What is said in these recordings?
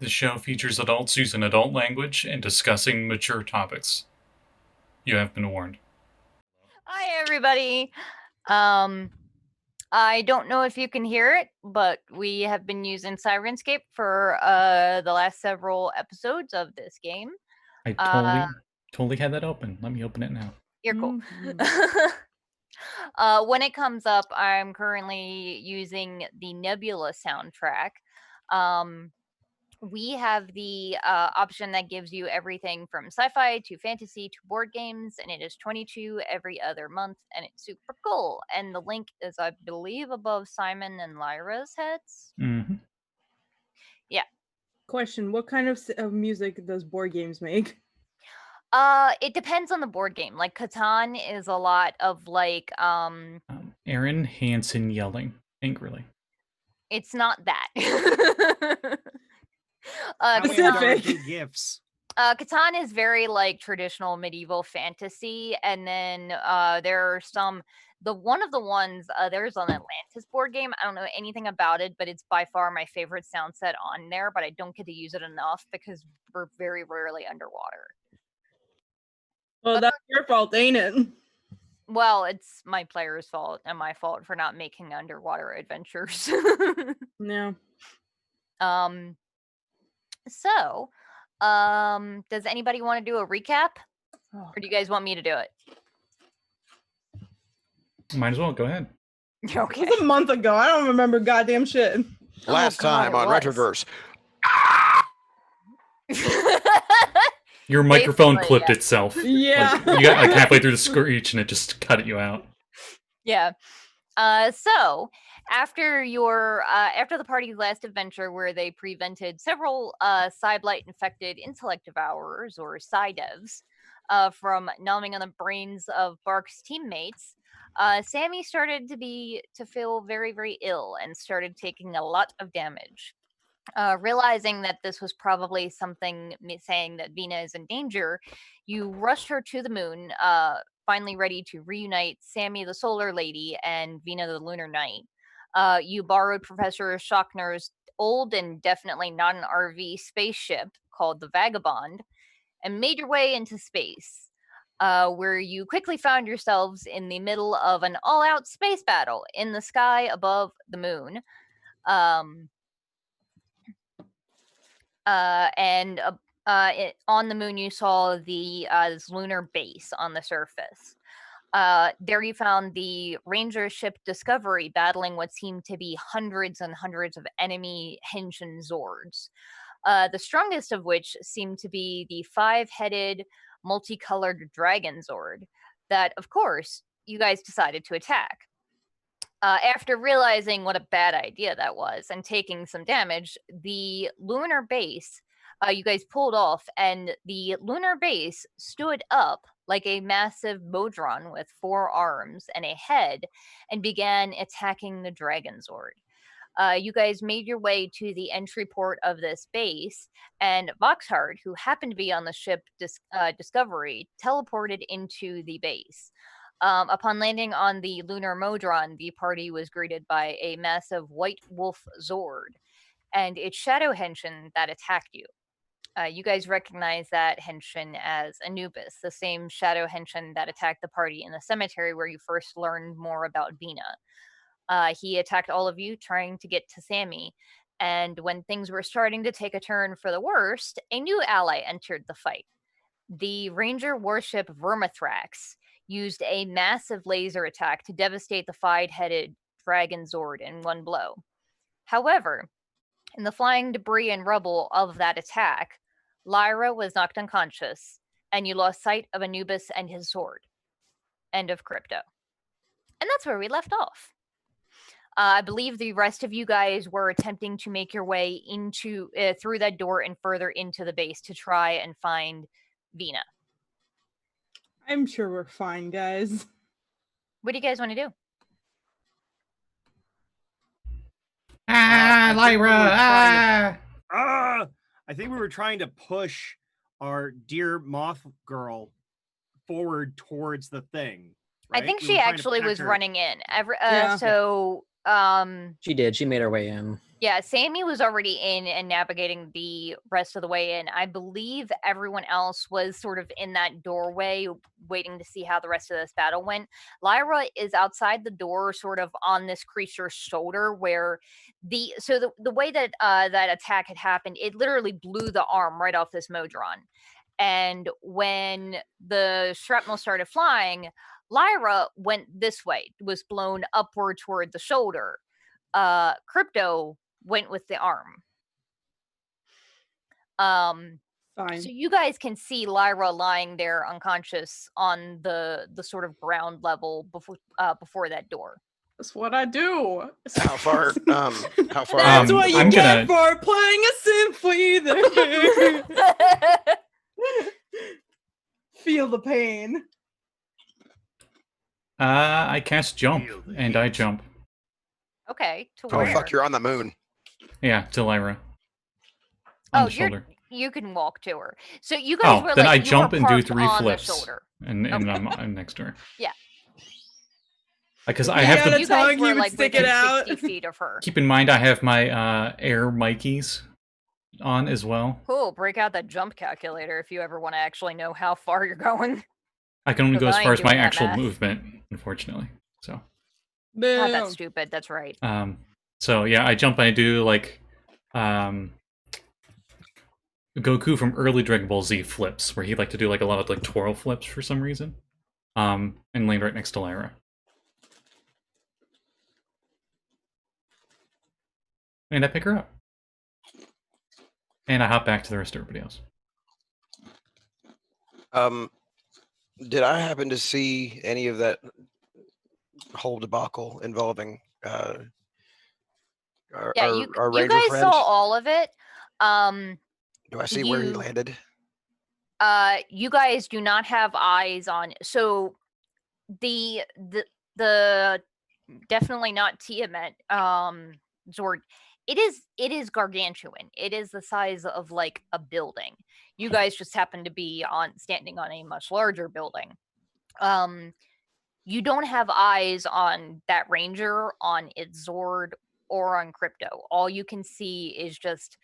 The show features adults using adult language and discussing mature topics. You have been warned. Hi, everybody. I don't know if you can hear it, but we have been using Sirenscape for the last several episodes of this game. I totally had that open. Let me open it now. You're cool. When it comes up, I'm currently using the Nebula soundtrack. We have the option that gives you everything from sci-fi to fantasy to board games, and it is 22 every other month, and it's super cool. And the link is, I believe, above Simon and Lyra's heads. Mm-hmm. Yeah. Question: what kind of music does board games make? It depends on the board game. Like Catan is a lot of like Aaron Hansen yelling angrily. It's not that. Specific gifts. Catan is very like traditional medieval fantasy, and then there are some. One of the ones there's an Atlantis board game. I don't know anything about it, but it's by far my favorite sound set on there. But I don't get to use it enough because we're very rarely underwater. Well, that's your fault, ain't it? Well, it's my player's fault and my fault for not making underwater adventures. No. So, does anybody want to do a recap? Or do you guys want me to do it? Might as well. Go ahead. Okay. It was a month ago. I don't remember goddamn shit. Last time on Retroverse. Your microphone clipped itself. Yeah. Like, you got like halfway through the screech and it just cut you out. Yeah. So after the party's last adventure, where they prevented several Psyblight infected intellect devourers or Psydevs from numbing on the brains of Bark's teammates, Sammi started to feel very, very ill and started taking a lot of damage. Realizing that this was probably something saying that Vinna is in danger, you rushed her to the moon, finally ready to reunite Sammi the Solar Lady and Vinna the Lunar Knight. You borrowed Professor Shockner's old and definitely not an RV spaceship called the Vagabond and made your way into space, where you quickly found yourselves in the middle of an all-out space battle in the sky above the moon. On the moon, you saw this lunar base on the surface. There you found the ranger ship Discovery battling what seemed to be hundreds and hundreds of enemy Henshin Zords. The strongest of which seemed to be the 5-headed, multicolored Dragon Zord that, of course, you guys decided to attack. After realizing what a bad idea that was and taking some damage, the lunar base you guys pulled off, and the lunar base stood up like a massive Modron with 4 arms and a head and began attacking the Dragon Zord. You guys made your way to the entry port of this base, and Voxhart, who happened to be on the ship Discovery, teleported into the base. Upon landing on the lunar Modron, the party was greeted by a massive white wolf Zord and its shadow Henshin that attacked you. You guys recognize that Henshin as Anubis, the same shadow Henshin that attacked the party in the cemetery where you first learned more about Vinna. He attacked all of you, trying to get to Sammi, and when things were starting to take a turn for the worst, a new ally entered the fight. The ranger warship Vermithrax used a massive laser attack to devastate the 5-headed Dragon Zord in one blow. However, in the flying debris and rubble of that attack, Lyra was knocked unconscious, and you lost sight of Anubis and his sword. End of crypto. And that's where we left off. I believe the rest of you guys were attempting to make your way into through that door and further into the base to try and find Vinna. I'm sure we're fine, guys. What do you guys want to do? Lyra! I think we were trying to push our dear moth girl forward towards the thing. Right? I think she actually was running in. So She did. She made her way in. Yeah, Sammi was already in and navigating the rest of the way in. I believe everyone else was sort of in that doorway waiting to see how the rest of this battle went. Lyra is outside the door, sort of on this creature's shoulder, where the way that that attack had happened, it literally blew the arm right off this Modron. And when the shrapnel started flying, Lyra went this way, was blown upward toward the shoulder. Crypto went with the arm. Fine. So you guys can see Lyra lying there unconscious on the sort of ground level before that door. That's what I do. How far? How far? That's what you I'm get gonna- for playing a Synthweaver. Feel the pain. I cast jump, and I jump. Okay, to Oh where? fuck! You're on the moon. Yeah, to Lyra. On Oh, the shoulder. you can walk to her. So you guys Oh, were then like, I you jump were and do parked 3 on the flips, shoulder. and I'm next to her. Yeah. Because If I he have had to a You guys tongue, he were would like stick within it out. 60 feet of her. keep in mind I have my air Mikeys on as well. Cool. Break out that jump calculator if you ever want to actually know how far you're going. I can only go 'Cause as I far ain't as my doing that actual math. movement, unfortunately. So, God, Boom. that's stupid. That's right. so yeah, I jump and I do like Goku from early Dragon Ball Z flips, where he'd like to do like a lot of like twirl flips for some reason. And land right next to Lyra. And I pick her up. And I hop back to the rest of everybody else. Did I happen to see any of that whole debacle involving our Yeah, our you ranger guys friend? saw all of it. Do I see where he you- landed? You guys do not have eyes on. So the definitely not Tiamat. Zord. It is gargantuan. It is the size of like a building. You guys just happen to be standing on a much larger building. You don't have eyes on that ranger, on its Zord, or on Crypto. All you can see is just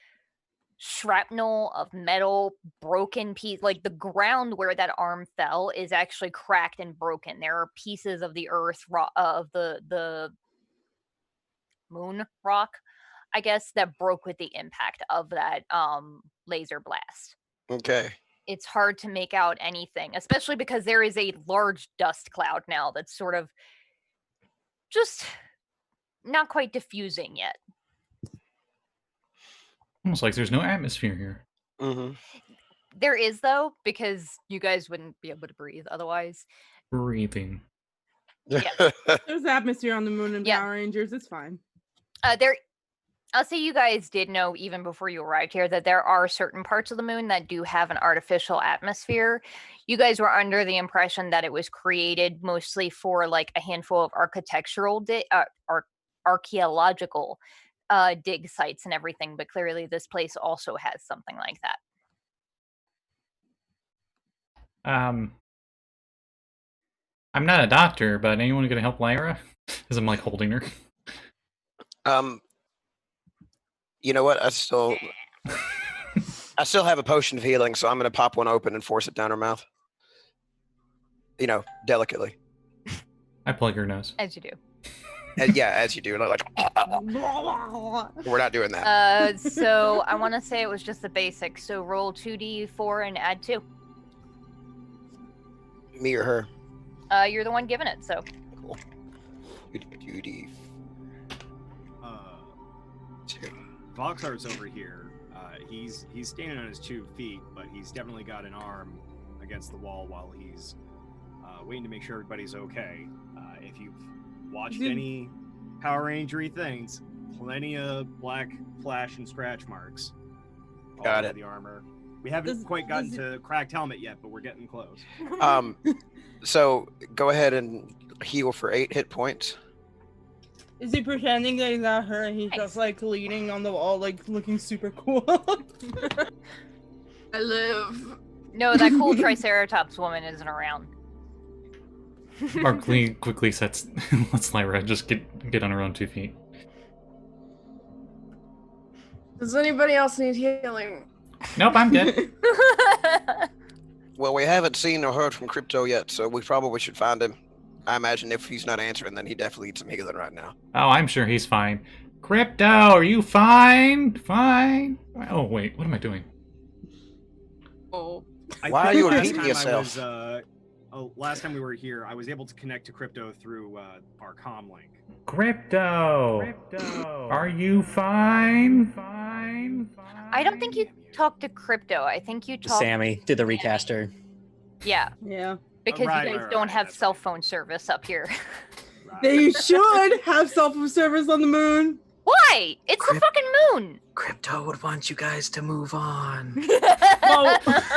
shrapnel of metal, broken piece. Like the ground where that arm fell is actually cracked and broken. There are pieces of the earth of the moon rock, I guess, that broke with the impact of that laser blast. Okay. It's hard to make out anything, especially because there is a large dust cloud now that's sort of just not quite diffusing yet. Almost like there's no atmosphere here. Mm-hmm. There is, though, because you guys wouldn't be able to breathe otherwise. Breathing. Yeah. There's atmosphere on the moon and Yeah. Power Rangers. It's fine. I'll say you guys did know even before you arrived here that there are certain parts of the moon that do have an artificial atmosphere. You guys were under the impression that it was created mostly for like a handful of architectural archaeological dig sites and everything, but clearly this place also has something like that. I'm not a doctor, but anyone gonna help Lyra? As I'm like holding her. You know what? I still have a potion of healing, so I'm gonna pop one open and force it down her mouth. You know, delicately. I plug her nose. As you do. Yeah, as you do. Like, we're not doing that. So I want to say it was just the basics. So roll 2d4 and add 2. Me or her? You're the one giving it, so. Cool. 2D. Voxhart's over here. He's standing on his 2 feet, but he's definitely got an arm against the wall while he's waiting to make sure everybody's okay. If you've watched any Power Ranger-y things, plenty of black flash and scratch marks. Got all over it. The armor. We haven't quite gotten to cracked helmet yet, but we're getting close. So go ahead and heal for 8 hit points. Is he pretending that he's not hurt? He's just like leaning on the wall, like looking super cool. I live. No, that cool Triceratops woman isn't around. Barkley quickly lets Lyra just get on her own 2 feet. Does anybody else need healing? Nope, I'm good. Well, we haven't seen or heard from Crypto yet, so we probably should find him. I imagine if he's not answering, then he definitely needs some healing right now. Oh, I'm sure he's fine. Crypto, are you fine? Fine? Oh, wait, what am I doing? Oh. Why are you repeating yourself? Last time we were here, I was able to connect to Crypto through our comm link. Crypto, are you fine? I don't think you talked to Crypto. I think you talked Sammi did the recaster. Yeah, Yeah. because Right, you guys right, don't right, have that's cell right. phone service up here. They should have cell phone service on the moon. Why? It's the fucking moon. Crypto would want you guys to move on.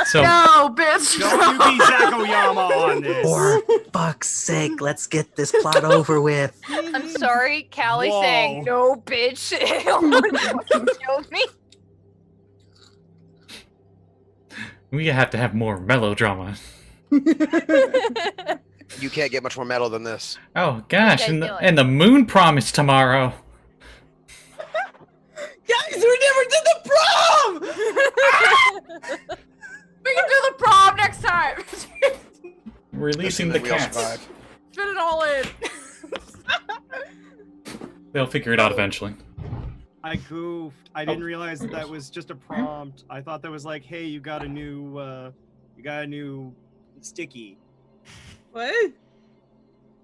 So, No, bitch. Don't you be Zach Oyama on this. For fuck's sake, let's get this plot over with. I'm sorry, Callie Whoa. saying no, bitch. It almost killed me. we have to have more melodrama. You can't get much more metal than this. Oh, gosh, guys and doing? the moon promise tomorrow. Guys, we never did the prom! We can do the prom next time! Releasing the Then we all cats. survive. Fit it all in. They'll figure it out eventually. I goofed. I didn't realize that was just a prompt. I thought that was like, hey, you got a new sticky. What?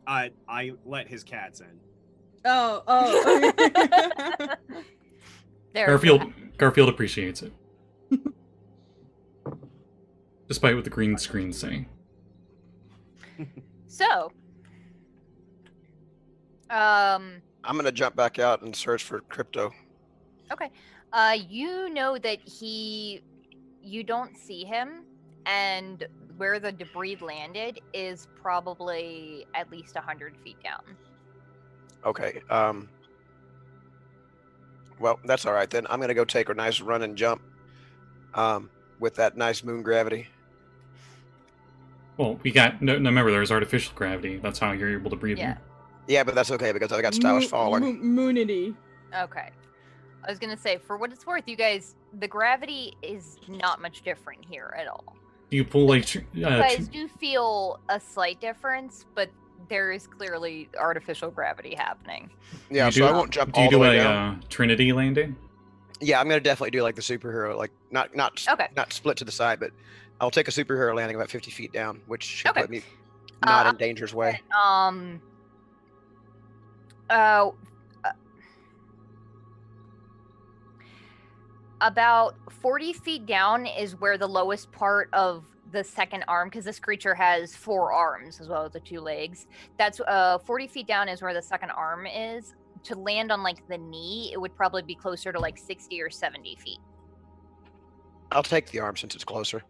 I let his cats in. Oh. There. Garfield appreciates it. Despite what the green screen's saying. So, I'm gonna jump back out and search for Crypto. okay. You know that you don't see him, and where the debris landed is probably at least 100 feet down. Okay. Well, that's all right then. I'm gonna go take a nice run and jump. With that nice moon gravity. Well, we got no. Remember, there's artificial gravity. That's how you're able to breathe. Yeah. in. Yeah, but that's okay because I got stylish falling. Moonity. Okay. I was gonna say, for what it's worth, you guys, the gravity is not much different here at all. Do you pull like? You guys do feel a slight difference, but there is clearly artificial gravity happening. Yeah, You so do- I won't jump Do all you the do way a down. Trinity landing? Yeah, I'm gonna definitely do like the superhero, like not Okay. not split to the side, but I'll take a superhero landing about 50 feet down, which should Okay. put me not in danger's way. About 40 feet down is where the lowest part of the second arm, because this creature has 4 arms as well as the 2 legs. That's 40 feet down is where the second arm is. To land on like the knee, it would probably be closer to like 60 or 70 feet. I'll take the arm since it's closer.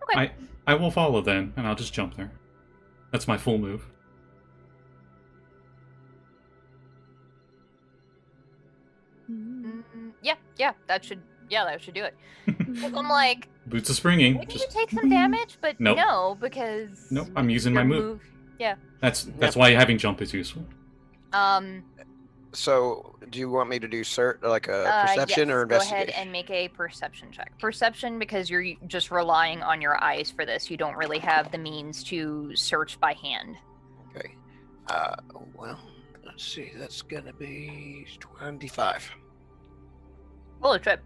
Okay. I will follow then, and I'll just jump there. That's my full move. Yeah, that should do it. 'Cause I'm like, Boots of springing. wouldn't Just you take some damage? But Nope. no, because nope. I'm using my your move. Yeah. That's why having jump is useful. So, do you want me to do like a perception yes, or go investigation? ahead and make a perception check. Perception, because you're just relying on your eyes for this. You don't really have the means to search by hand. Okay. Well, let's see. That's gonna be 25. Holy trip.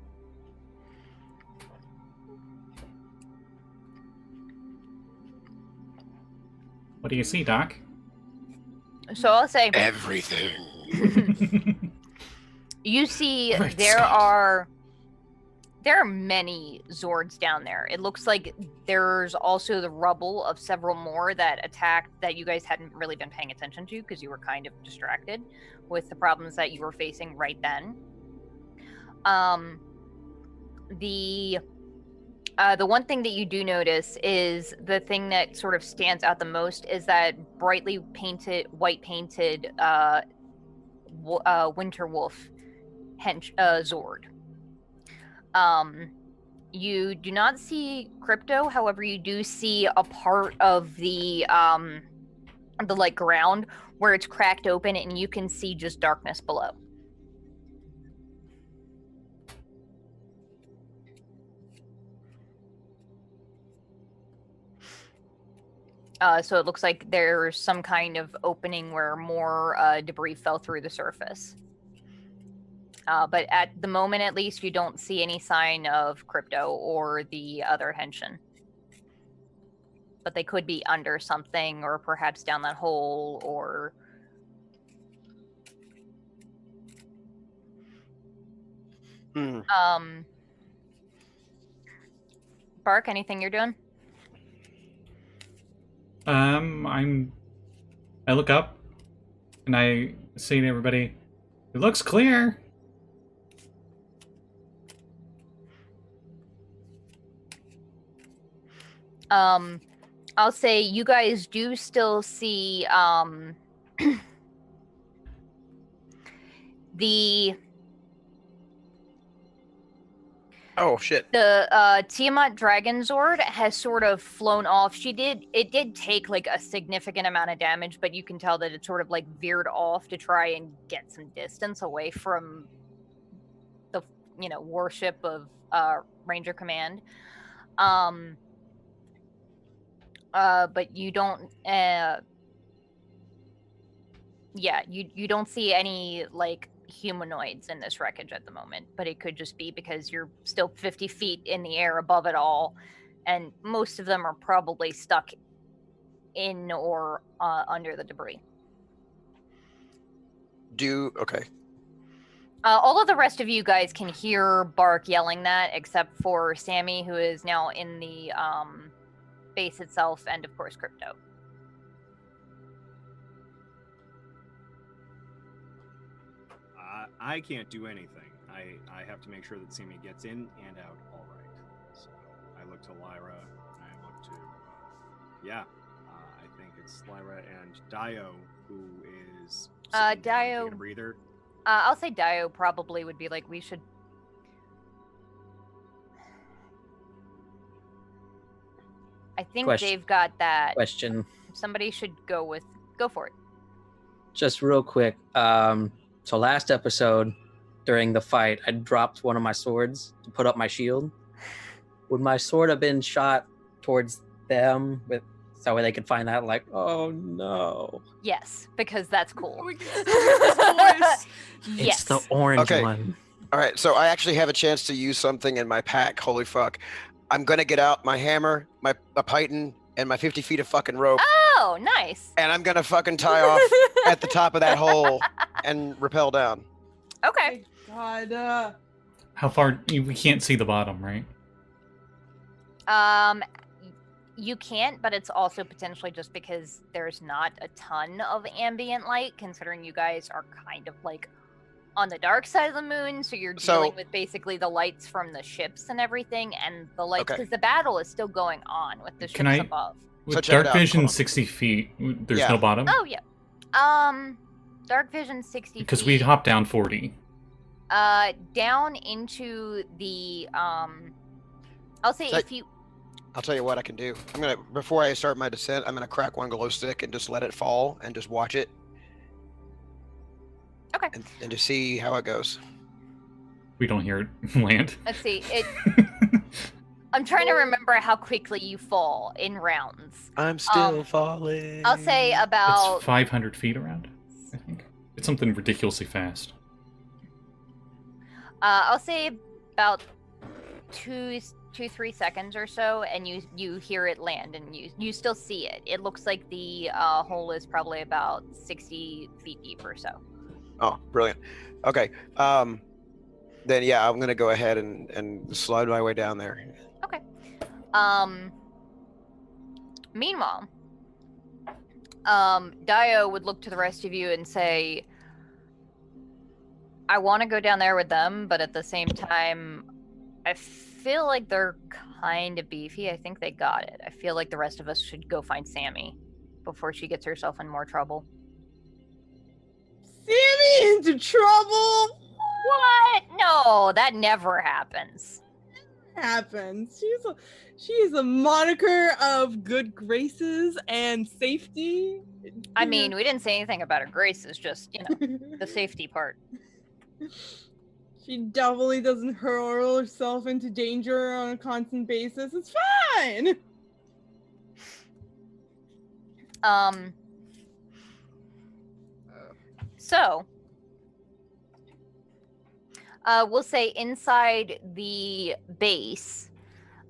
What do you see, Doc? So I'll say Everything. you see Right, there Scott. are many Zords down there. It looks like there's also the rubble of several more that attacked that you guys hadn't really been paying attention to because you were kind of distracted with the problems that you were facing right then. The one thing that you do notice is the thing that sort of stands out the most is that brightly white painted Winter Wolf Zord. You do not see Crypto, however, you do see a part of the the like ground where it's cracked open and you can see just darkness below. So it looks like there's some kind of opening where more debris fell through the surface. But at the moment, at least, you don't see any sign of Crypto or the other Henshin. But they could be under something, or perhaps down that hole, or... Bark, anything you're doing? I look up and I say to everybody, "It looks clear." I'll say you guys do still see the Oh shit. The Tiamat Dragon Zord has sort of flown off. It did take like a significant amount of damage, but you can tell that it sort of like veered off to try and get some distance away from the warship of Ranger Command. But you don't you don't see any like humanoids in this wreckage at the moment, but it could just be because you're still 50 feet in the air above it all, and most of them are probably stuck in or under the debris. Okay. All of the rest of you guys can hear Bark yelling that, except for Sammi, who is now in the base itself, and of course Crypto. I can't do anything. I have to make sure that Sammi gets in and out all right. So I look to Lyra. I look to, I think it's Lyra and Daiyo, who is Daiyo. taking a breather. I'll say Daiyo probably would be like, we should. I think they've got that. Question. Somebody should go for it. Just real quick. So last episode, during the fight, I dropped one of my swords to put up my shield. Would my sword have been shot towards them so they could find that? Like, oh no. Yes, because that's cool. Yes. It's the orange one. All right, so I actually have a chance to use something in my pack. Holy fuck. I'm going to get out my hammer, my python, and my 50 feet of fucking rope. Oh, nice. And I'm going to fucking tie off at the top of that hole and rappel down. Okay. God. How far? We can't see the bottom, right? You can't, but it's also potentially just because there's not a ton of ambient light, considering you guys are kind of like on the dark side of the moon, so you're dealing with basically the lights from the ships and everything, and the lights, because the battle is still going on with the ships above. With dark vision 60 feet, there's no bottom? Oh, yeah. Dark vision 60 feet. Because we hopped down 40. Down into the, I'll say if you... I'll tell you what I can do. Before I start my descent, I'm gonna crack one glow stick and just let it fall and just watch it. Okay. And to see how it goes. We don't hear it land. Let's see. I'm trying to remember how quickly you fall in rounds. I'm still falling. I'll say about... It's 500 feet around, I think. It's something ridiculously fast. I'll say about 2-3 seconds or so, and you hear it land, and you still see it. It looks like the hole is probably about 60 feet deep or so. Oh, brilliant. Okay. Then yeah, I'm gonna go ahead and slide my way down there. Okay. Meanwhile, Daiyo would look to the rest of you and say, I want to go down there with them, but at the same time, I feel like they're kind of beefy. I think they got it. I feel like the rest of us should go find Sammi before she gets herself in more trouble. Sammi into trouble? What? No, that never happens. happens. She is a moniker of good graces and safety. I mean, we didn't say anything about her grace. It's just, the safety part. She definitely doesn't hurl herself into danger on a constant basis. It's fine. So, we'll say inside the base,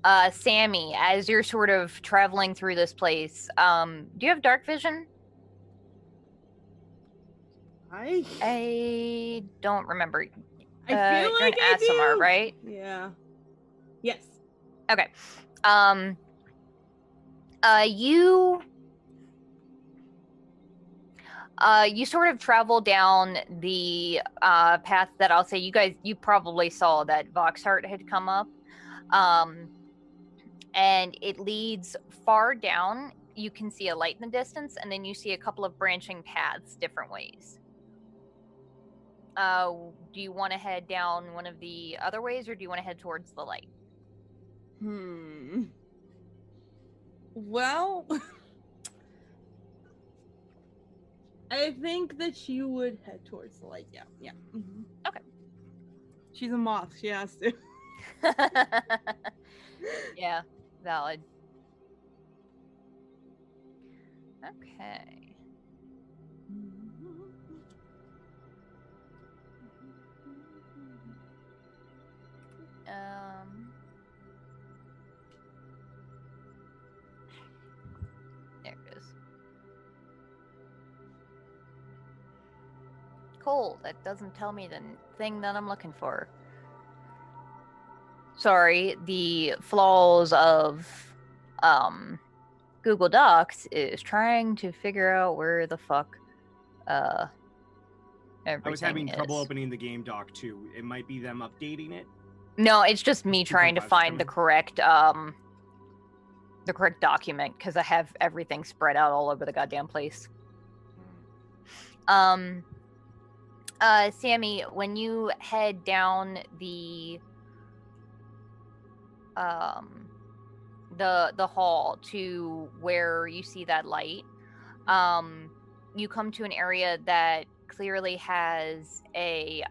Sammi, as you're sort of traveling through this place, do you have dark vision? I don't remember. I feel you're like an Asimar, do. right? Yeah. Yes. Okay. You sort of travel down the path that I'll say you probably saw that Voxhart had come up. And it leads far down. You can see a light in the distance, and then you see a couple of branching paths different ways. Do you want to head down one of the other ways, or do you want to head towards the light? Well, I think that you would head towards the light. Yeah. Mm-hmm. Okay. She's a moth. She has to. Yeah, valid. Okay. There it is. Cool, that doesn't tell me the thing that I'm looking for. Sorry, the flaws of Google Docs is trying to figure out where the fuck everything I was having is. trouble opening the game doc too. It might be them updating it. No, it's just me trying to 2.5 's find the coming. correct document because I have everything spread out all over the goddamn place. Sammi, when you head down the hall to where you see that light, you come to an area that clearly has a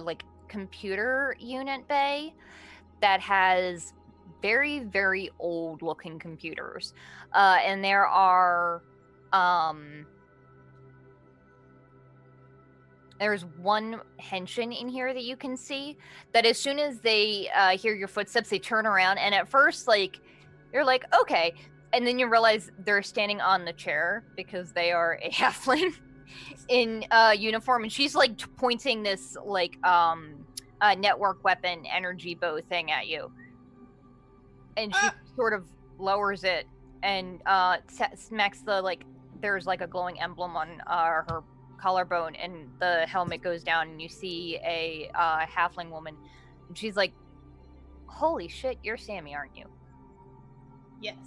like computer unit bay that has very, very old looking computers, and there are there's one Henshin in here that you can see that as soon as they hear your footsteps, they turn around, and at first, like, you're like, okay, and then you realize they're standing on the chair because they are a halfling in uniform, and she's like pointing this like network weapon energy bow thing at you, and she sort of lowers it and smacks the, like, there's like a glowing emblem on her collarbone, and the helmet goes down, and you see a halfling woman, and she's like, holy shit, you're Sammi, aren't you? Yes.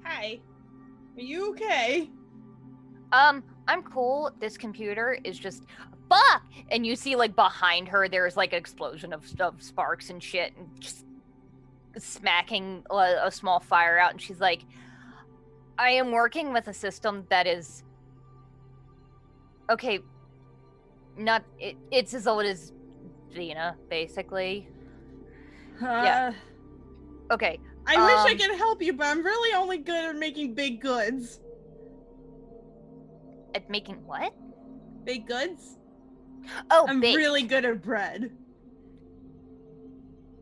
Hi. Are you okay? I'm cool. This computer is just fuck, and you see like behind her there's like an explosion of sparks and shit, and just smacking a small fire out, and she's like, I am working with a system that is okay, not it's as old as Vinna, basically. Yeah. Okay. I wish I could help you, but I'm really only good at making big goods. At making what? Baked goods? Oh, I'm baked. really good at bread.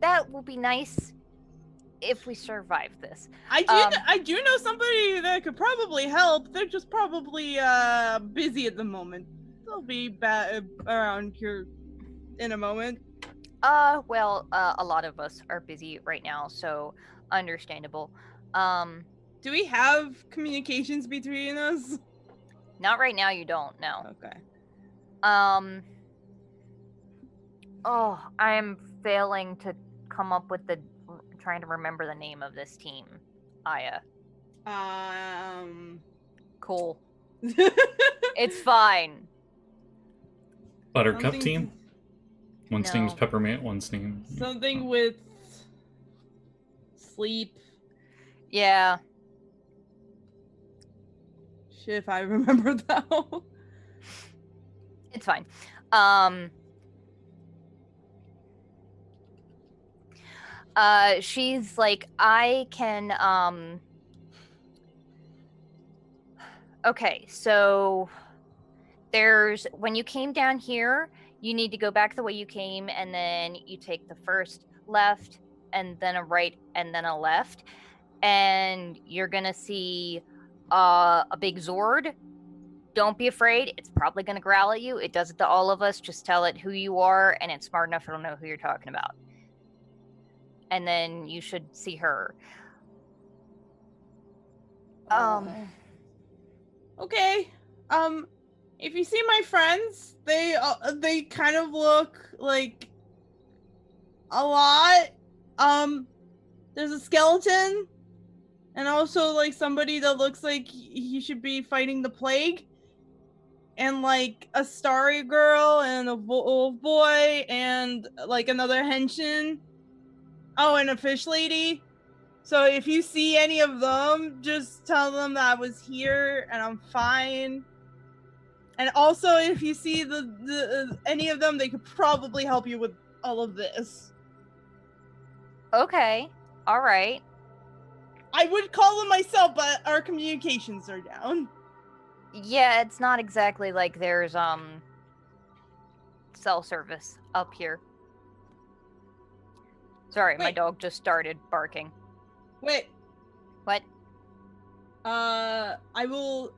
That will be nice if we survive this. I do know somebody that could probably help. They're just probably busy at the moment. They'll be around here in a moment. Well, a lot of us are busy right now, so understandable. Do we have communications between us? Not right now, you don't, no. Okay. Oh, I'm failing to come up with trying to remember the name of this team. Aya. Cool. It's fine. Buttercup team? One steam's No. peppermint, one steam. Something with sleep. Yeah. Shit, if I remember that. It's fine. She's like, I can, okay, so when you came down here, you need to go back the way you came, and then you take the first left, and then a right, and then a left, and you're gonna see a big Zord. Don't be afraid. It's probably gonna growl at you. It does it to all of us. Just tell it who you are, and it's smart enough it'll know who you're talking about. And then you should see her. Okay. If you see my friends, they kind of look like a lot. There's a skeleton, and also like somebody that looks like he should be fighting the plague, and like a starry girl and a wolf boy and like another henshin. Oh, and a fish lady. So if you see any of them, just tell them that I was here and I'm fine. And also, if you see any of them, they could probably help you with all of this. Okay. All right. I would call them myself, but our communications are down. Yeah, it's not exactly like there's cell service up here. Sorry, my Wait. dog just started barking. Wait. What? I will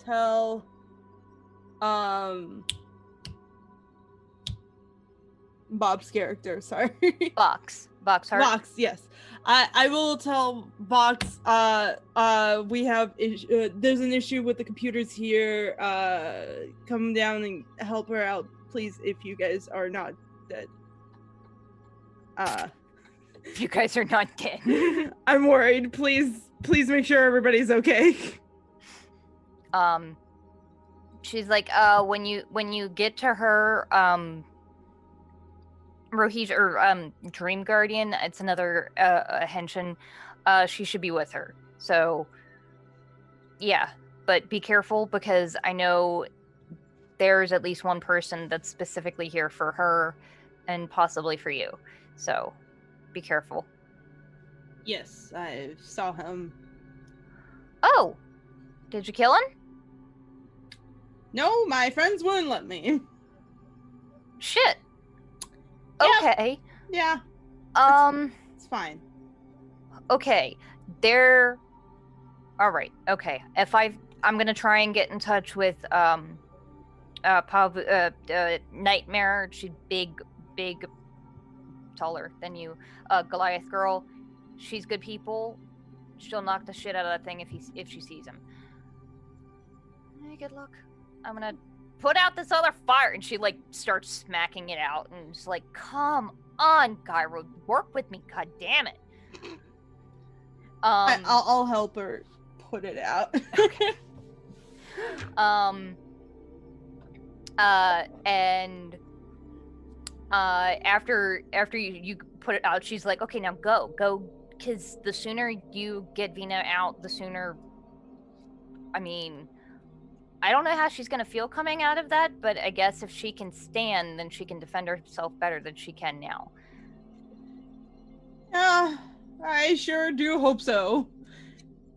tell Bob's character, sorry. Voxhart. Vox, yes. I will tell Vox we have there's an issue with the computers here. Come down and help her out, please, if you guys are not dead. You guys are not dead. I'm worried. Please make sure everybody's okay. She's like, when you get to her, Rohij or Dream Guardian, it's another henshin. She should be with her. So, yeah, but be careful because I know there's at least one person that's specifically here for her, and possibly for you. So, be careful. Yes, I saw him. Oh, did you kill him? No, my friends wouldn't let me. Shit. Yeah. Okay. Yeah, it's fine. Okay. All right. Okay. I'm gonna try and get in touch with Nightmare. She's big, taller than you. Goliath girl. She's good people. She'll knock the shit out of that thing if she sees him. Hey, good luck. I'm gonna put out this other fire, and she like starts smacking it out, and just like, come on, Gyro, work with me, god damn it. I'll help her put it out. And after you put it out, she's like, okay, now go, because the sooner you get Vinna out, the sooner, I mean, I don't know how she's gonna feel coming out of that, but I guess if she can stand, then she can defend herself better than she can now. I sure do hope so.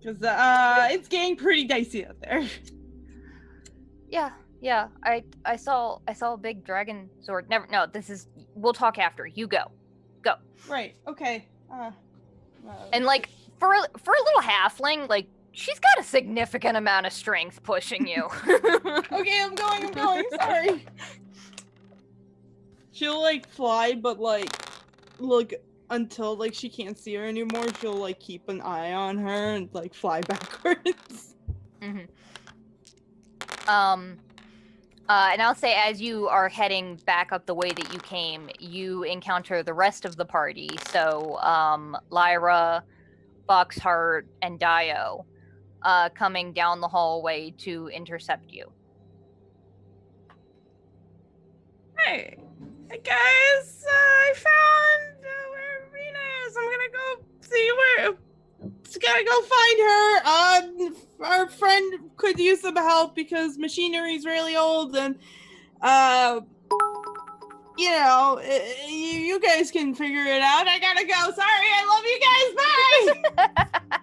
Because it's getting pretty dicey out there. Yeah. I saw a big dragon sword. We'll talk after. You go. Right. Okay. And like for a little halfling, like she's got a significant amount of strength pushing you. Okay, I'm going. Sorry. She'll like fly, but like look until like she can't see her anymore. She'll like keep an eye on her and like fly backwards. Mm-hmm. And I'll say, as you are heading back up the way that you came, you encounter the rest of the party. So, Lyra, Voxhart, and Daiyo, coming down the hallway to intercept you. Hey, Guys, I found where Vinna is. I'm gonna go see where. Just gotta go find her. Our friend could use some help because machinery's really old, and you guys can figure it out. I gotta go. Sorry, I love you guys. Bye.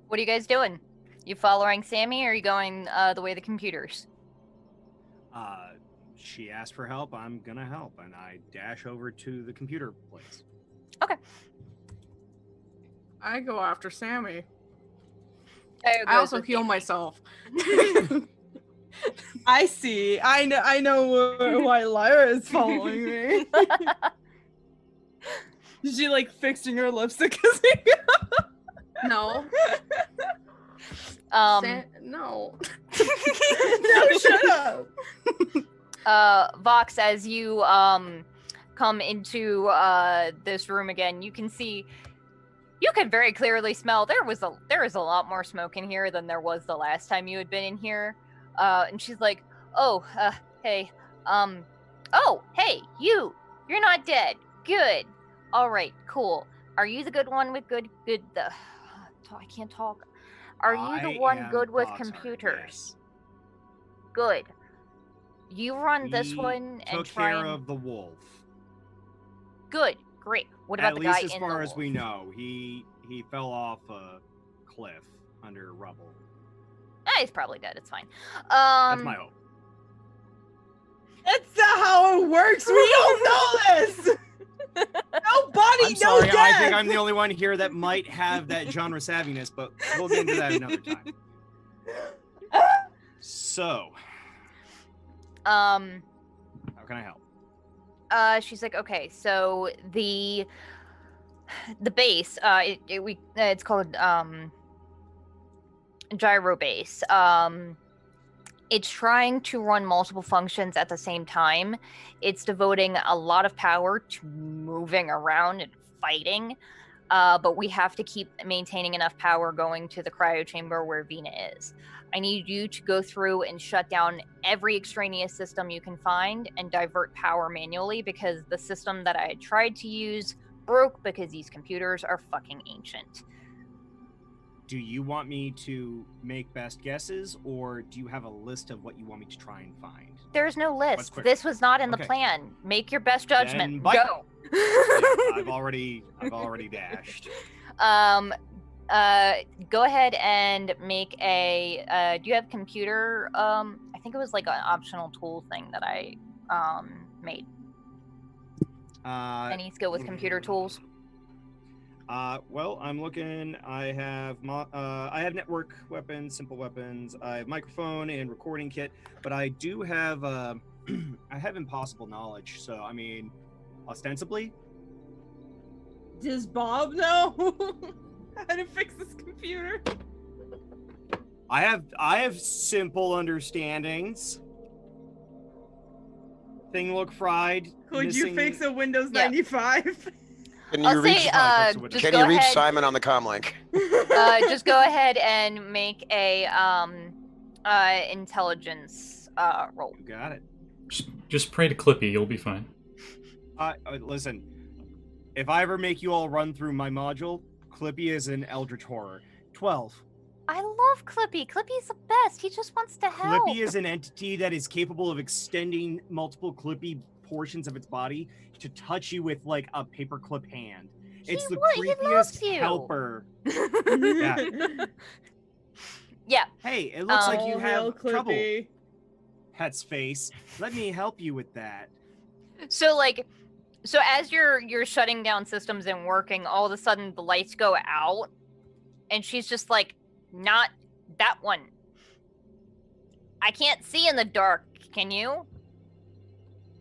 What are you guys doing? You following Sammi, or are you going the way of the computers? She asked for help. I'm gonna help, and I dash over to the computer place. Okay. I go after Sammi. Daiyo I goes also with heal Sammi. myself. I see. I know why Lyra is following me. Is she like fixing her lipstick? No. No. No. No, shut up. Vox, as you come into this room again, you can very clearly smell there is a lot more smoke in here than there was the last time you had been in here. And she's like, hey, you're not dead. Good. All right, cool. Are you the good one with I can't talk. Are you the one good with computers? Yes. Good. You run this He one and took try care and... of the wolf. Good. Great. What about At the least guy as in far the as wolf? we know, he fell off a cliff under rubble. He's probably dead. It's fine. That's my hope. That's not how it works. We don't know this. Nobody I'm sorry. knows I death. think I'm the only one here that might have that genre savviness, but we'll get into that another time. So, How can I help? she's like, okay, so the base, it's called gyro base. It's trying to run multiple functions at the same time. It's devoting a lot of power to moving around and fighting, but we have to keep maintaining enough power going to the cryo chamber where Vinna is. I need you to go through and shut down every extraneous system you can find and divert power manually, because the system that I had tried to use broke because these computers are fucking ancient. Do you want me to make best guesses, or do you have a list of what you want me to try and find? There's no What's list. quicker? Then was not in the Okay. plan. Make your best judgment. Then bye. Go. Yeah, I've already dashed. Go ahead and make a. Do you have computer? I think it was like an optional tool thing that I made. Any skill with computer tools? Well, I'm looking. I have network weapons, simple weapons. I have microphone and recording kit, but I do have I have impossible knowledge. So I mean, ostensibly. Does Bob know how to fix this computer? I have simple understandings. Thing look fried. Could you fix a Windows 95? Can I'll you reach? say, just Can go you reach ahead. Simon on the comm link? Just go ahead and make a intelligence roll. You got it. Just pray to Clippy, you'll be fine. Listen, if I ever make you all run through my module, Clippy is an eldritch horror. 12. I love Clippy. Clippy's the best. He just wants to help. Clippy is an entity that is capable of extending multiple Clippy portions of its body to touch you with like a paperclip hand. It's the he loves creepiest you. helper. Yeah. Yeah. Hey, it looks like you real have trouble. Clippy. Pet's face. Let me help you with that. So as you're shutting down systems and working, all of a sudden the lights go out, and she's just like, not that one. I can't see in the dark. Can you?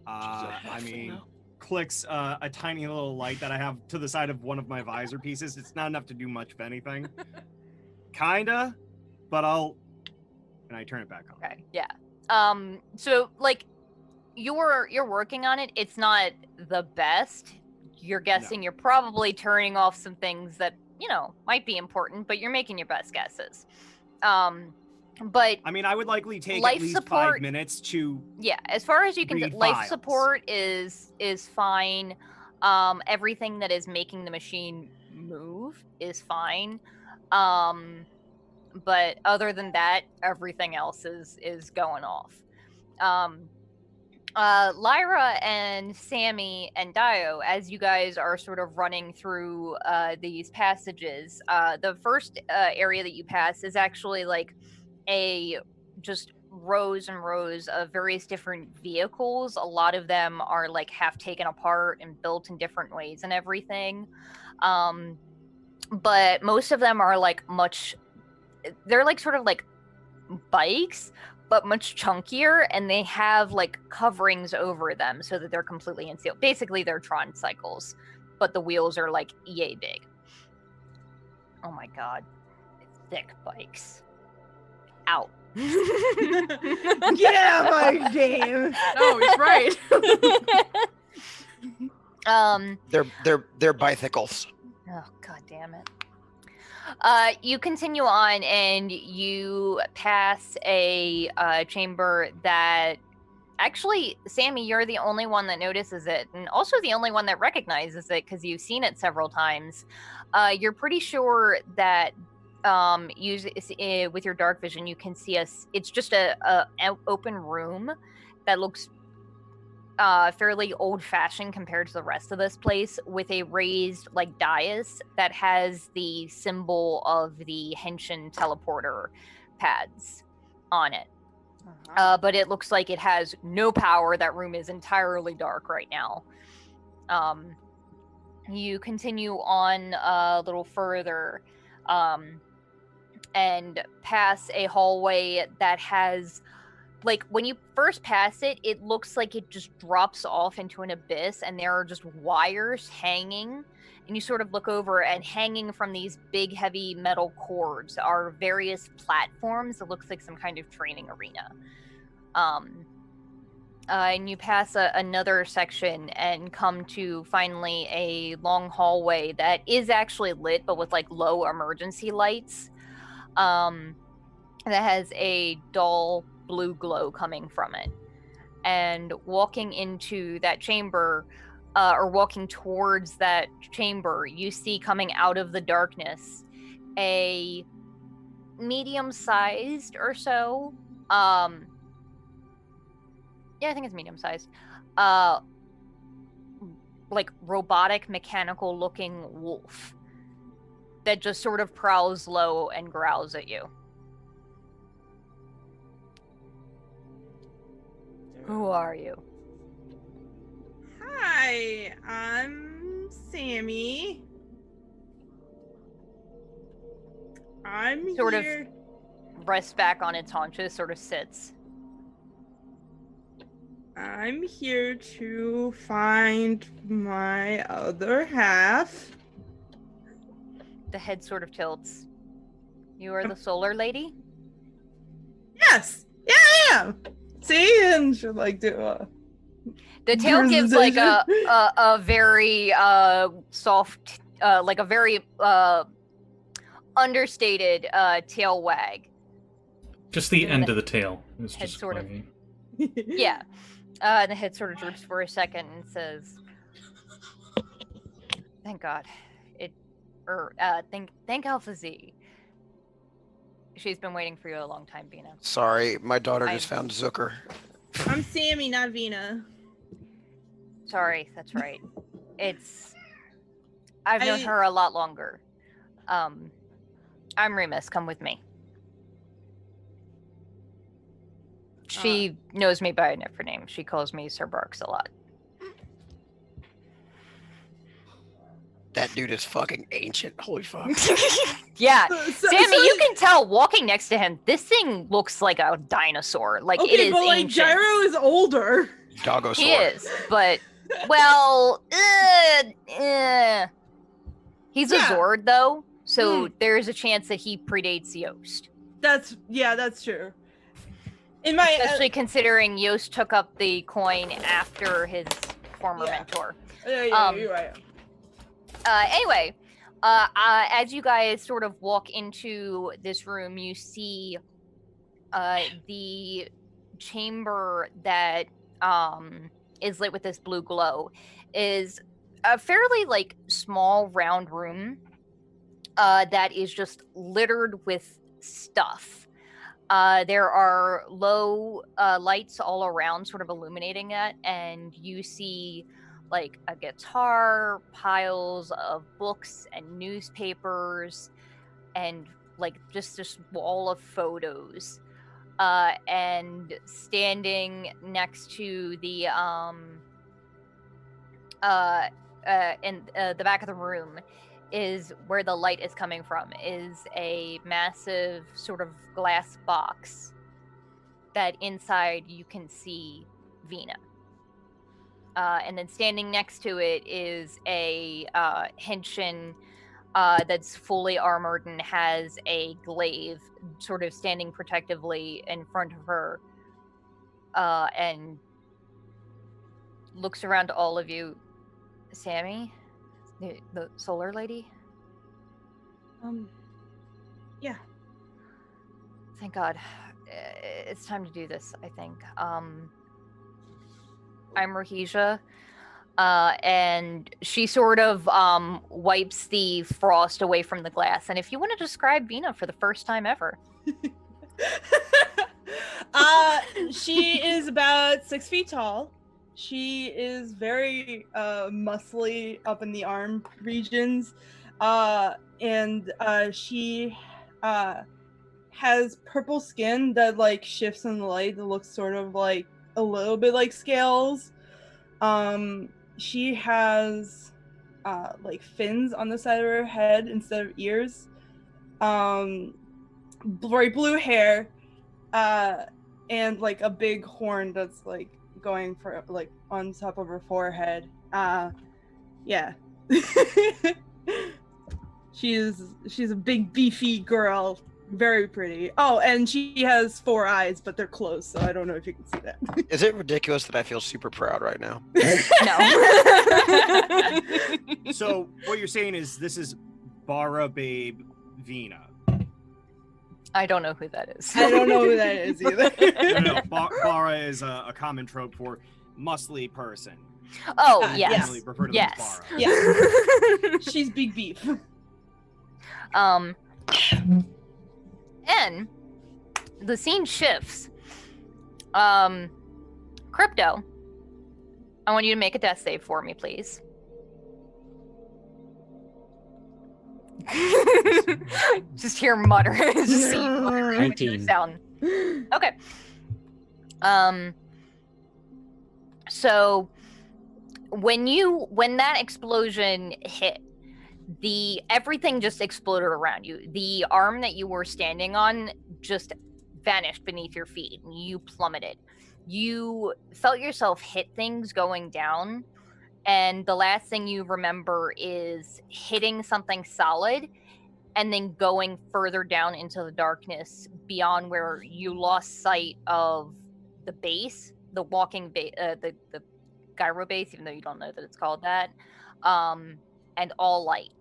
I mean, clicks a tiny little light that I have to the side of one of my visor pieces. It's not enough to do much of anything. Kinda, but and I turn it back on. Okay. Yeah. So like you're working on it. It's not the best. You're guessing. You're probably turning off some things that might be important, but you're making your best guesses. But I mean, I would likely take life at least support- 5 minutes to. yeah, as far as you can, read life files. support is fine. Everything that is making the machine move is fine. But other than that, everything else is going off. Lyra and Sammi and Daiyo, as you guys are sort of running through these passages, the first area that you pass is actually like a just rows and rows of various different vehicles. A lot of them are like half taken apart and built in different ways and everything. But most of them are like they're like sort of like bikes, but much chunkier, and they have like coverings over them so that they're completely concealed. Basically, they're Tron cycles, but the wheels are like EA big. Oh my god. Thick bikes. Out. Get out of my game. No, he's right. They're bicycles. Oh, god damn it. You continue on and you pass a chamber that actually, Sammi, you're the only one that notices it, and also the only one that recognizes it because you've seen it several times. You're pretty sure that with your dark vision, you can see it's just a open room that looks fairly old-fashioned compared to the rest of this place, with a raised like dais that has the symbol of the Henshin teleporter pads on it. But it looks like it has no power. That room is entirely dark right now. You continue on a little further and pass a hallway that has, like, when you first pass it, it looks like it just drops off into an abyss, and there are just wires hanging, and you sort of look over, and hanging from these big, heavy metal cords are various platforms. It looks like some kind of training arena. And you pass another section and come to finally a long hallway that is actually lit, but with like low emergency lights. That has a dull blue glow coming from it. And walking into that chamber, or walking towards that chamber, you see coming out of the darkness a medium-sized or so, yeah, I think it's medium-sized, like robotic, mechanical-looking wolf that just sort of prowls low and growls at you. Who are you? Hi, I'm Sammi. I'm Sort of here. Rests back on its haunches, sort of sits. I'm here to find my other half. The head sort of tilts. You are the solar lady? Yes, yeah, I am. See, and she'll like do a. The tail gives like presentation. a very soft, like a very understated tail wag. Just the And end the of the tail is head just sort of- wagging. Yeah. And the head sort of droops for a second and says, "Thank God, thank Alpha Z. She's been waiting for you a long time, Vinna." Sorry, my daughter just found Zucker. I'm Sammi, not Vinna. Sorry, that's right. I've known her a lot longer. I'm Remus. Come with me. She knows me by a different name. She calls me Sir Barks a lot. That dude is fucking ancient. Holy fuck. Yeah. So- Sammi, so- you can tell walking next to him, this thing looks like a dinosaur. Like, Okay, it is but like ancient. Gyro is older. Doggosaur. He is, but, well, he's a Yeah. Zord, though, so there's a chance that he predates Yost. That's true. In my Especially considering Yost took up the coin after his former Yeah. mentor. yeah, you're right. Anyway, as you guys sort of walk into this room, you see the chamber that is lit with this blue glow is a fairly like small round room that is just littered with stuff. There are low lights all around, sort of illuminating it, and you see like a guitar, piles of books and newspapers, and like just this wall of photos. And standing next to the in the back of the room is where the light is coming from, is a massive sort of glass box that inside you can see Vinna. And then standing next to it is a Henshin that's fully armored and has a glaive sort of standing protectively in front of her, and looks around to all of you. Sammi? The solar lady? Yeah. Thank God. It's time to do this, I think. I'm Rahija. And she sort of wipes the frost away from the glass. And if you want to describe Vinna for the first time ever. She is about 6 feet tall. She is very muscly up in the arm regions. And she has purple skin that like shifts in the light that looks sort of like a little bit like scales. She has like fins on the side of her head instead of ears. Very blue hair, and like a big horn that's like going for like on top of her forehead. Yeah. She's a big beefy girl, very pretty. Oh, and she has 4 eyes, but they're closed, so I don't know if you can see that. Is it ridiculous that I feel super proud right now? No. So what you're saying is this is Bara Babe Vinna. I don't know who that is. I don't know who that is either. No. Bara is a common trope for muscly person. Oh, yes. Generally refer to them as Yes. Bara. Yeah. She's big beef. And the scene shifts. Crypto, I want you to make a death save for me, please. Just hear mutter. Just see you muttering with no 19. sound. Okay. So when that explosion hit, everything just exploded around you. The arm that you were standing on just vanished beneath your feet and you plummeted. You felt yourself hit things going down, and the last thing you remember is hitting something solid and then going further down into the darkness beyond where you lost sight of the base, the walking base, the gyro base, even though you don't know that it's called that, and all light.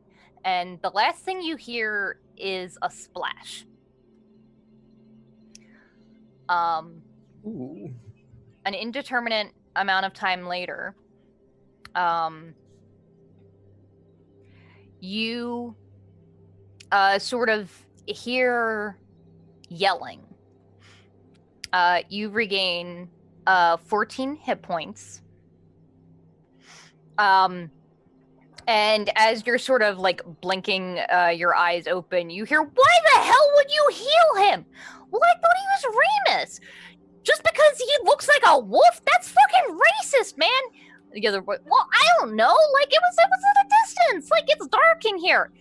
And the last thing you hear is a splash. Ooh. An indeterminate amount of time later, you sort of hear yelling. You regain 14 hit points. And as you're sort of like blinking your eyes open, you hear, "Why the hell would you heal him?" "Well, I thought he was Remus. Just because he looks like a wolf? That's fucking racist, man." The other boy, "Well, I don't know. Like, it was at a distance. Like, it's dark in here."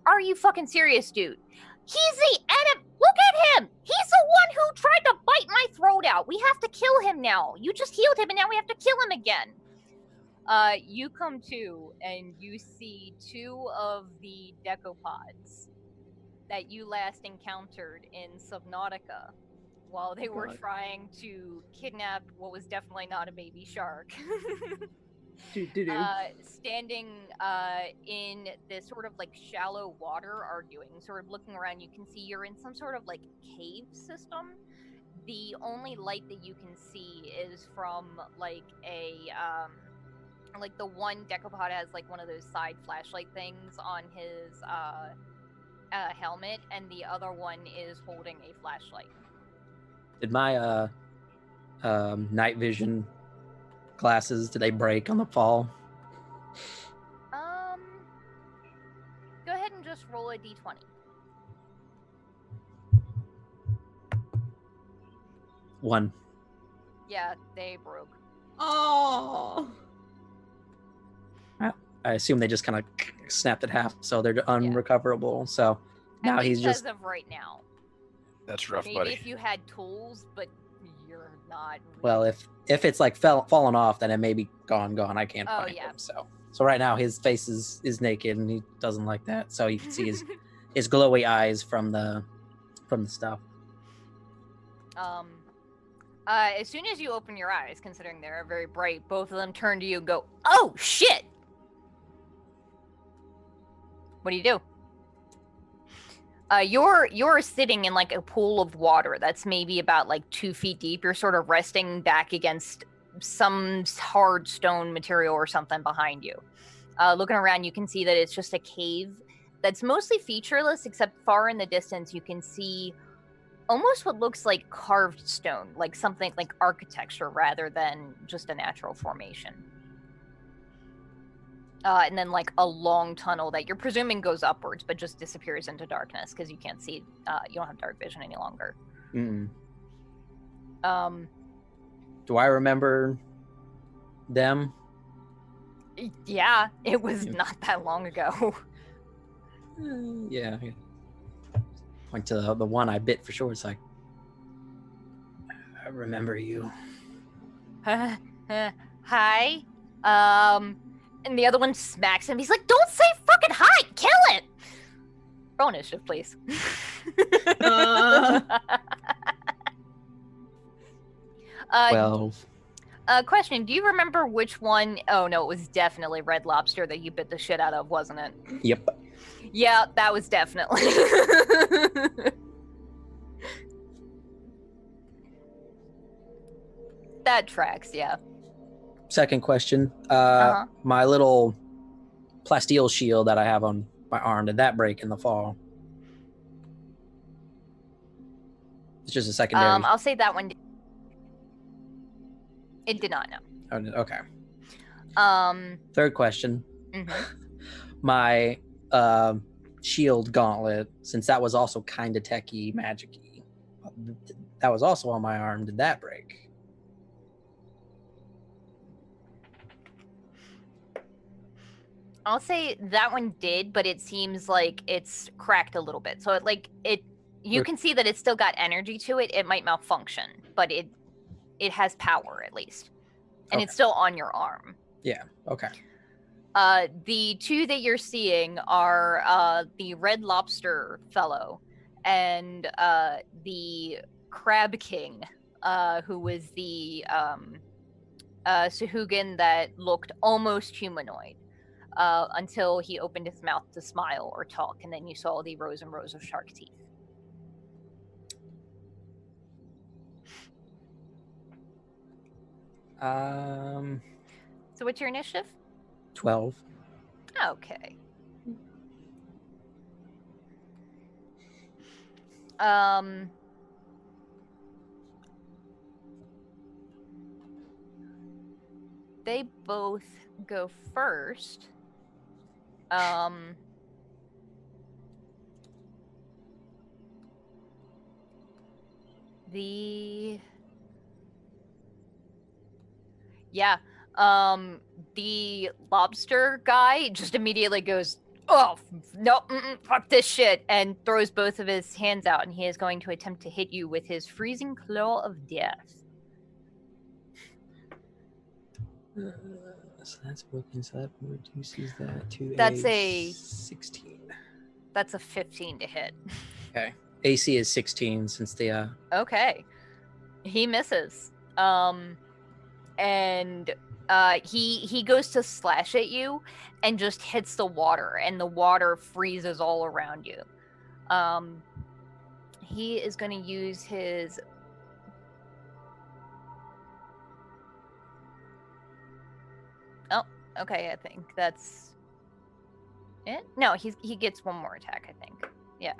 "Are you fucking serious, dude? He's the enemy. Look at him. He's the one who tried to bite my throat out. We have to kill him now. You just healed him, and now we have to kill him again." You come to, and you see 2 of the decopods that you last encountered in Subnautica while they were trying to kidnap what was definitely not a baby shark. Standing in this sort of like shallow water arguing, sort of looking around, you can see you're in some sort of like cave system. the only light that you can see is from like like the one decapod has like one of those side flashlight things on his helmet, and the other one is holding a flashlight. Did my night vision glasses, did they break on the fall? Go ahead and just roll a d20. One. Yeah, they broke. Oh. I assume they just kind of snapped it half, so they're unrecoverable. So now At he's least just as of right now. That's rough, Maybe buddy. if you had tools, but you're not. well. If it's like fallen off, then it may be gone. I can't Oh, find yeah. him. So right now his face is naked, and he doesn't like that. So you can see his glowy eyes from the stuff. As soon as you open your eyes, considering they're very bright, both of them turn to you and go, "Oh shit!" What do you do? You're sitting in like a pool of water that's maybe about like 2 feet deep. You're sort of resting back against some hard stone material or something behind you. Looking around, you can see that it's just a cave that's mostly featureless, except far in the distance you can see almost what looks like carved stone, like something like architecture rather than just a natural formation. And then like a long tunnel that you're presuming goes upwards, but just disappears into darkness because you can't see. You don't have dark vision any longer. Mm-mm. Do I remember them? Yeah, it was not that long ago. Yeah. Point to the one I bit for sure. It's like, I remember you. Hi. And the other one smacks him. He's like, "Don't say fucking hi! Kill it!" Roll initiative, please. Uh. 12. Question, do you remember which one? Oh no, it was definitely Red Lobster that you bit the shit out of, wasn't it? Yep. Yeah, that was definitely. That tracks, yeah. Second question. Uh-huh. My little plasteel shield that I have on my arm, did that break in the fall? It's just a secondary. I'll say that one. It did not, no. Oh, okay. Third question. Mhm. My shield gauntlet, since that was also kind of techy, magic-y, that was also on my arm. Did that break? I'll say that one did, but it seems like it's cracked a little bit. So you can see that it's still got energy to it. It might malfunction, but it has power at least. And Okay. it's still on your arm. Yeah, okay. The two that you're seeing are the Red Lobster fellow and the Crab King, who was the Sahuagin that looked almost humanoid. Until he opened his mouth to smile or talk, and then you saw the rows and rows of shark teeth. So what's your initiative? 12. Okay. They both go first. The lobster guy just immediately goes, "Oh, no, fuck this shit," and throws both of his hands out, and he is going to attempt to hit you with his freezing claw of death. So that's broken, so that reduces that to That's a 16. That's a 15 to hit. Okay. AC is 16 since the Okay. He misses. And he goes to slash at you and just hits the water, and the water freezes all around you. He is going to use his Okay, I think that's it. No, he gets one more attack, I think. Yeah.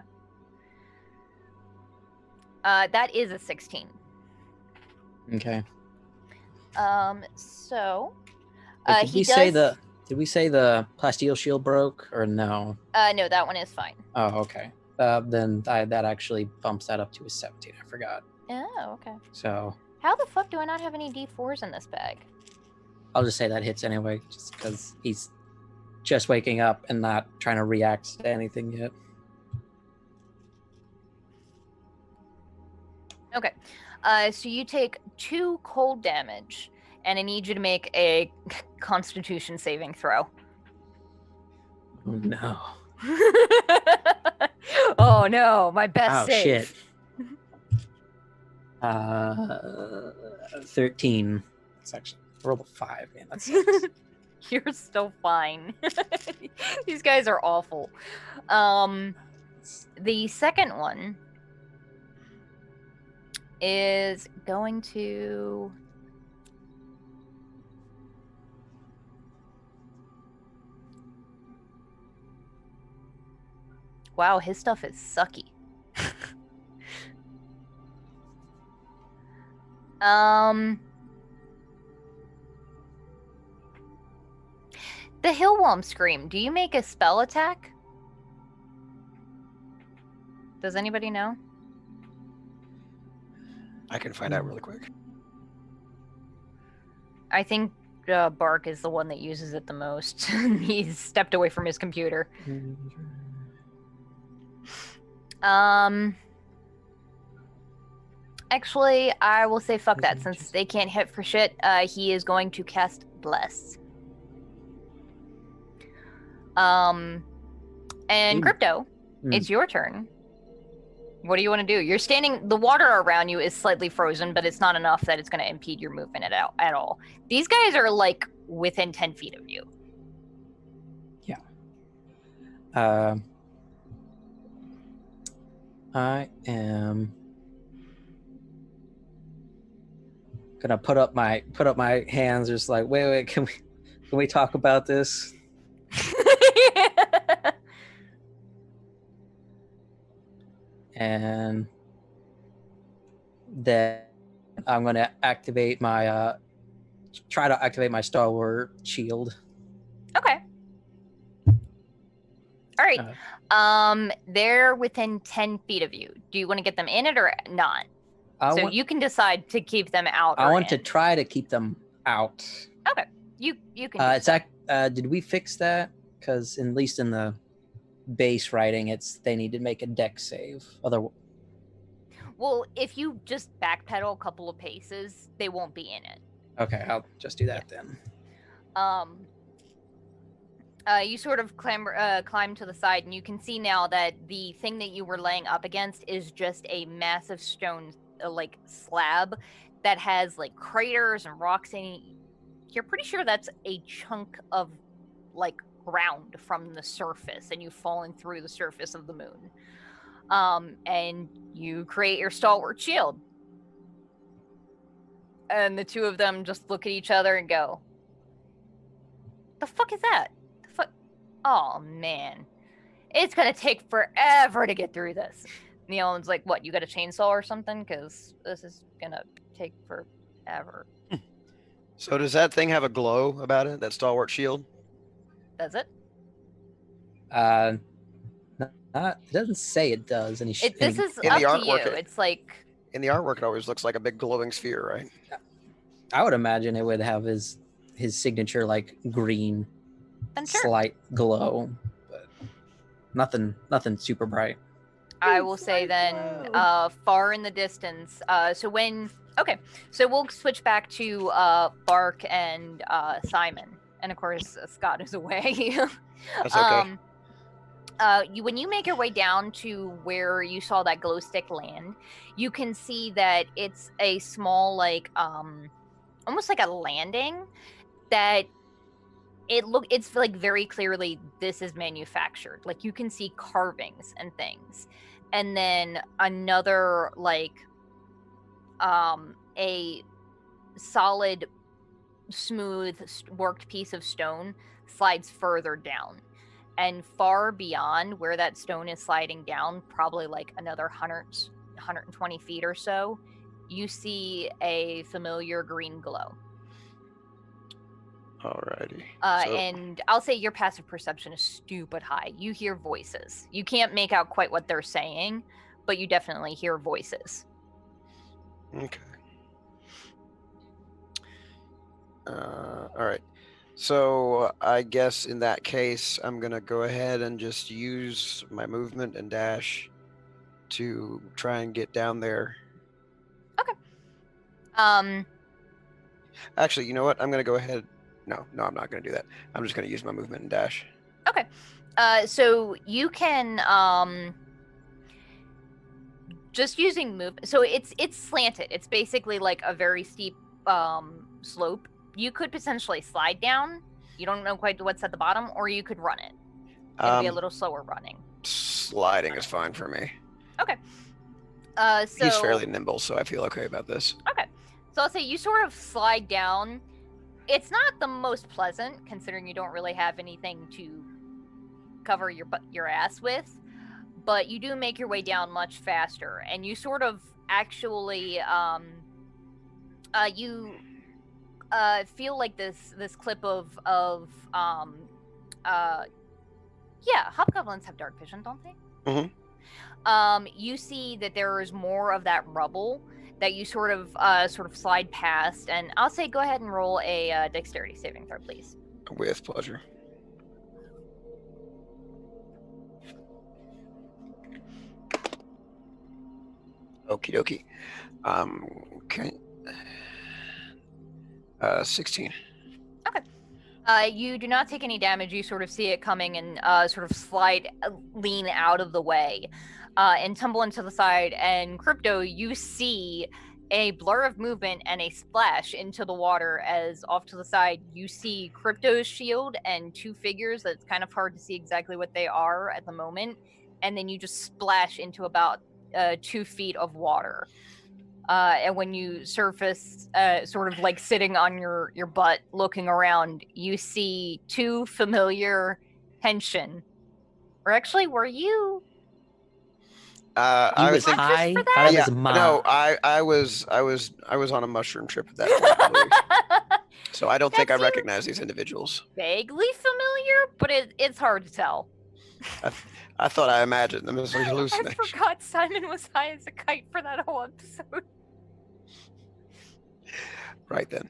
That is a 16. Okay. So Wait, did he we does. say the plasteel shield broke or no? No, that one is fine. Oh, okay. Then that actually bumps that up to a 17. I forgot. Oh, okay. So How the fuck do I not have any D4s in this bag? I'll just say that hits anyway, just because he's just waking up and not trying to react to anything yet. Okay. So you take 2 cold damage, and I need you to make a Constitution saving throw. Oh no. Oh no, my best Oh, save. shit. 13. It's actually I rolled a 5, man. That sucks. You're still fine. These guys are awful. The second one is going to wow, his stuff is sucky. The Hillwalm Scream, do you make a spell attack? Does anybody know? I can find out really quick. I think Bark is the one that uses it the most. He's stepped away from his computer. Actually, I will say fuck that. Since they can't hit for shit, he is going to cast Bless. And Crypto, it's your turn. What do you want to do? You're standing, the water around you is slightly frozen, but it's not enough that it's going to impede your movement at all. These guys are like within 10 feet of you. Yeah. I am gonna put up my hands, just like, wait, can we talk about this? And then I'm gonna activate my try to activate my stalwart shield. Okay. All right. They're within 10 feet of you. Do you want to get them in it or not? You can decide to keep them out. I want to try to keep them out. Okay. You can. Did we fix that? Because at least in the base writing, they need to make a dex save. Well, if you just backpedal a couple of paces, they won't be in it. Okay, I'll just do that then. You sort of climb to the side, and you can see now that the thing that you were laying up against is just a massive stone, slab that has craters and rocks in it. You're pretty sure that's a chunk of ground from the surface, and you've fallen through the surface of the moon. And you create your stalwart shield. And the two of them just look at each other and go, "The fuck is that? The fuck? Oh man, it's gonna take forever to get through this." And the other one's like, "What? You got a chainsaw or something? Because this is gonna take forever." So does that thing have a glow about it? That stalwart shield? Does it? It doesn't say it does. This is in up the to artwork, you. It's like in the artwork, it always looks like a big glowing sphere, right? I would imagine it would have his signature green slight glow, but nothing super bright. I will say then, far in the distance. So we'll switch back to Bark and Simon, and of course Scott is away. That's okay. When you make your way down to where you saw that glow stick land, you can see that it's a small, almost like a landing that it's very clearly this is manufactured. You can see carvings and things. And then another, a solid smooth worked piece of stone slides further down. And far beyond where that stone is sliding down, probably like another 120 feet or so, you see a familiar green glow. Alrighty. And I'll say your passive perception is stupid high. You hear voices. You can't make out quite what they're saying, but you definitely hear voices. Okay. All right. So I guess in that case, I'm gonna go ahead and just use my movement and dash to try and get down there. Actually, you know what? I'm gonna go ahead. No, I'm not gonna do that. I'm just gonna use my movement and dash. Okay. So you can just using move. So it's slanted. It's basically like a very steep slope. You could potentially slide down. You don't know quite what's at the bottom, or you could run it. It'd be a little slower running. Sliding is fine for me. Okay. So He's fairly nimble, so I feel okay about this. Okay. So I'll say you sort of slide down. It's not the most pleasant, considering you don't really have anything to cover your ass with, but you do make your way down much faster, and you sort of actually you feel like this clip of hobgoblins have dark vision, don't they? Mm-hmm. You see that there is more of that rubble that you sort of slide past, and I'll say go ahead and roll a dexterity saving throw, please. With pleasure. Okie dokie. Okay. 16. You do not take any damage. You sort of see it coming and sort of lean out of the way and tumble into the side. And Crypto, you see a blur of movement and a splash into the water as off to the side you see Crypto's shield and two figures that's kind of hard to see exactly what they are at the moment. And then you just splash into about 2 feet of water. And when you surface, sort of like sitting on your butt, looking around, you see two familiar Henshin. Or actually, were you? I was think. high for out that? of Yeah, his mind. no, I was on a mushroom trip at that point, I believe. So I don't think I That seems recognize these individuals. vaguely familiar, but it's hard to tell. I thought I imagined them as a I hallucination. forgot Simon was high as a kite for that whole episode. Right then.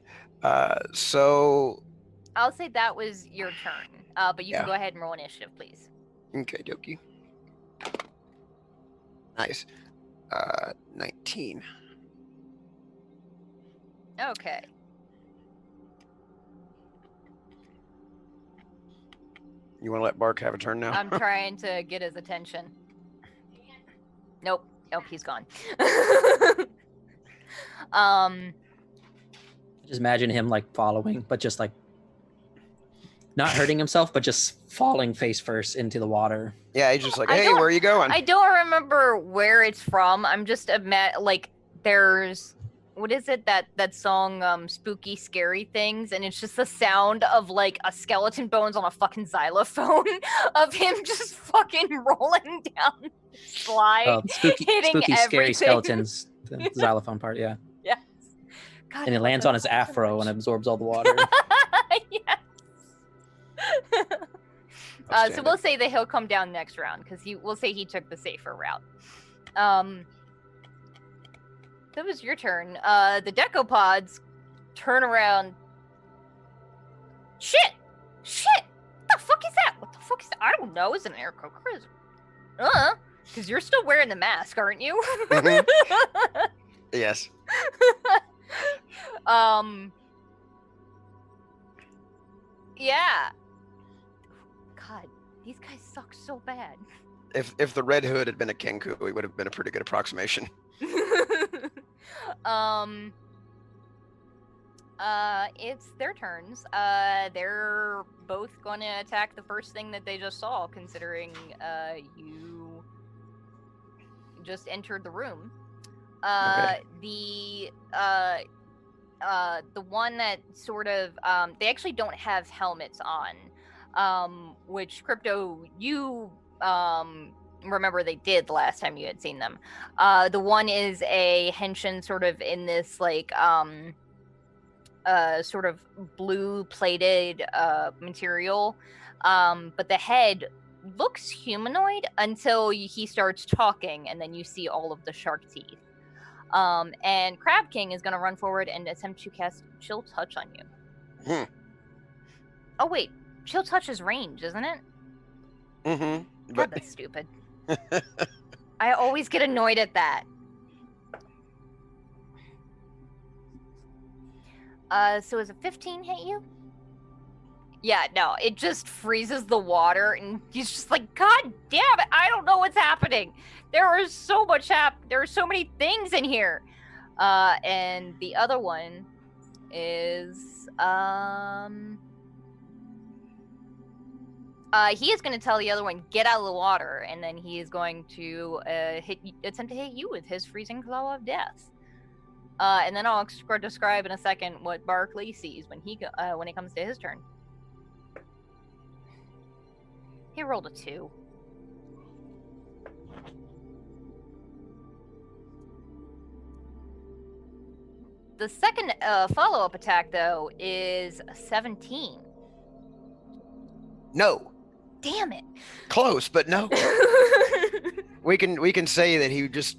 So I'll say that was your turn, but you can Yeah. go ahead and roll initiative, please. okay, dokie. Nice. 19. Okay. You want to let Bark have a turn now? I'm trying to get his attention. Nope, he's gone. Just imagine him like following, but just like not hurting himself, but just falling face first into the water. Yeah, he's just like, I hey, don't- where are you going? I don't remember where it's from. I'm just like there's what is it that song Spooky Scary Things, and it's just the sound of like a skeleton bones on a fucking xylophone of him just fucking rolling down the slide, Spooky, hitting scary everything. skeletons. The xylophone part, yeah. Yes. God, And I it love lands that on his song so afro and much. absorbs all the water. Yes. So Outstanding. we'll say that he'll come down next round because we'll say he took the safer route. That was your turn. The decopods turn around. Shit! What the fuck is that? I don't know. Is it an air coker? Because you're still wearing the mask, aren't you? Mhm. Yes. Yeah. God, these guys suck so bad. If the Red Hood had been a Kenku, it would have been a pretty good approximation. It's their turns. They're both gonna attack the first thing that they just saw, considering you just entered the room. Okay. The the one that sort of they actually don't have helmets on, which Crypto you remember they did the last time you had seen them. The one is a Henshin sort of in this like sort of blue plated material, but the head looks humanoid until he starts talking, and then you see all of the shark teeth. And Crab King is going to run forward and attempt to cast Chill Touch on you. Oh wait, Chill Touch is range, isn't it? God, But that's stupid. I always get annoyed at that. So is a 15 hit you? Yeah, no, it just freezes the water, and he's just like, God damn it, I don't know what's happening. There is so much there are so many things in here. And the other one is he is going to tell the other one, get out of the water, and then he is going to attempt to hit you with his freezing claw of death. And then I'll describe in a second what Barkley sees when it comes to his turn. He rolled a 2. The second follow-up attack, though, is a 17. no, Damn it! close, but no. We can say that he just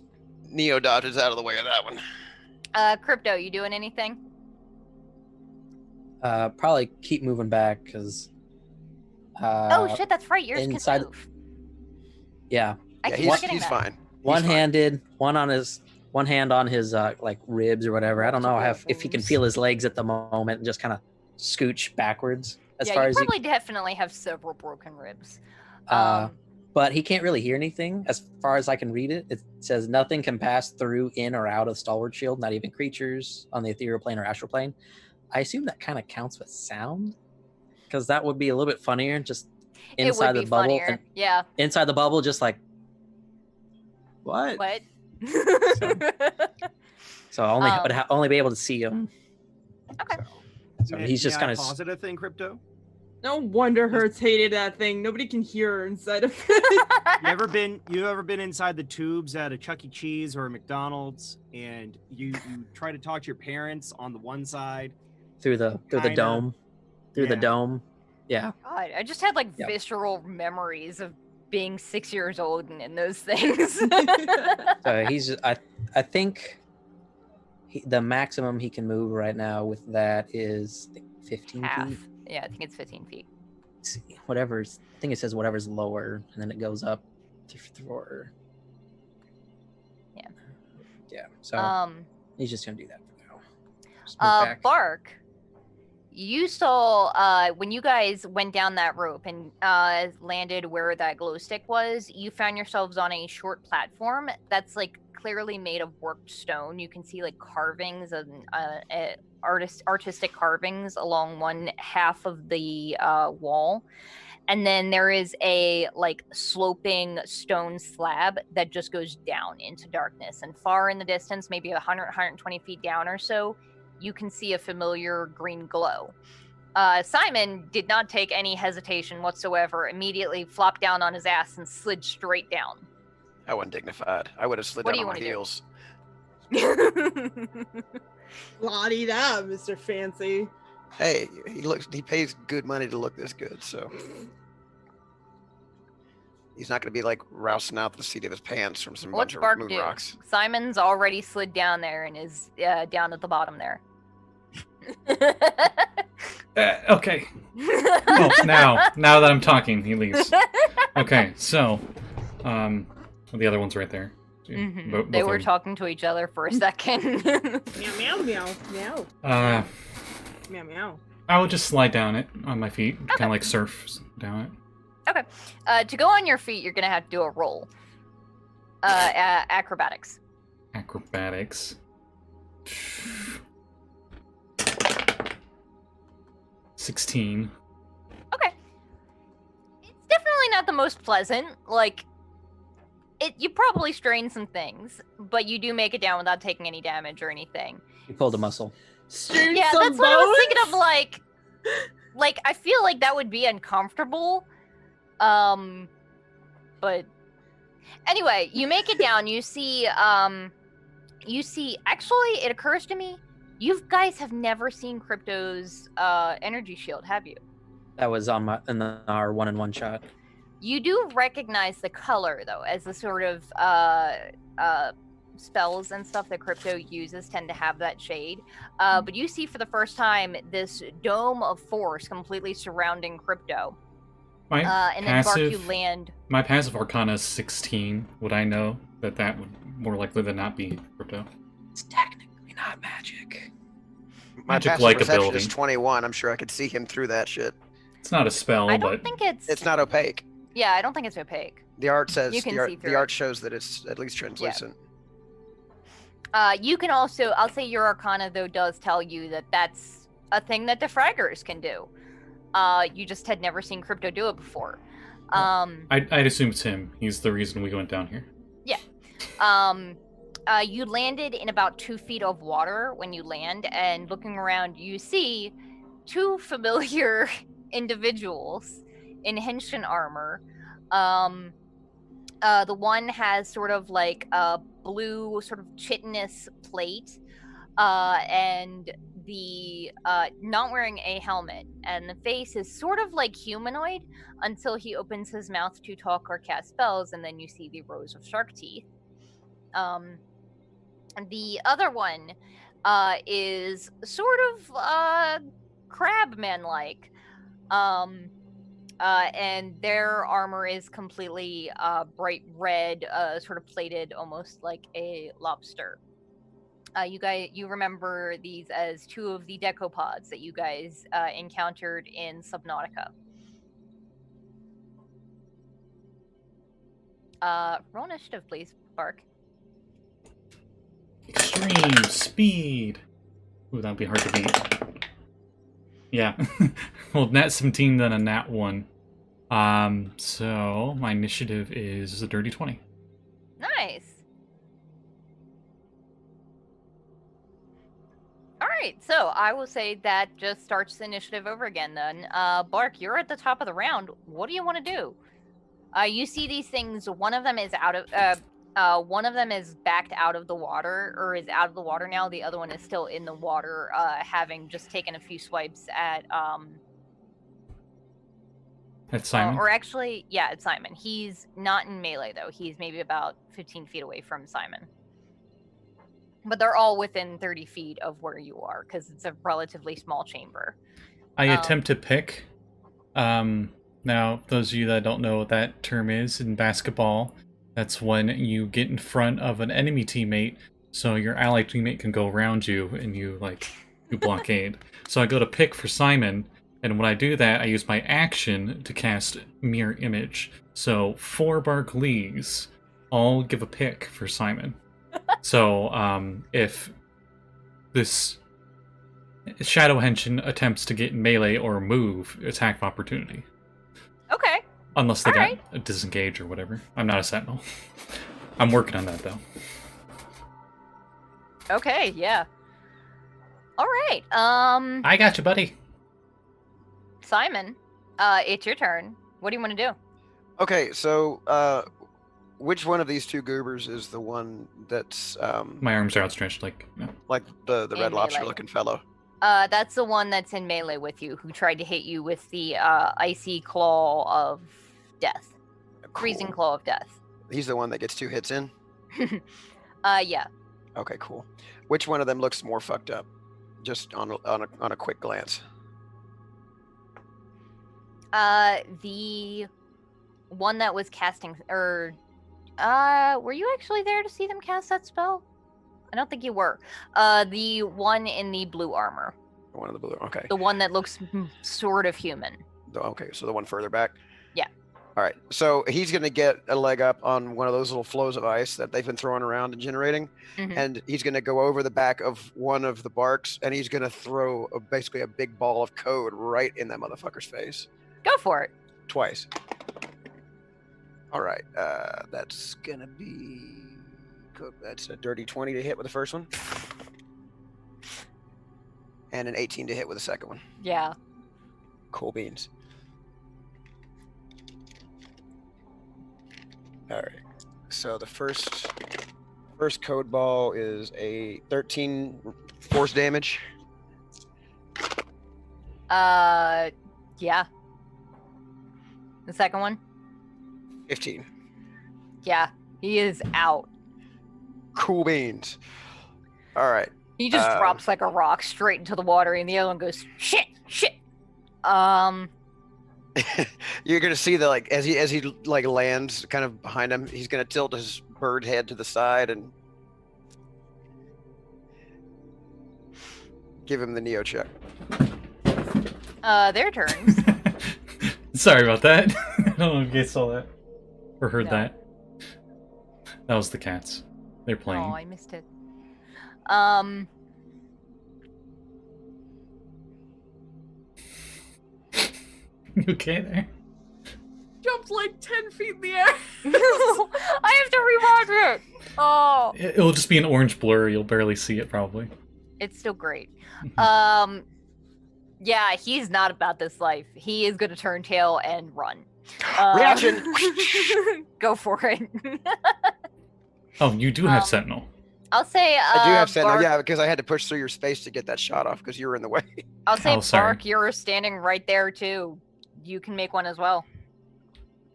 neo dodges out of the way of that one. Crypto, you doing anything? Probably keep moving back because. Oh shit, that's right. Yours inside- can move. Yeah, I Yeah, keep forgetting he's that. fine. He's one-handed, one hand on his like ribs or whatever. I don't know if he can feel his legs at the moment and just kind of scooch backwards as far you as probably definitely have several broken ribs. but he can't really hear anything as far as I can read it. It says nothing can pass through, in, or out of the stalwart shield, not even creatures on the ethereal plane or astral plane. I assume that kind of counts with sound, because that would be a little bit funnier, just inside it would the be bubble. funnier. And Yeah. inside the bubble, just like what? What? So I only would only be able to see him. Okay. So he's just kind of. posit a thing, Crypto. No wonder Hertz hated that thing. Nobody can hear her inside of it. You ever been inside the tubes at a Chuck E. Cheese or a McDonald's, and you try to talk to your parents on the one side through the Kinda. dome, through the Yeah. dome. Yeah. God, I just had like Yep. visceral memories of being 6 years old and in those things. So he's. I think the maximum he can move right now with that is 15 Half. feet. Yeah, I think it's 15 feet. See, whatever's. I think it says whatever's lower, and then it goes up to 4. Yeah. Yeah. So he's just gonna do that for now. Just move back. Bark, you saw when you guys went down that rope and landed where that glow stick was, you found yourselves on a short platform that's like clearly made of worked stone. You can see like carvings and artistic carvings along one half of the wall. And then there is a like sloping stone slab that just goes down into darkness. And far in the distance, maybe 120 feet down or so, you can see a familiar green glow. Simon did not take any hesitation whatsoever, immediately flopped down on his ass and slid straight down. I wasn't dignified. I would have slid What do down you on my wanna do? heels. Lottie that, Mr. Fancy. Hey, he pays good money to look this good, so he's not going to be like rousing out the seat of his pants from some What's bunch Bark of moon do? rocks. Simon's already slid down there and is down at the bottom there. Okay. Oh, now that I'm talking, he leaves. Okay, so, the other one's right there. Mhm. Both They of were them. talking to each other for a second. Meow, meow, meow, meow, meow, meow. I would just slide down it on my feet, kind of like surf down it. To go on your feet, you're gonna have to do a roll. Acrobatics. Acrobatics. 16. Okay. It's definitely not the most pleasant. Like, you probably strain some things, but you do make it down without taking any damage or anything. He pulled a muscle. Shoot Yeah, some that's what I was thinking of. bones? Like I feel like that would be uncomfortable. But anyway, you make it down. You see. Actually, it occurs to me, you guys have never seen Crypto's energy shield, have you? That was on our 1-in-1 shot. You do recognize the color, though, as the sort of spells and stuff that Crypto uses tend to have that shade. But you see for the first time this dome of force completely surrounding Crypto. My and then Bark, you passive, land. my passive Arcana is 16. Would I know that would more likely than not be Crypto? It's technically not magic. My Magic passive like perception ability. is 21. I'm sure I could see him through that shit. It's not a spell, I don't but think it's. It's not opaque. Yeah, I don't think it's opaque. The art says You can the art, see through the art it. shows that it's at least translucent. You can also, I'll say your Arcana, though, does tell you that that's a thing that De-Fraggers can do. You just had never seen Crypto do it before. I'd assume it's him. He's the reason we went down here. You landed in about 2 feet of water when you land, and looking around, you see 2 familiar individuals in Henshin armor. The one has sort of like a blue sort of chitinous plate, and the not wearing a helmet, and the face is sort of like humanoid until he opens his mouth to talk or cast spells, and then you see the rows of shark teeth. The other one is sort of crabman-like, and their armor is completely bright red, sort of plated almost like a lobster. You remember these as 2 of the decopods that you guys encountered in Subnautica. Roll initiative, please, Bark. Extreme speed. Ooh, that'd be hard to beat. Yeah. Well, nat 17, then a nat 1. So my initiative is a dirty 20. Nice. All right, so I will say that just starts the initiative over again then. Bark, you're at the top of the round. What do you want to do? You see these things. One of them is one of them is backed out of the water, or is out of the water now. The other one is still in the water, having just taken a few swipes at That's Simon. or actually, yeah, it's Simon. He's not in melee though. He's maybe about 15 feet away from Simon. But they're all within 30 feet of where you are, because it's a relatively small chamber. I attempt to pick. Now, those of you that don't know what that term is in basketball, that's when you get in front of an enemy teammate, so your ally teammate can go around you, and you blockade. So I go to pick for Simon, and when I do that, I use my action to cast Mirror Image. So 4 Bark Lees all give a pick for Simon. So if this Shadow Henshin attempts to get in melee or move, attack of opportunity. Okay. Unless they got Alright. a disengage or whatever. I'm not a sentinel. I'm working on that though. Okay, yeah. All right. I got you, buddy. Simon, it's your turn. What do you want to do? Okay, so which one of these 2 goobers is the one that's My arms are outstretched, like no. like the In red lobster melee. looking fellow? That's the one that's in melee with you, who tried to hit you with the icy claw of death. Freezing Cool. claw of death. He's the one that gets 2 hits in? Yeah. Okay, cool. Which one of them looks more fucked up? Just on a quick glance. The one that was casting, were you actually there to see them cast that spell? I don't think you were. The one in the blue armor. One of the blue. Okay. The one that looks sort of human. Okay, so the one further back. Yeah. All right. So he's gonna get a leg up on one of those little flows of ice that they've been throwing around and generating, Mhm. and he's gonna go over the back of one of the barks, and he's gonna throw basically a big ball of code right in that motherfucker's face Go for it. twice. All right. That's gonna be. That's a dirty 20 to hit with the first one. And an 18 to hit with the second one. Yeah. Cool beans. All right. So the first code ball is a 13 force damage. Yeah. The second one? 15. Yeah. He is out. Cool beans. All right. He just drops like a rock straight into the water, and the other one goes, shit. You're gonna see that, like, as he like lands kind of behind him, he's gonna tilt his bird head to the side and give him the Neo check. Their turns. Sorry about that. I don't know if you guys saw that or heard No. that. That was the cats. They're playing. Oh, I missed it. You okay there? Jumped like 10 feet in the air. I have to rewatch it. Oh, It'll just be an orange blur. You'll barely see it, probably. it's still great. Yeah, he's not about this life. He is gonna turn tail and run. Reaction! Go for it. Oh, you do have Sentinel. I'll say. I do have Sentinel, Bark, yeah, because I had to push through your space to get that shot off because you were in the way. I'll say, Oh, sorry. Bark, you're standing right there too. You can make one as well.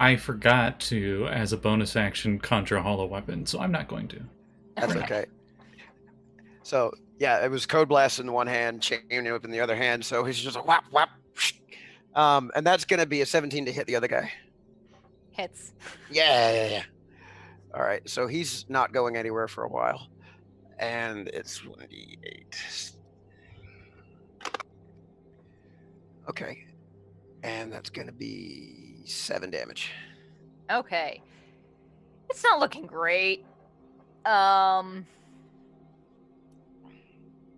I forgot to, as a bonus action, conjure a hollow weapon, so I'm not going to. That's okay. So, yeah, it was Code Blast in one hand, Chain Whip in the other hand, so he's just a whap, whap. And that's going to be a 17 to hit the other guy. Hits. Yeah. All right, so he's not going anywhere for a while. And it's 1d8. Okay. And that's going to be 7 damage. Okay. It's not looking great.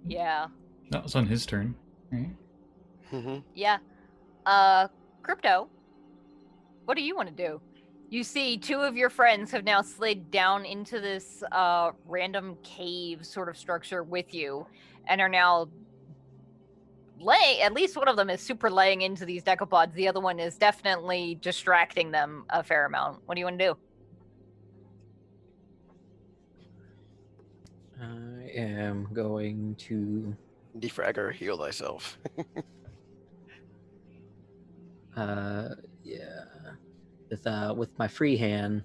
Yeah. That was on his turn. Right? Mm-hmm. Yeah. Crypto, what do you want to do? You see two of your friends have now slid down into this random cave sort of structure with you and are now at least one of them is super laying into these decapods. The other one is definitely distracting them a fair amount. What do you want to do? I am going to De-Fragger, heal thyself. yeah. With my free hand,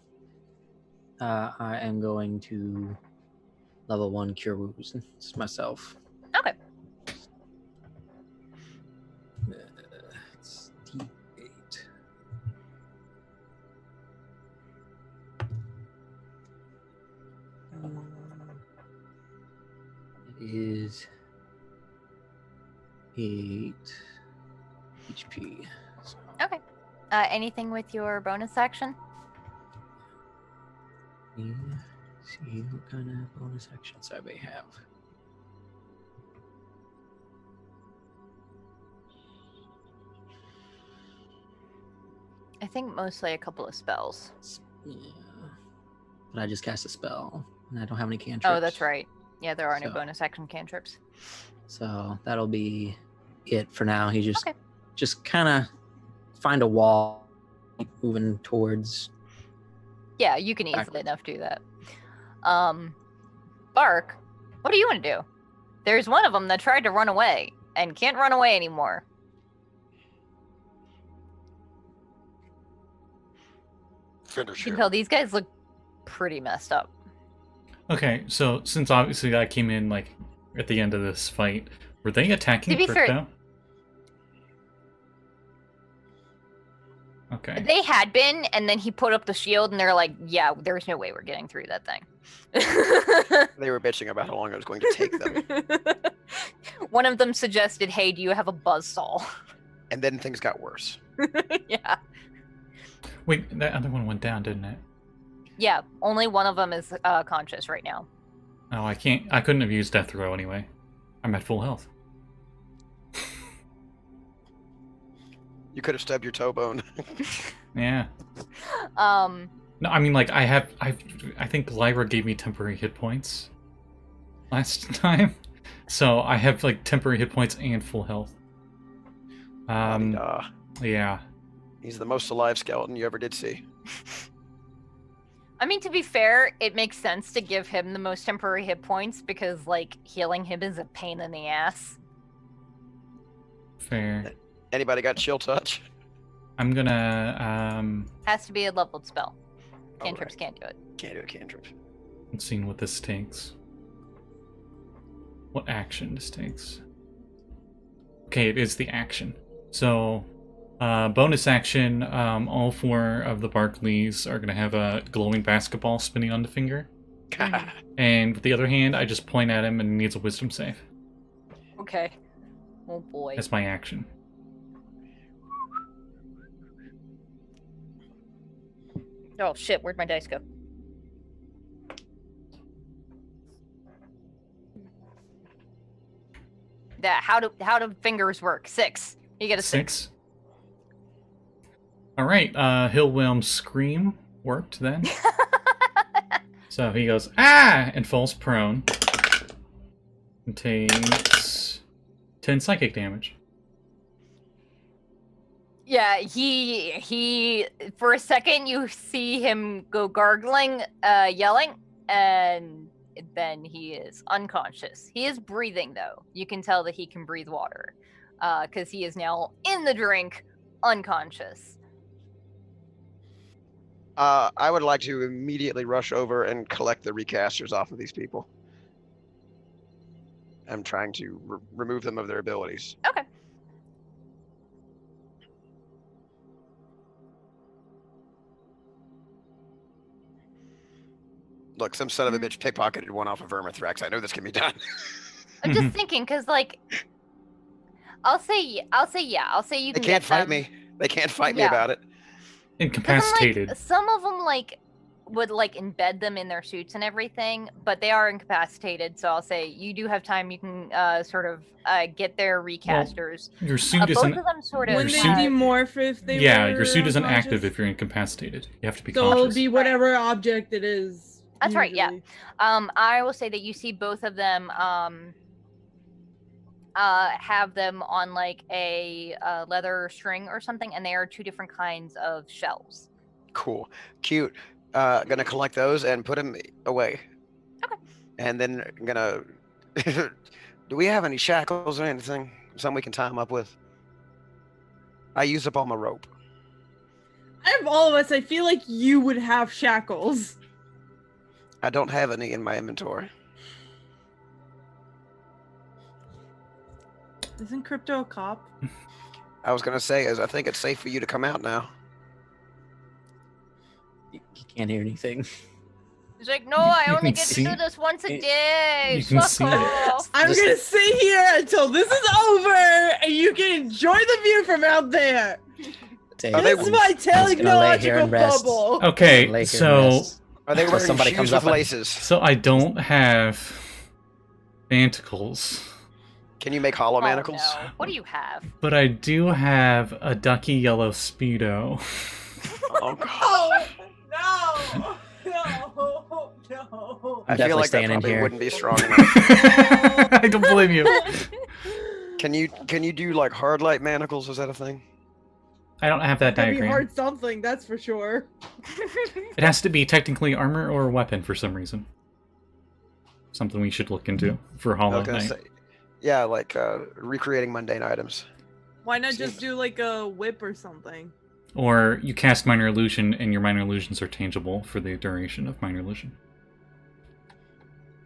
I am going to level 1 cure wounds myself. Okay. It's D8. It is 8 HP. So. Okay. Anything with your bonus action? Yeah, see what kind of bonus actions I may have. I think mostly a couple of spells. Yeah. But I just cast a spell, and I don't have any cantrips. Oh, that's right. Yeah, there are no So- bonus action cantrips. So that'll be it for now. He Okay. just kind of find a wall, keep moving towards. Yeah, you can easily Backwards. enough do that. Bark, what do you want to do? There's one of them that tried to run away and can't run away anymore. Finish You can tell these guys look pretty messed up. Okay, so since obviously I came in like at the end of this fight, were they attacking To be fair- Crypto? Okay. They had been, and then he put up the shield, and they're like, yeah, there's no way we're getting through that thing. They were bitching about how long it was going to take them. One of them suggested, hey, do you have a buzzsaw? And then things got worse. Yeah. Wait, that other one went down, didn't it? Yeah, only one of them is conscious right now. Oh, I couldn't have used Death Row anyway. I'm at full health. You could have stubbed your toe bone. Yeah. Um, No, I mean, like, I think Lyra gave me temporary hit points last time. So I have like temporary hit points and full health. La-di-da. Yeah. He's the most alive skeleton you ever did see. I mean, to be fair, it makes sense to give him the most temporary hit points because, like, healing him is a pain in the ass. Fair. Anybody got chill touch? I'm gonna Has to be a leveled spell. Cantrips Alright. can't do it. Can't do a cantrip. I'm seeing what this takes. What action this takes. Okay, it is the action. So, bonus action, all 4 of the Barclays are going to have a glowing basketball spinning on the finger. And with the other hand, I just point at him and he needs a wisdom save. Okay. Oh boy. That's my action. Oh shit, where'd my dice go? That how do fingers work? 6. You get a 6. Alright, Hillwhelm's scream worked then. So he goes, ah! And falls prone. And takes 10 psychic damage. Yeah, he for a second you see him go gargling, yelling, and then he is unconscious. He is breathing though. You can tell that he can breathe water. Because he is now in the drink, unconscious. I would like to immediately rush over and collect the recasters off of these people. I'm trying to remove them of their abilities. Okay. Look, some son of a bitch pickpocketed one off of Vermithrax. I know this can be done. I'm just thinking, because, like, I'll say yeah. I'll say you They can can't get fight them. me. They can't fight me Yeah. about it. 'Cause Incapacitated. I'm like, some of them, like, would, like, embed them in their suits and everything, but they are incapacitated, so I'll say you do have time. You can, sort of, get their recasters. Your suit Both isn't... of them sort of When Your they suit- demorph, if they Yeah, were your suit isn't active unconscious. if you're incapacitated. You have to be So it'll conscious. be whatever object it is. That's right, yeah. usually. I will say that you see both of them have them on like a leather string or something, and they are 2 different kinds of shells. Cool. Cute. Gonna collect those and put them away. Okay. And then gonna... Do we have any shackles or anything? Something we can tie them up with? I used up all my rope. Out of all of us, I feel like you would have shackles. I don't have any in my inventory. Isn't Crypto a cop? I was gonna say, I think it's safe for you to come out now. You can't hear anything. He's like, no, I You only can get see- to do this once a day. you can Fuck see it. off. I'm Just- gonna sit here until this is over, and you can enjoy the view from out there. Are they- This is my just gonna lay here teleological and rest. bubble. Okay, Lay here and so... rest. Are they Until wearing somebody shoes comes with up and- laces? So I don't have... manticles. Can you make hollow Oh, manacles? no. What do you have? But I do have a ducky yellow Speedo. Oh, God. Oh, no, no. I I'm feel definitely like that staying in probably here. wouldn't be strong enough. I don't blame you. Can you do like hard light manacles? Is that a thing? I don't have that That'd be diagram. hard something, that's for sure. It has to be technically armor or a weapon for some reason. Something we should look into for I was gonna Holoknight. say, yeah, like recreating mundane items. Why not just do like a whip or something? Or you cast Minor Illusion and your Minor Illusions are tangible for the duration of Minor Illusion.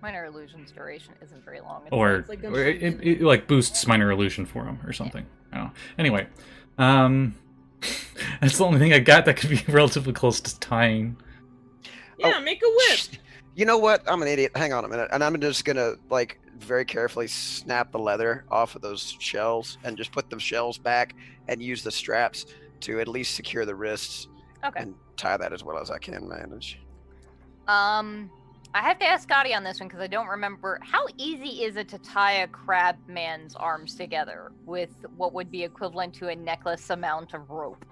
Minor illusion's duration isn't very long. It's Or, It's like a- or it like boosts Minor Illusion for him or something. I don't know. Anyway, that's the only thing I got that could be relatively close to tying. Yeah, make a whip. You know what? I'm an idiot. Hang on a minute, and I'm just gonna like very carefully snap the leather off of those shells and just put the shells back and use the straps to at least secure the wrists Okay. and tie that as well as I can manage. I have to ask Scotty on this one because I don't remember. How easy is it to tie a crab man's arms together with what would be equivalent to a necklace amount of rope?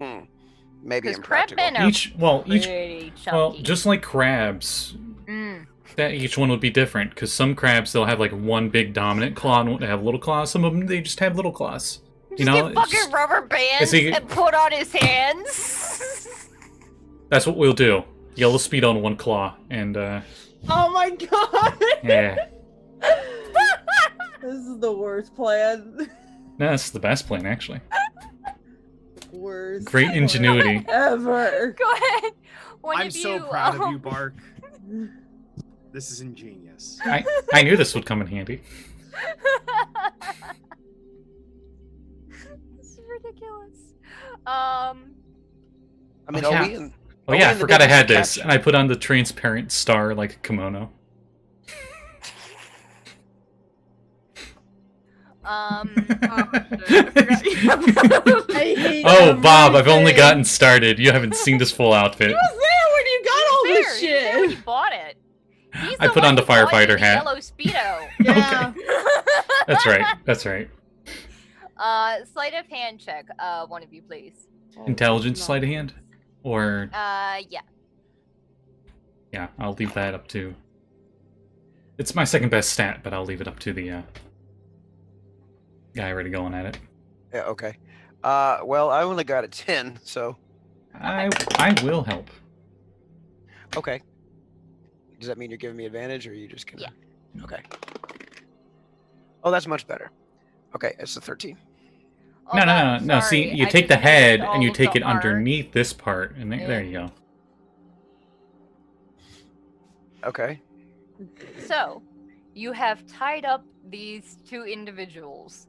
Maybe Because crab impractical. men are Each pretty chunky. well, just like crabs, Mm. that each one would be different, because some crabs, they'll have like one big dominant claw and they have little claws. Some of them, they just have little claws. You know, get fucking rubber bands and put on his hands. That's what we'll do. Yellow speed on one claw, and Oh my god! yeah. This is the worst plan. No, that's the best plan, actually. Worst. Great ingenuity. plan ever. Go ahead. One I'm of so you, proud of you, Bark. This is ingenious. I knew this would come in handy. This is ridiculous. I mean, Oh, are yeah. we in? Oh yeah, I forgot I had this, and I put on the transparent star like a kimono. I hate Oh, Bob, I've only everything. gotten started. You haven't seen this full outfit. He was there when you got all this He's there when shit. he bought it. He's I the put one on the who bought you firefighter the hat. Yellow speedo. Yeah. That's right. That's right. Sleight of hand check. One of you, please. Intelligence sleight of hand, or Yeah. yeah, I'll leave that up to. It's my second best stat, but I'll leave it up to the guy already going at it. Yeah. Okay. Well, I only got a 10, so I will help. okay. Does that mean you're giving me advantage, or are you just gonna? Yeah. Okay. Oh, that's much better. Okay, it's a 13. Oh, No. God, See, sorry. you I take the just head missed and all you of take the it art. underneath this part, and there you go. Okay. So, you have tied up these two individuals.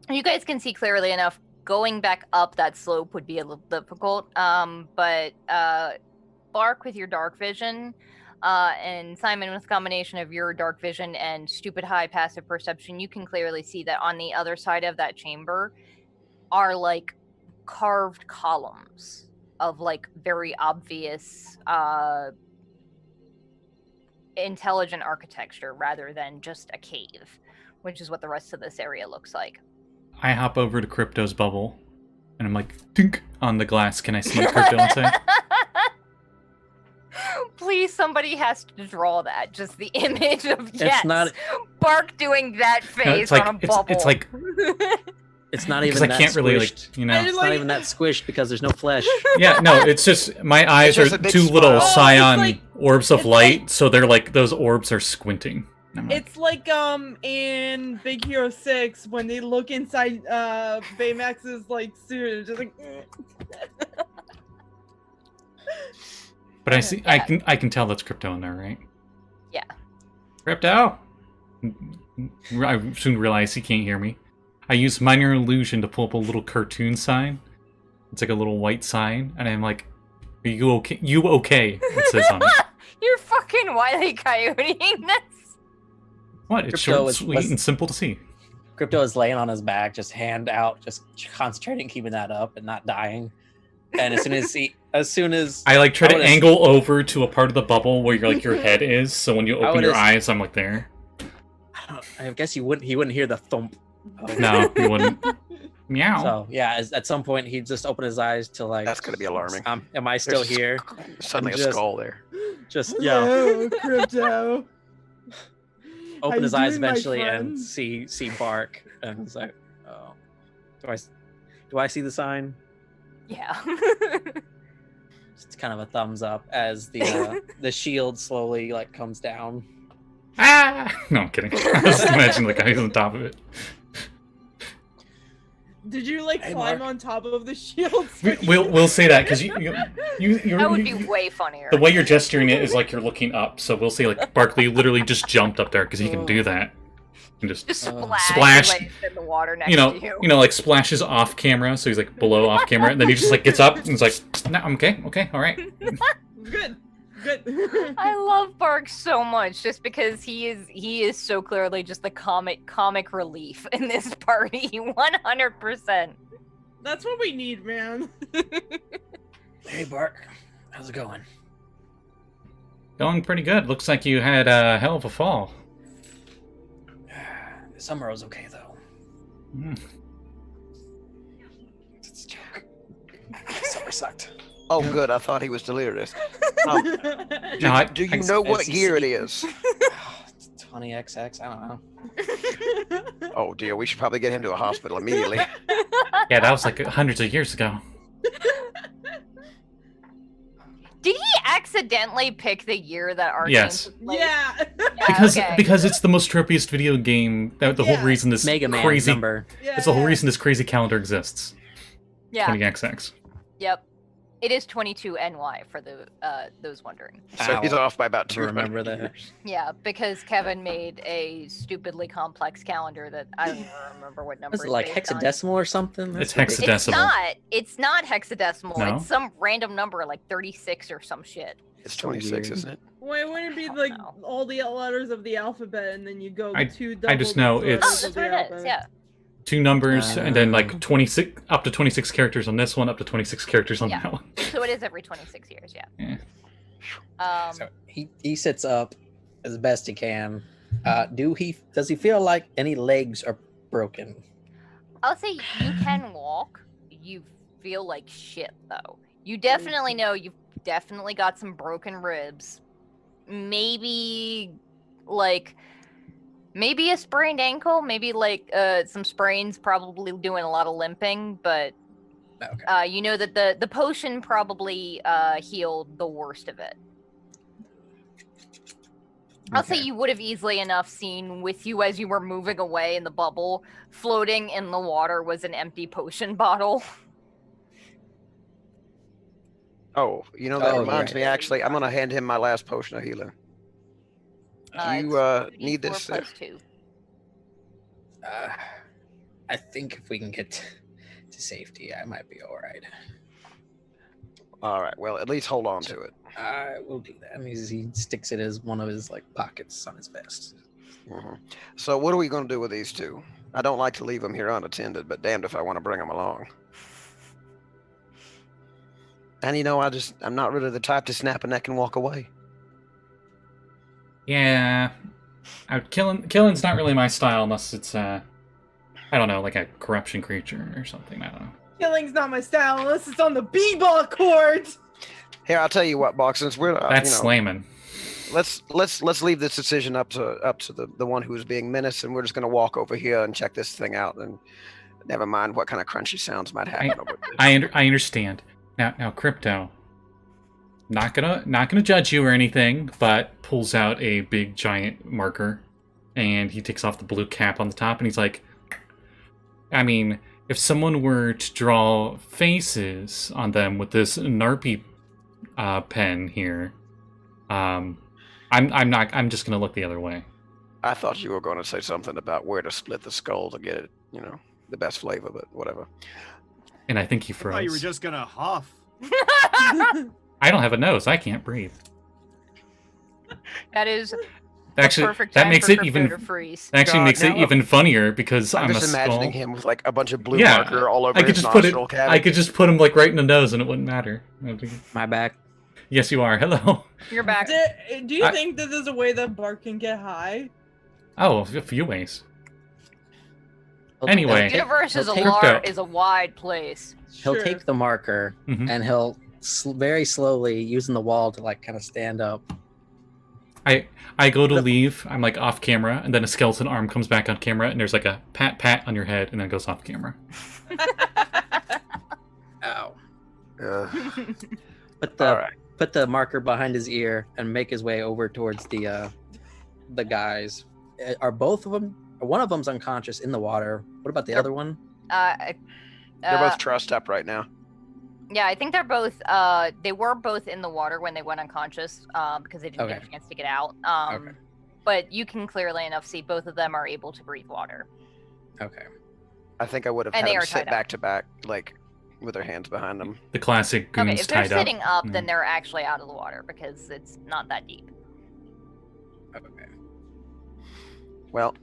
You guys can see clearly enough. Going back up that slope would be a little difficult. But Bark with your dark vision, and Simon with a combination of your dark vision and stupid high passive perception, you can clearly see that on the other side of that chamber are like carved columns of like very obvious intelligent architecture rather than just a cave, which is what the rest of this area looks like. I hop over to Crypto's bubble, and I'm like, tink, on the glass. Can I see what Crypto inside? Please, somebody has to draw that. Just the image of yes, not- Bark doing that face No, it's like on a bubble. it's like It's not because even I that can't really squished. like, you know. It's not even that squished because there's no flesh. Yeah, no, it's just my eyes just are a big two little smile. cyan Oh, it's like- orbs of it's light, like- so they're like those orbs are squinting. And I'm like, It's like in Big Hero 6 when they look inside Baymax's like suit and just like but I see, I can tell that's Crypto in there, right? Yeah. Crypto. I soon realize he can't hear me. I use minor illusion to pull up a little cartoon sign. It's like a little white sign, and I'm like, "Are you okay? You okay?" It says on it. You're fucking Wile E. Coyoteing this. What? It's Crypto short, is- sweet, was- and simple to see. Crypto is laying on his back, just hand out, just concentrating, keeping that up and not dying. And as soon as I like try I to would've- angle over to a part of the bubble where your head is, so when you I open your would've- eyes, I'm like there. I guess he wouldn't hear the thump. No, you wouldn't. Meow. So yeah, at some point he'd just open his eyes to like. That's gonna be alarming. Am I still There's here? Suddenly a just- skull there. Just yeah. hello, Crypto. How Open you his eyes doing, my eventually and friend? see Bark, and he's like, oh, do I see the sign? Yeah. It's kind of a thumbs up as the shield slowly like comes down. Ah! No, I'm kidding. I was imagining the guy on top of it. Did you like Hey, climb Mark. on top of the shield? We'll say that because That would be way funnier. the way you're gesturing it is like you're looking up. So we'll say like Barkley literally just jumped up there because he can do that. And just Just Uh, splash, splash. like, in the water next you know, to you. like splashes off camera. So he's like below off camera, and then he just like gets up and he's like, "No, I'm okay, all right." Good. I love Bark so much just because he is so clearly just the comic relief in this party. 100%. That's what we need, man. Hey Bark, how's it going? Going pretty good. Looks like you had a hell of a fall. Summer was okay though. Mm. It's a joke. Summer sucked. Oh, good. I thought he was delirious. No, Do you know what year it is? 20XX. I don't know. Oh dear, we should probably get him to a hospital immediately. yeah, that was like hundreds of years ago. Did he accidentally pick the year that our Yes. game took place? Yeah. Yeah, Because it's the most tropiest video game. That the whole Yeah. reason this Mega Man crazy. number. It's the whole reason this crazy calendar exists. Yeah. 20XX. Yep. It is 22NY for the those wondering. So he's Ow. off by about I 200 remember that. years. Yeah, because Kevin made a stupidly complex calendar that I don't even remember what number. Was it like hexadecimal or something? It's ridiculous. hexadecimal. It's not hexadecimal. No? It's some random number like 36 or some shit. It's So 26, weird. isn't it? Why wouldn't it be like all the letters of the alphabet and then you go I two just double know letters it's- Oh, of that's the what it is. alphabet. Yeah. 2 numbers, and then like Oh. 26 up to 26 characters on this one, up to 26 characters on Yeah. that one. So it is every 26 years. Yeah. Yeah. So he sits up as best he can. Does he feel like any legs are broken? I'll say you can walk. You feel like shit though. You definitely know you've definitely got some broken ribs. Maybe a sprained ankle, maybe some sprains, probably doing a lot of limping, but Okay. you know that the potion probably healed the worst of it. I'll say Okay. you would have easily enough seen with you as you were moving away in the bubble, floating in the water was an empty potion bottle. Oh, you know, that Oh, reminds right. me, actually, I'm going to hand him my last potion of healing. Do you It's 2d4 need this, sir? plus 2. I think if we can get to safety, I might be all right. All right, well, at least hold on to it. I will do that. I mean, he sticks it as one of his like pockets on his vest. Mhm. So what are we going to do with these two? I don't like to leave them here unattended, but damned if I want to bring them along. And you know, I'm not really the type to snap a neck and walk away. Yeah. Killing's not really my style unless it's I don't know, like a corruption creature or something. I don't know. Killing's not my style unless it's on the b-ball court. Here, I'll tell you what, Box, since we're That's you know, slamming. let's leave this decision up to the one who's being menaced, and we're just gonna walk over here and check this thing out, and never mind what kind of crunchy sounds might happen over there. I understand. Now, Crypto. Not gonna judge you or anything, but pulls out a big giant marker, and he takes off the blue cap on the top, and he's like, I mean, if someone were to draw faces on them with this Narpy pen here, I'm just gonna look the other way. I thought you were going to say something about where to split the skull to get it, the best flavor, but whatever. And I think he I thought you were froze. just gonna huff. I don't have a nose. I can't breathe. That is Actually, perfect that time makes for it Crypto even. to freeze. That actually God, makes it no. even funnier because I'm I'm a just skull. imagining him with like a bunch of blue Yeah, marker all over I could his just put it. nostril I cavity. could just put him like right in the nose, and it wouldn't matter. My back. Yes, you are. Hello. You're back. Do you I- think that there's a way that Bart can get high? Oh, a few ways. He'll- Anyway. The universe is He'll take- is a wide place. He'll Sure. take the marker Mhm. and he'll very slowly, using the wall to like kind of stand up. I go to leave. I'm like off camera, and then a skeleton arm comes back on camera, and there's like a pat on your head, and then it goes off camera. Ow. Ugh. Put All the right. put the marker behind his ear and make his way over towards the guys. Are both of them? One of them's unconscious in the water. What about the They're- other one? They're both trussed up right now. Yeah, I think they're both. They were both in the water when they went unconscious, because they didn't get Okay. a chance to get out. Okay. But you can clearly enough see both of them are able to breathe water. Okay. I think I would have And had they them are sit tied up. back to back, like with their hands behind them. The classic Okay, goons if they're tied up. sitting up, then Mm. they're actually out of the water because it's not that deep. Okay. Well,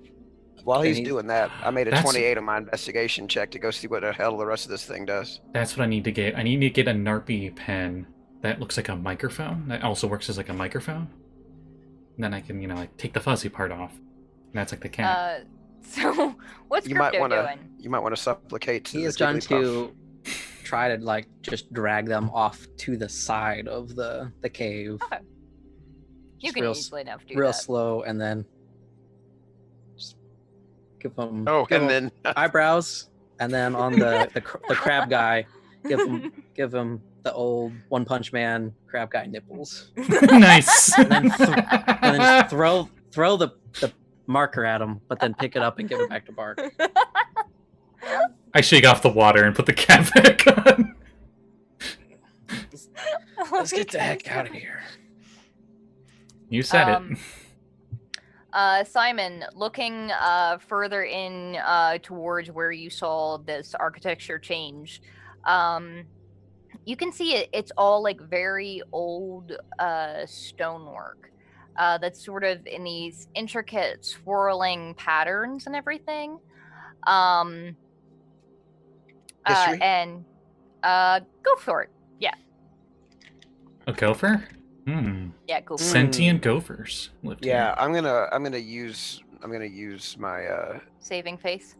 while Okay, he's he's- doing that, I made a That's- 28 on my investigation check to go see what the hell the rest of this thing does. That's what I need to get. I need to get a Narpy pen that looks like a microphone. That also works as like a microphone. And then I can, like take the fuzzy part off. And that's like the cat. So what's You might Crypto want to doing? you might want to supplicate to He the has gone Jigglypuff. to try to like just drag them off to the side of the cave. Okay. You Just can real, easily enough do real that. slow, and then just give them, Oh, give and them then eyebrows, and then on the crab guy, give him the old One Punch Man crab guy nipples, Nice. and then just throw the marker at him, but then pick it up and give it back to Bark. I shake off the water and put the cap back on. Let's get the heck out of here. You said it. Simon, looking further in towards where you saw this architecture change, you can see it's all like very old stonework that's sort of in these intricate swirling patterns and everything. History? And go for it. Yeah. A gopher? Yeah, go for it. Sentient gophers lived Yeah, here. I'm gonna use my Saving face.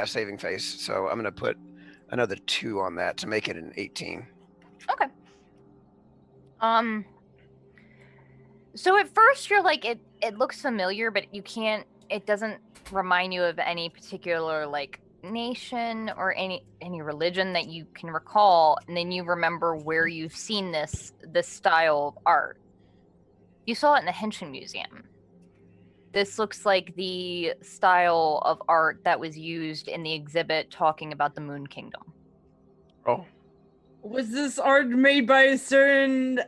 saving face. So I'm gonna put another 2 on that to make it an 18. Okay. So at first you're like it looks familiar, but it doesn't remind you of any particular like nation or any religion that you can recall, and then you remember where you've seen this style of art. You saw it in the Henshin Museum. This looks like the style of art that was used in the exhibit talking about the Moon Kingdom. Oh, Was this art made by a certain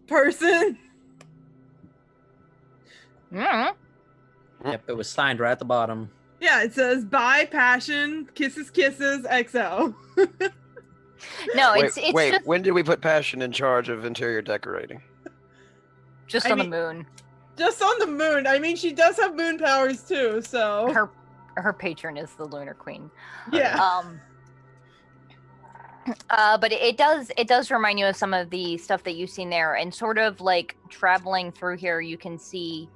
person? Mm. Yep, it was signed right at the bottom. Yeah, it says by Passion, Kisses XO. No, wait, it's wait. just, When did we put Passion in charge of interior decorating? just I on mean- the moon. Just on the moon. I mean, she does have moon powers too, so Her patron is the Lunar Queen. yeah. But it does remind you of some of the stuff that you've seen there, and sort of like traveling through here, you can see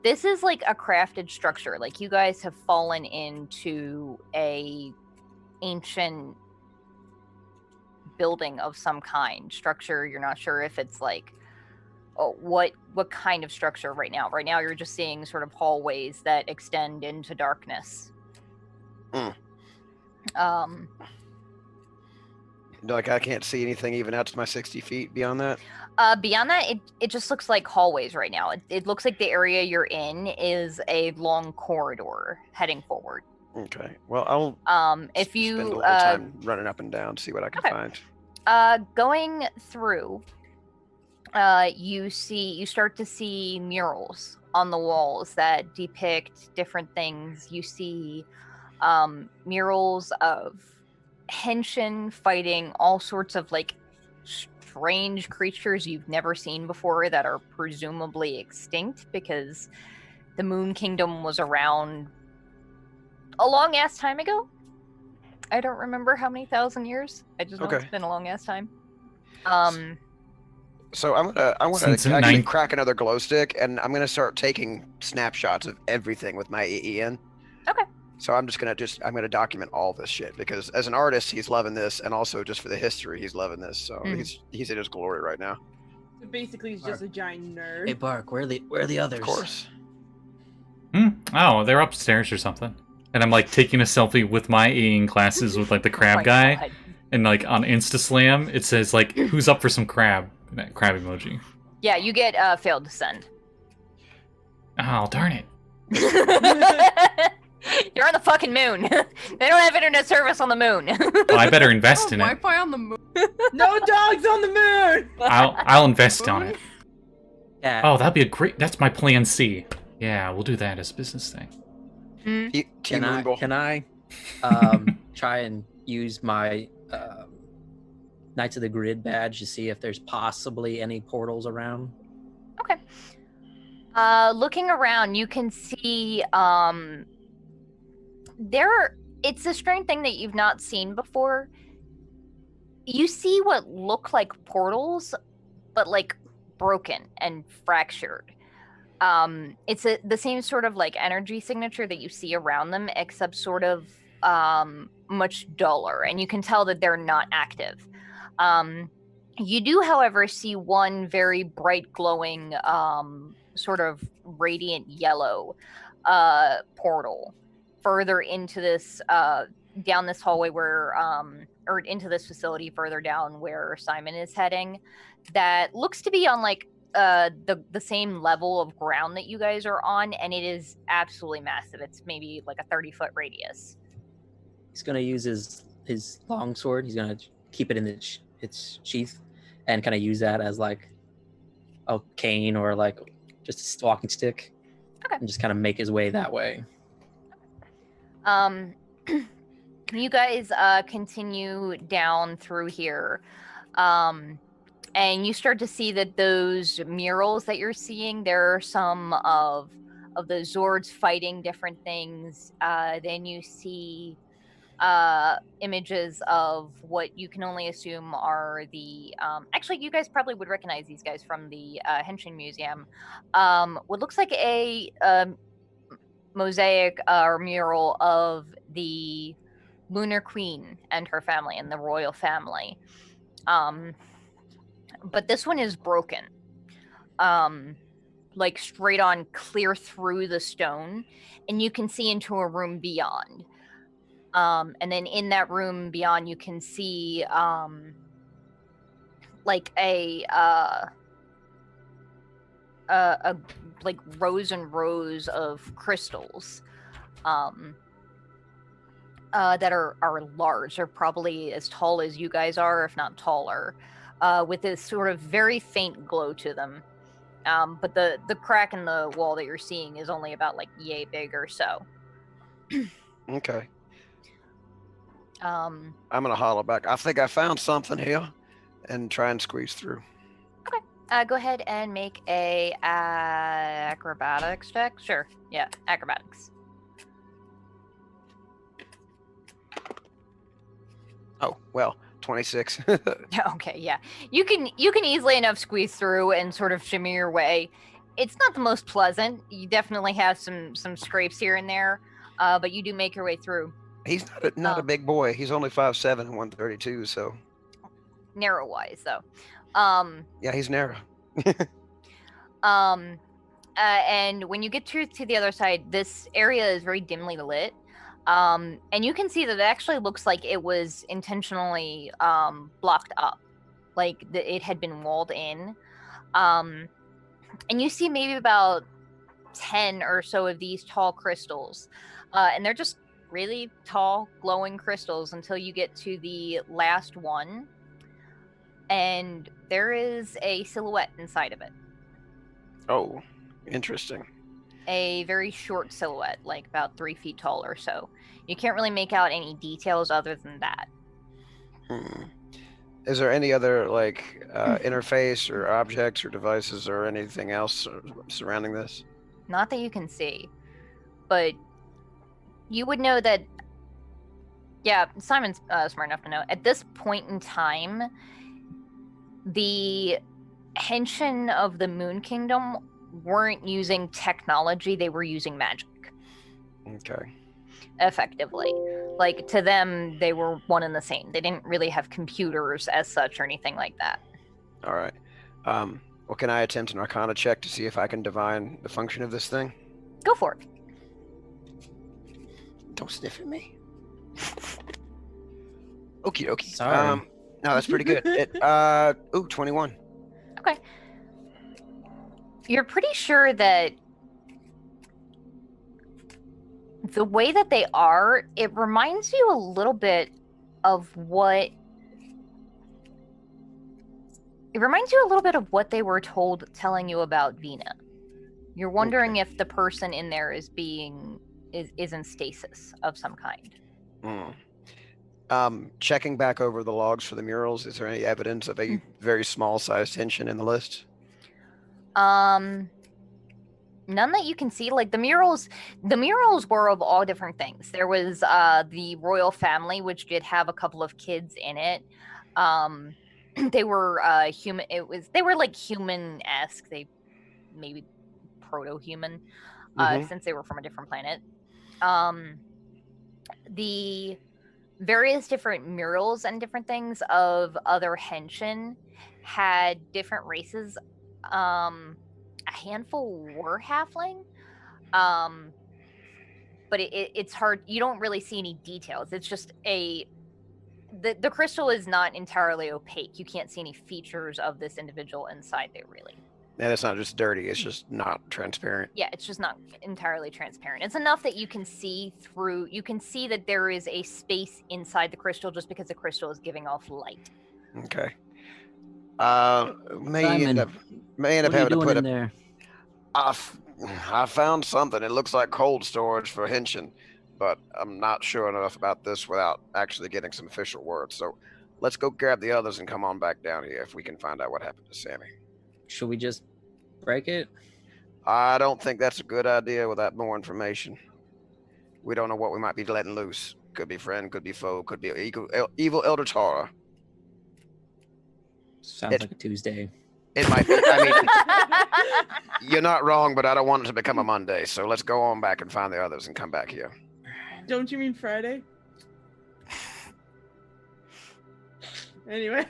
this is like a crafted structure. Like you guys have fallen into a ancient building of some kind, structure. You're not sure if it's like what kind of structure right now. Right now you're just seeing sort of hallways that extend into darkness. Like I can't see anything even out to my 60 feet beyond that. Beyond that, it just looks like hallways right now. It looks like the area you're in is a long corridor heading forward. Okay. Well, I'll If spend a you little time running up and down, see what I can okay. find. Going through, you start to see murals on the walls that depict different things. You see murals of Henshin fighting all sorts of like strange creatures you've never seen before that are presumably extinct because the Moon Kingdom was around a long ass time ago. I don't remember how many thousand years. I just know it's been a long ass time. So I want to actually crack another glow stick, and I'm gonna start taking snapshots of everything with my AEN. Okay. So I'm gonna document all this shit because as an artist, he's loving this, and also just for the history, he's loving this. So he's in his glory right now. So basically, he's just a giant nerd. Hey, Bark, where are the others? Of course. Oh, they're upstairs or something. And I'm like taking a selfie with my AEing classes with like the crab my guy. God. And like on InstaSlam, it says like, who's up for some crab? And that crab emoji. Yeah, you get failed to send. Oh, darn it. You're on the fucking moon. They don't have internet service on the moon. Well, I better invest in it. Wi-Fi on the moon. No dogs on the moon. I'll invest on it. Yeah. Oh, that'd be a great. That's my plan C. Yeah, we'll do that as a business thing. Can I try and use my Knights of the Grid badge to see if there's possibly any portals around? Okay. Looking around, you can see it's a strange thing that you've not seen before. You see what look like portals, but like broken and fractured. It's the same sort of like energy signature that you see around them, except sort of much duller, and you can tell that they're not active. You do, however, see one very bright, glowing, sort of radiant yellow portal further into this, down this hallway where, or into this facility further down where Simon is heading, that looks to be on like the same level of ground that you guys are on, and it is absolutely massive. It's maybe like a 30-foot radius. He's gonna use his long sword. He's gonna keep it in its sheath, and kind of use that as like a cane or like just a walking stick. Okay. And just kind of make his way that way. You guys continue down through here, and you start to see that those murals that you're seeing, there are some of the Zords fighting different things. Then you see images of what you can only assume are the actually, you guys probably would recognize these guys from the Henshin Museum. What looks like a mosaic or mural of the Lunar Queen and her family and the royal family. But this one is broken. Like straight on clear through the stone, and you can see into a room beyond. And then in that room beyond, you can see like a like rows and rows of crystals that are large. They're probably as tall as you guys are, if not taller, with this sort of very faint glow to them. But the crack in the wall that you're seeing is only about like yay big or so. Okay. Um, I'm gonna holler back. I think I found something here, and try and squeeze through. go ahead and make a acrobatics check. Sure. Yeah, acrobatics. Oh well, 26. Okay, yeah. You can easily enough squeeze through and sort of shimmy your way. It's not the most pleasant. You definitely have some scrapes here and there, but you do make your way through. He's not a big boy. He's only 5'7" and 132. So Narrow wise, though. yeah, he's narrow. And when you get to the other side, this area is very dimly lit. And you can see that it actually looks like it was intentionally blocked up, like it had been walled in. And you see maybe about 10 or so of these tall crystals, and they're just really tall, glowing crystals until you get to the last one, and there is a silhouette inside of it. Oh, interesting. A very short silhouette, like about 3 feet tall or so. You can't really make out any details other than that. Is there any other like interface or objects or devices or anything else surrounding this? Not that you can see, but you would know that. Yeah, Simon's smart enough to know. At this point in time, the Henshin of the Moon Kingdom weren't using technology, they were using magic. Okay. Effectively. Like, to them, they were one and the same. They didn't really have computers as such or anything like that. All right. Well, can I attempt an Arcana check to see if I can divine the function of this thing? Go for it. Don't sniff at me. Okie dokie. Sorry. No, that's pretty good. 21. Okay. You're pretty sure that the way that they are, it reminds you a little bit of what... It reminds you a little bit of what they were telling you about Vinna. You're wondering if the person in there is in stasis of some kind. Checking back over the logs for the murals, is there any evidence of a very small-sized Henshin in the list? None that you can see. Like the murals were of all different things. There was the royal family, which did have a couple of kids in it. They were human. They were like human-esque. They maybe proto-human, since they were from a different planet. the various different murals and different things of other Henshin had different races. A handful were halfling. But it's hard. You don't really see any details. It's just the crystal is not entirely opaque. You can't see any features of this individual inside there, really. Yeah, it's not just dirty. It's just not transparent. Yeah, it's just not entirely transparent. It's enough that you can see through. You can see that there is a space inside the crystal just because the crystal is giving off light. Okay. May Simon, end up What are you having to doing put in a. there? I found something. It looks like cold storage for Henshin, but I'm not sure enough about this without actually getting some official word. So let's go grab the others and come on back down here if we can find out what happened to Sammi. Should we just break it? I don't think that's a good idea without more information. We don't know what we might be letting loose. Could be friend, could be foe, could be evil Eldritch Horror. Sounds like a Tuesday. It might be. I mean, you're not wrong, but I don't want it to become a Monday. So let's go on back and find the others and come back here. Don't you mean Friday? Anyway.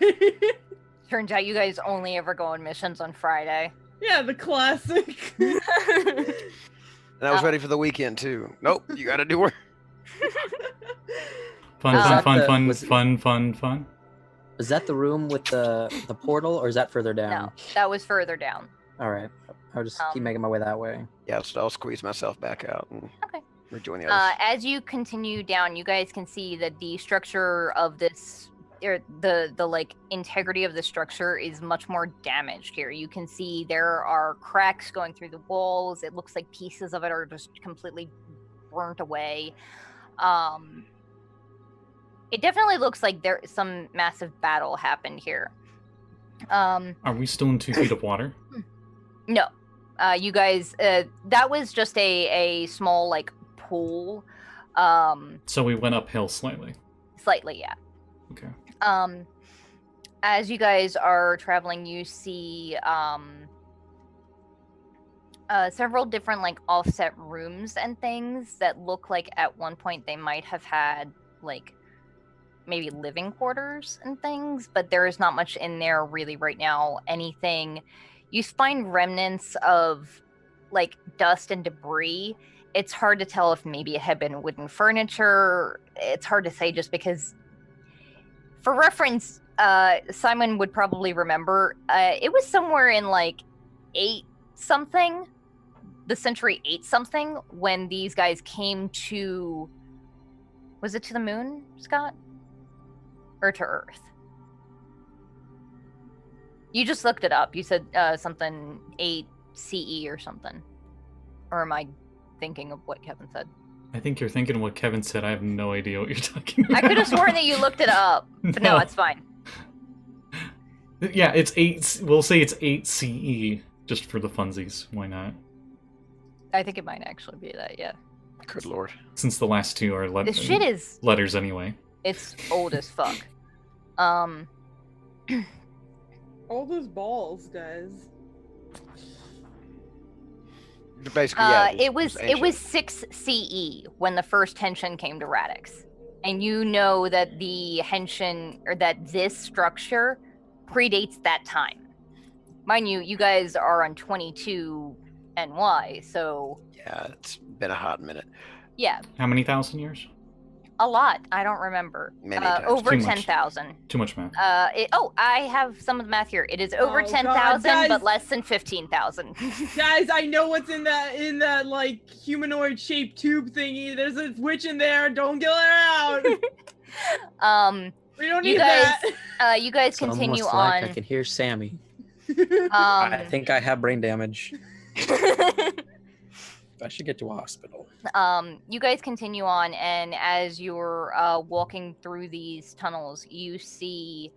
Turns out you guys only ever go on missions on Friday. Yeah, the classic. And I was ready for the weekend too. Nope, you got to do work. Fun, Was fun, that fun, the- fun, was- fun, fun, fun. Is that the room with the portal, or is that further down? No, that was further down. All right. I'll just keep Um, making my way that way. Yeah, so I'll squeeze myself back out and Okay. rejoin the others. As you continue down, you guys can see that the structure of this, or the like integrity of the structure is much more damaged here. You can see there are cracks going through the walls. It looks like pieces of it are just completely burnt away. It definitely looks like there some massive battle happened here. Are we still in 2 feet of water? No, you guys. That was just a small like pool. So we went uphill slightly. Slightly, yeah. Okay. As you guys are traveling, you see several different like offset rooms and things that look like at one point they might have had like maybe living quarters and things, but there is not much in there really right now. Anything you find remnants of like dust and debris. It's hard to tell if maybe it had been wooden furniture. It's hard to say just because, for reference, Simon would probably remember it was somewhere in like 8 something, the century 8 something, when these guys came to, was it to the moon, Scott? Or to Earth? You just looked it up. You said something 8 CE or something. Or am I thinking of what Kevin said? I think you're thinking what Kevin said. I have no idea what you're talking about. I could have sworn that you looked it up. But no, it's fine. Yeah, it's 8. We'll say it's 8 CE, just for the funsies. Why not? I think it might actually be that, yeah. Good lord. Since the last 2 are This shit is, letters anyway. it's old as fuck. All those balls, guys. Basically, yeah. it was ancient. 6 CE when the first Henshin came to Radix. And you know that the Henshin, or that this structure predates that time. Mind you, you guys are on 22 NY, so Yeah, it's been a hot minute. yeah, How many thousand years? a lot. I don't remember. Many times. Over Too much. 10,000. Too much math. I have some of the math here. It is over Oh, God, 10,000, guys. but less than 15,000. Guys, I know what's in that like humanoid shaped tube thingy. There's a witch in there. Don't get her out. We don't You need guys, that. you guys It's continue almost like on. I can hear Sammy. I Um, think I have brain damage. I should get to a hospital. you guys continue on, and as you're walking through these tunnels, you see,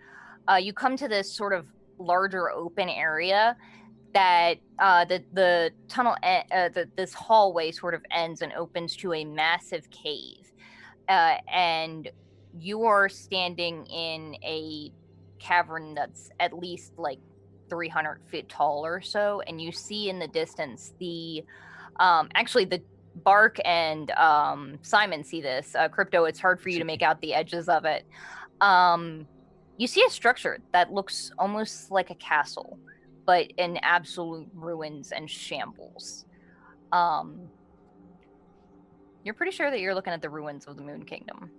you come to this sort of larger open area that the tunnel, this hallway sort of ends and opens to a massive cave, and you are standing in a cavern that's at least like 300 feet tall or so, and you see in the distance the actually Bark and Simon see this. Crypto, it's hard for you to make out the edges of it. You see a structure that looks almost like a castle, but in absolute ruins and shambles. You're pretty sure that you're looking at the ruins of the Moon Kingdom,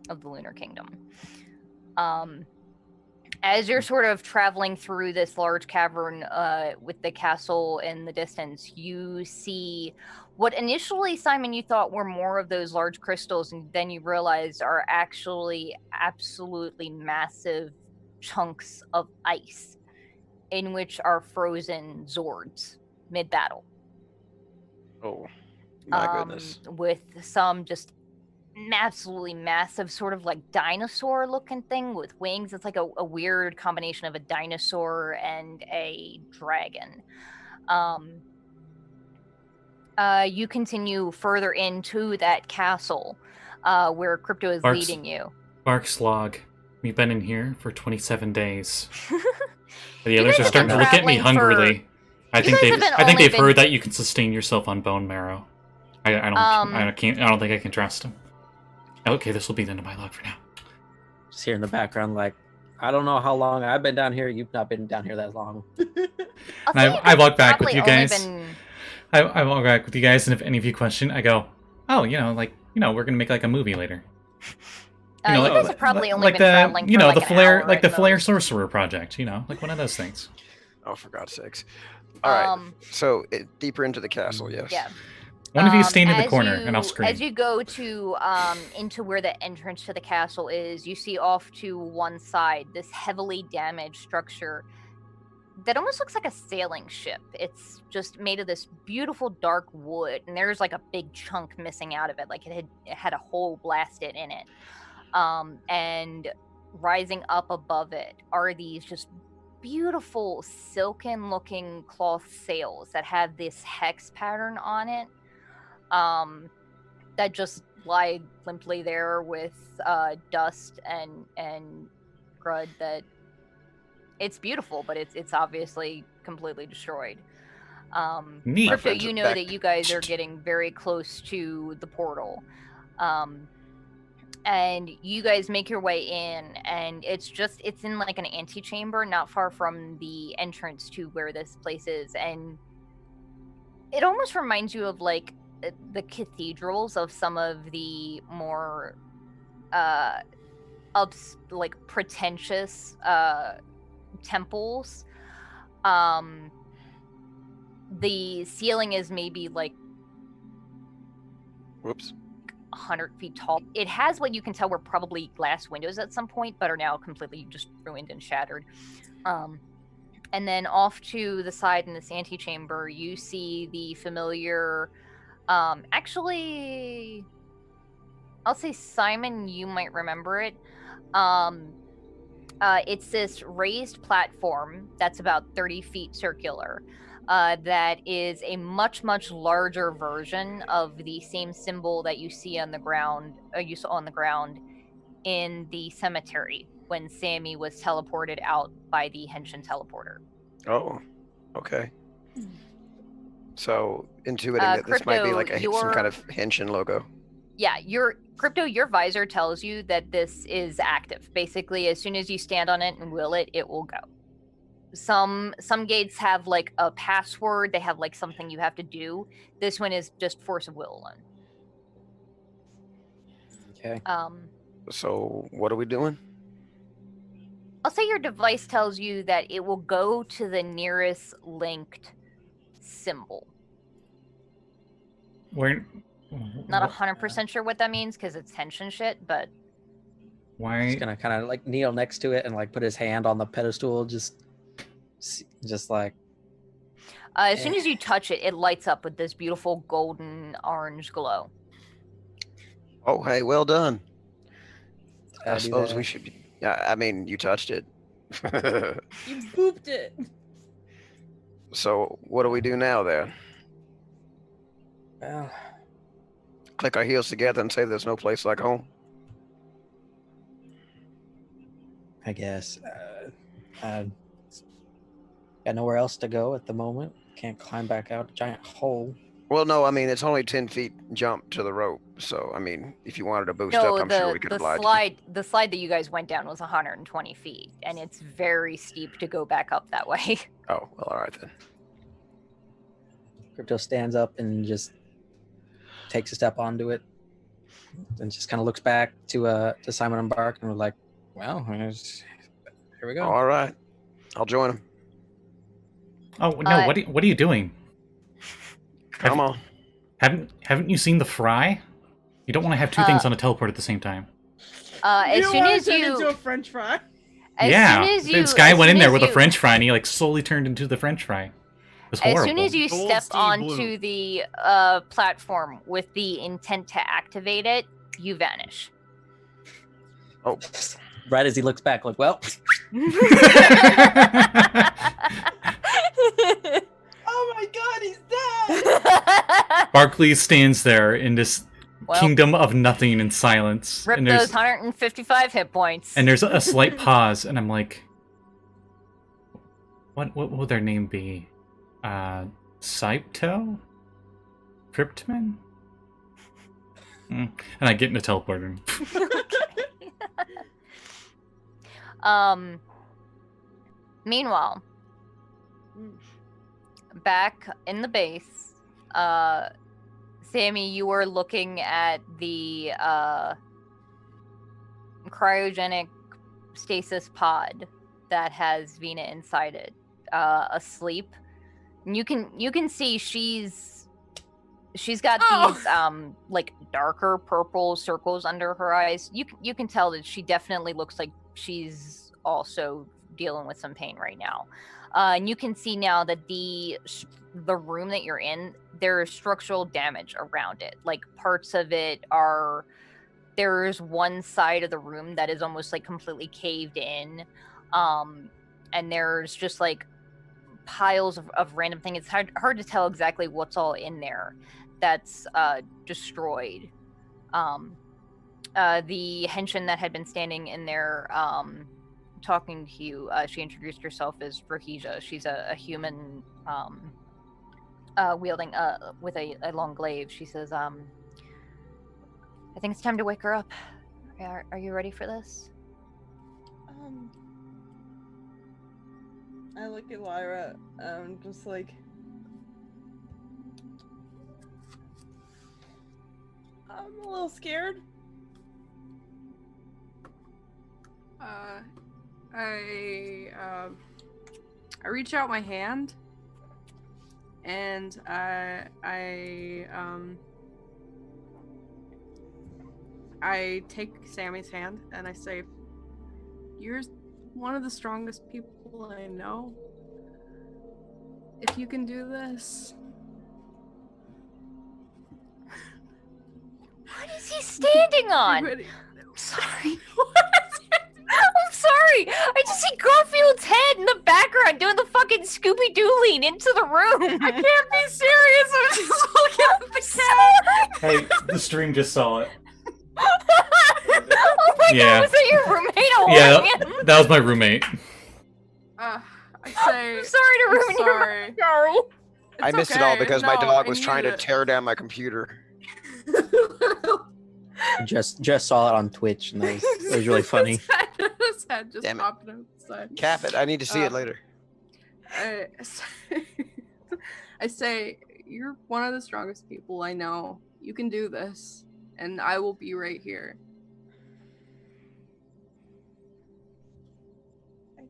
of the Lunar Kingdom. As you're sort of traveling through this large cavern with the castle in the distance, you see what initially, Simon, you thought were more of those large crystals, and then you realized are actually absolutely massive chunks of ice in which are frozen Zords mid-battle. Oh, my goodness. With some just absolutely massive sort of like dinosaur looking thing with wings. It's like a weird combination of a dinosaur and a dragon. You continue further into that castle where Crypto is leading you. Bark's log. We've been in here for 27 days. The You others guys are have starting been to look at me traveling for- hungrily. I think they've heard that you can sustain yourself on bone marrow. I don't think I can trust them. Okay, this will be the end of my log for now. Just here in the background, like, I don't know how long I've been down here. You've not been down here that long. I walk back with probably you only guys. been- I walk back with you guys, and if any of you question, I go, "Oh, we're gonna make like a movie later." You guys have probably only been traveling for the an flare, hour like the at flare most. sorcerer project. Like one of those things. Oh, for God's sakes. All right. So deeper into the castle, yes. Yeah. One of you stand in the as corner, you- and I'll scream. As you go to into where the entrance to the castle is, you see off to one side this heavily damaged structure that almost looks like a sailing ship. It's just made of this beautiful dark wood, and there's like a big chunk missing out of it, like it had a hole blasted in it. And rising up above it are these just beautiful silken-looking cloth sails that have this hex pattern on it. That just lie limply there with dust and crud. That it's beautiful, but it's obviously completely destroyed. Neat. Crypto, friends you are know back. that you guys are getting very close to the portal, and you guys make your way in, and it's in like an antechamber not far from the entrance to where this place is, and it almost reminds you of like the cathedrals of some of the more pretentious temples. The ceiling is maybe like Whoops. 100 feet tall. It has what you can tell were probably glass windows at some point, but are now completely just ruined and shattered. And then off to the side in this antechamber, you see the familiar. Actually, I'll say Simon, you might remember it. It's this raised platform that's about 30 feet circular. That is a much, much larger version of the same symbol that you see on the ground, you saw on the ground in the cemetery when Sammi was teleported out by the Henshin teleporter. Oh, okay. So intuiting that this might be like some kind of Henshin logo. Yeah, your visor tells you that this is active. Basically, as soon as you stand on it and will it will go. Some gates have like a password. They have like something you have to do. This one is just force of will alone. Okay. So what are we doing? I'll say your device tells you that it will go to the nearest linked symbol. Where? Not 100% sure what that means because it's tension shit, but Why? He's gonna kind of like kneel next to it and like put his hand on the pedestal, just like. As soon as you touch it, it lights up with this beautiful golden orange glow. Oh, hey, well done. I I do suppose that. we should be. Yeah, I mean, you touched it. You booped it. So what do we do now then? Well, Click our heels together and say there's no place like home? I guess. Got nowhere else to go at the moment. Can't climb back out a giant hole. Well, no, I mean it's only 10 feet jump to the rope. So I mean, if you wanted to boost No, up, I'm sure we could the oblige you. slide that you guys went down was 120 feet, and it's very steep to go back up that way. Oh, well, all right then. Crypto stands up and just takes a step onto it, and just kind of looks back to Simon and Bark, and we're like, "Well, here we go." All right, I'll join him. Oh no! What are you doing? Come on. Haven't you seen the fry? You don't want to have two things on a teleport at the same time. As soon as turn you into a French fry. This guy went in there with a French fry, and he like slowly turned into the French fry. It was horrible. As soon as you Gold step Steve onto Blue. the platform with the intent to activate it, you vanish. Oh, Right as he looks back, like, "Well, Oh my god, he's dead! Barkley stands there in this Well, kingdom of nothing and silence. Rip and those 155 hit points. And there's a slight pause, and I'm like, what would their name be? Saipto? Cryptman? And I get into teleporter. Meanwhile, back in the base, Sammi, you were looking at the cryogenic stasis pod that has Vinna inside it, asleep. And you can see she's got these like darker purple circles under her eyes. You can tell that she definitely looks like she's also dealing with some pain right now. And you can see now that the room that you're in, there's structural damage around it. Like parts of it are, there's one side of the room that is almost like completely caved in. And there's just like piles of random things. It's hard to tell exactly what's all in there that's destroyed. The Henshin that had been standing in there talking to you, she introduced herself as Rahija. She's a human wielding with a long glaive. She says, I think it's time to wake her up. Are you ready for this? I look at Lyra, just like, I'm a little scared. I reach out my hand, and I take Sammy's hand and I say, "You're one of the strongest people I know. If you can do this." What is he standing on? I'm sorry. I'm sorry. I just see Garfield's head in the background doing the fucking Scooby-Doo lean into the room. I can't be serious. I'm just looking at the cat. Hey, the stream just saw it. Oh my god, was that your roommate? Yeah, that was my roommate. I say, I'm sorry to ruin sorry. your I missed it all because my dog was trying to tear down my computer. just saw it on Twitch, and it was really funny. His head just Damn it. popped out the side. Cap it. I need to see it later. I say, you're one of the strongest people I know. You can do this, and I will be right here. I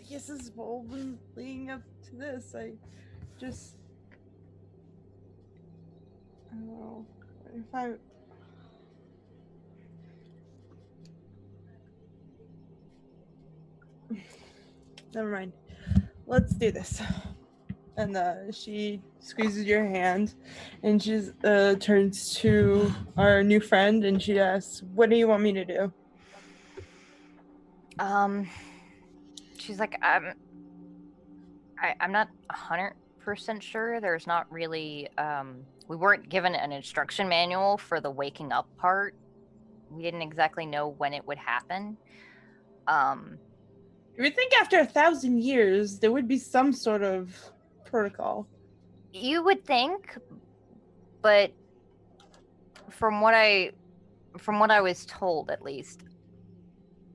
guess this is all leading up to this. I don't know if I. Never mind. Let's do this. And she squeezes your hand, and she turns to our new friend, and she asks, "What do you want me to do?" She's like, I'm not 100% sure. There's not really, we weren't given an instruction manual for the waking up part. We didn't exactly know when it would happen. You would think after 1,000 years there would be some sort of protocol. You would think, but from what I was told, at least,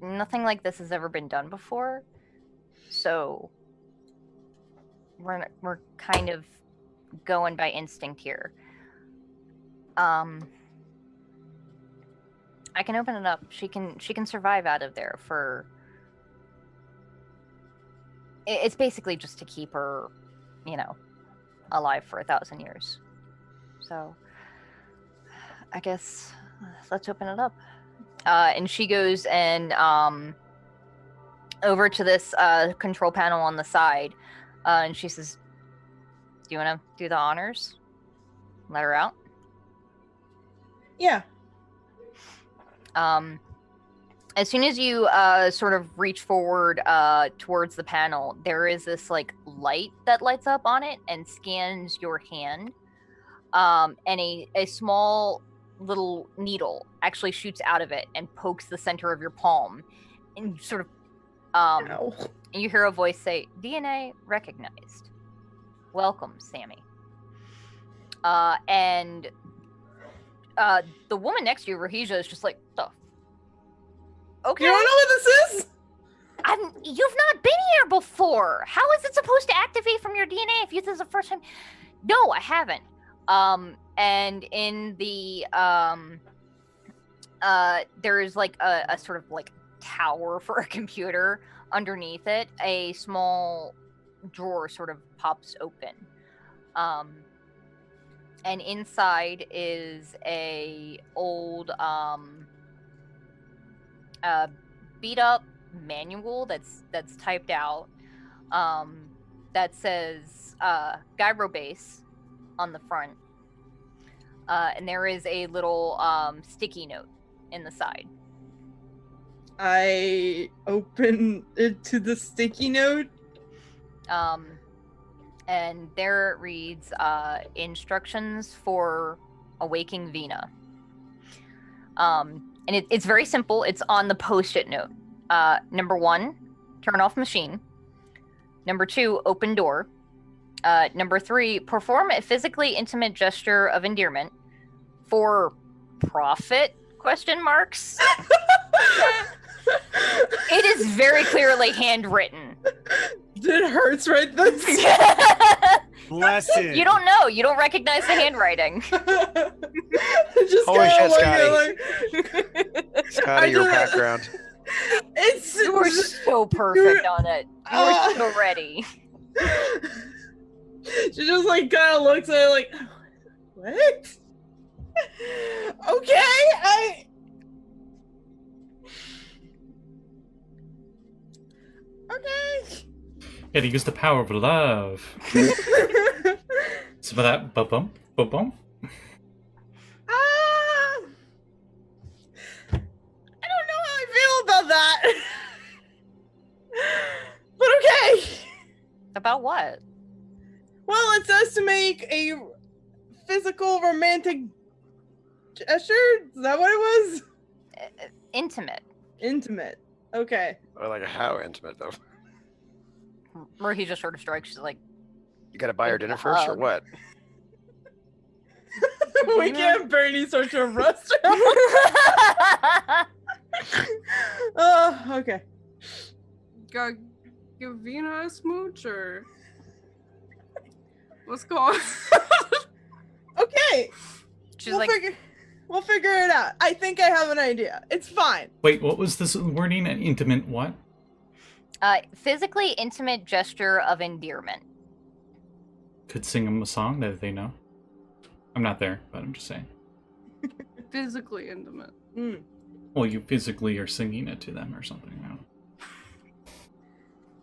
nothing like this has ever been done before. So we're kind of going by instinct here. I can open it up. She can survive out of there for. It's basically just to keep her, alive for 1,000 years. So I guess let's open it up. And she goes and over to this control panel on the side, and she says, "Do you want to do the honors? Let her out." Yeah. As soon as you sort of reach forward towards the panel, there is this like light that lights up on it and scans your hand, and a small little needle actually shoots out of it and pokes the center of your palm, and sort of No. and you hear a voice say, "DNA recognized. Welcome, Sammi." And the woman next to you, Rahija, is just like, okay. You don't know what this is? You've not been here before. How is it supposed to activate from your DNA if this is the first time? No, I haven't. And in the there's like a sort of like tower for a computer. Underneath it, a small drawer sort of pops open. And inside is a old beat up manual that's typed out that says Gyrobase on the front, and there is a little sticky note in the side. I open it to the sticky note. And there it reads instructions for awaking Vinna. And it's very simple. It's on the post-it note. Number 1, turn off machine. Number 2, open door. Number 3, perform a physically intimate gesture of endearment. For profit? ? It is very clearly handwritten. It hurts right this. Bless it. You don't know. You don't recognize the handwriting. Just Holy kinda shit, like, Scotty, your background. You were so perfect on it. You were so ready. She just like kind of looks at it like, what? Okay, Okay. Gotta use the power of love. Some of that bum bum. I don't know how I feel about that. But okay. About what? Well, it says to make a physical romantic gesture. Is that what it was? Intimate. Intimate. Okay. Or like how intimate though? Where he just sort of strikes, like, You gotta buy her dinner first or what? We can't Bernie search a restaurant. Okay. Gotta give Vinna a smooch or what's going on? Okay. she's We'll like, figure it out. I think I have an idea. It's fine. Wait, what was this wording? An intimate what? physically intimate gesture of endearment. Could sing them a song that they know. I'm not there, but I'm just saying. Physically intimate. Mm. Well, you physically are singing it to them or something. I don't know.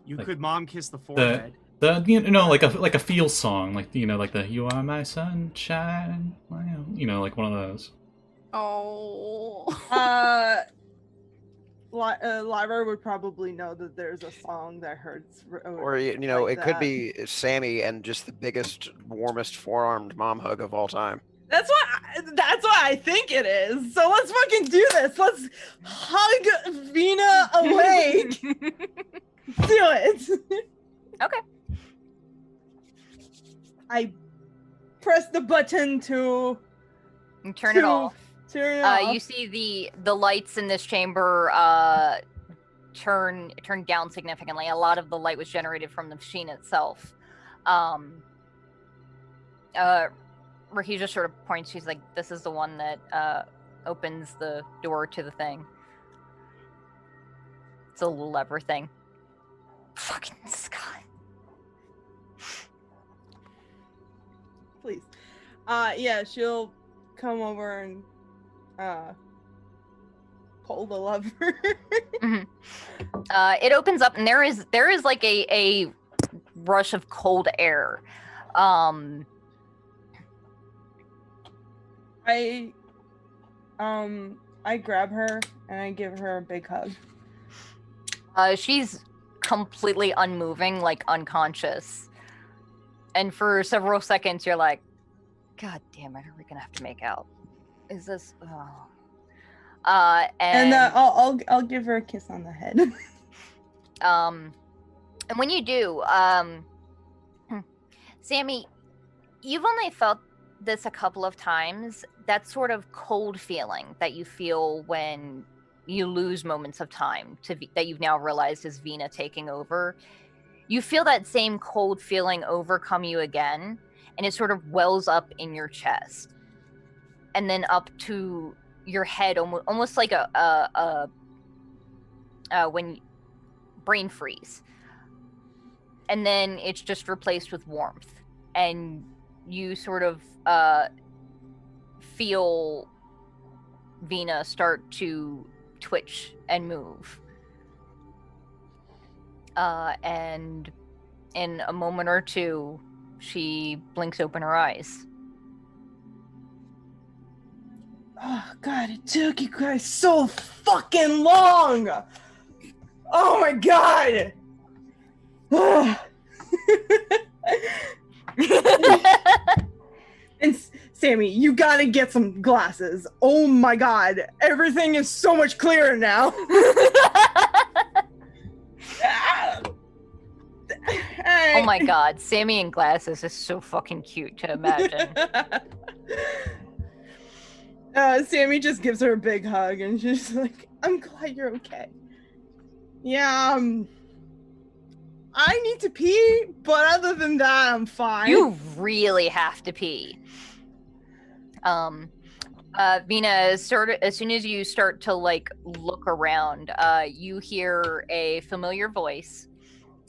You Like, could mom kiss the forehead. Like a feel song, like like the "You Are My Sunshine," like one of those. Oh. Lyra would probably know that there's a song that hurts. Or like it could that. be Sammi and just the biggest, warmest forearmed mom hug of all time. That's what I think it is. So let's fucking do this. Let's hug Vinna awake. Do it. Okay. I press the button to And turn it off. Turn it off. You see the lights in this chamber turn down significantly. A lot of the light was generated from the machine itself. Where he just sort of points. He's like, "This is the one that opens the door to the thing. It's a little lever thing." Fucking Scott. Please. Yeah, she'll come over and pull the lever. Mm-hmm. It opens up, and there is like a rush of cold air. I grab her and I give her a big hug. She's completely unmoving, like unconscious. And for several seconds, you're like, "God damn it, are we gonna have to make out? Is this?" Oh. And I'll give her a kiss on the head. And when you do, Sammi, you've only felt this a couple of times. That sort of cold feeling that you feel when you lose moments of time that you've now realized is Vinna taking over. You feel that same cold feeling overcome you again, and it sort of wells up in your chest, and then up to your head, almost like when brain freeze, and then it's just replaced with warmth, and you sort of feel Vinna start to twitch and move. And in a moment or two, she blinks open her eyes. Oh god, it took you guys so fucking long! Oh my god! And Sammi, you gotta get some glasses. Oh my god, everything is so much clearer now. Oh my god, Sammi in glasses is so fucking cute to imagine. Sammi just gives her a big hug and she's like, "I'm glad you're okay." Yeah, I need to pee, but other than that, I'm fine. You really have to pee. Vinna, as soon as you start to like look around, you hear a familiar voice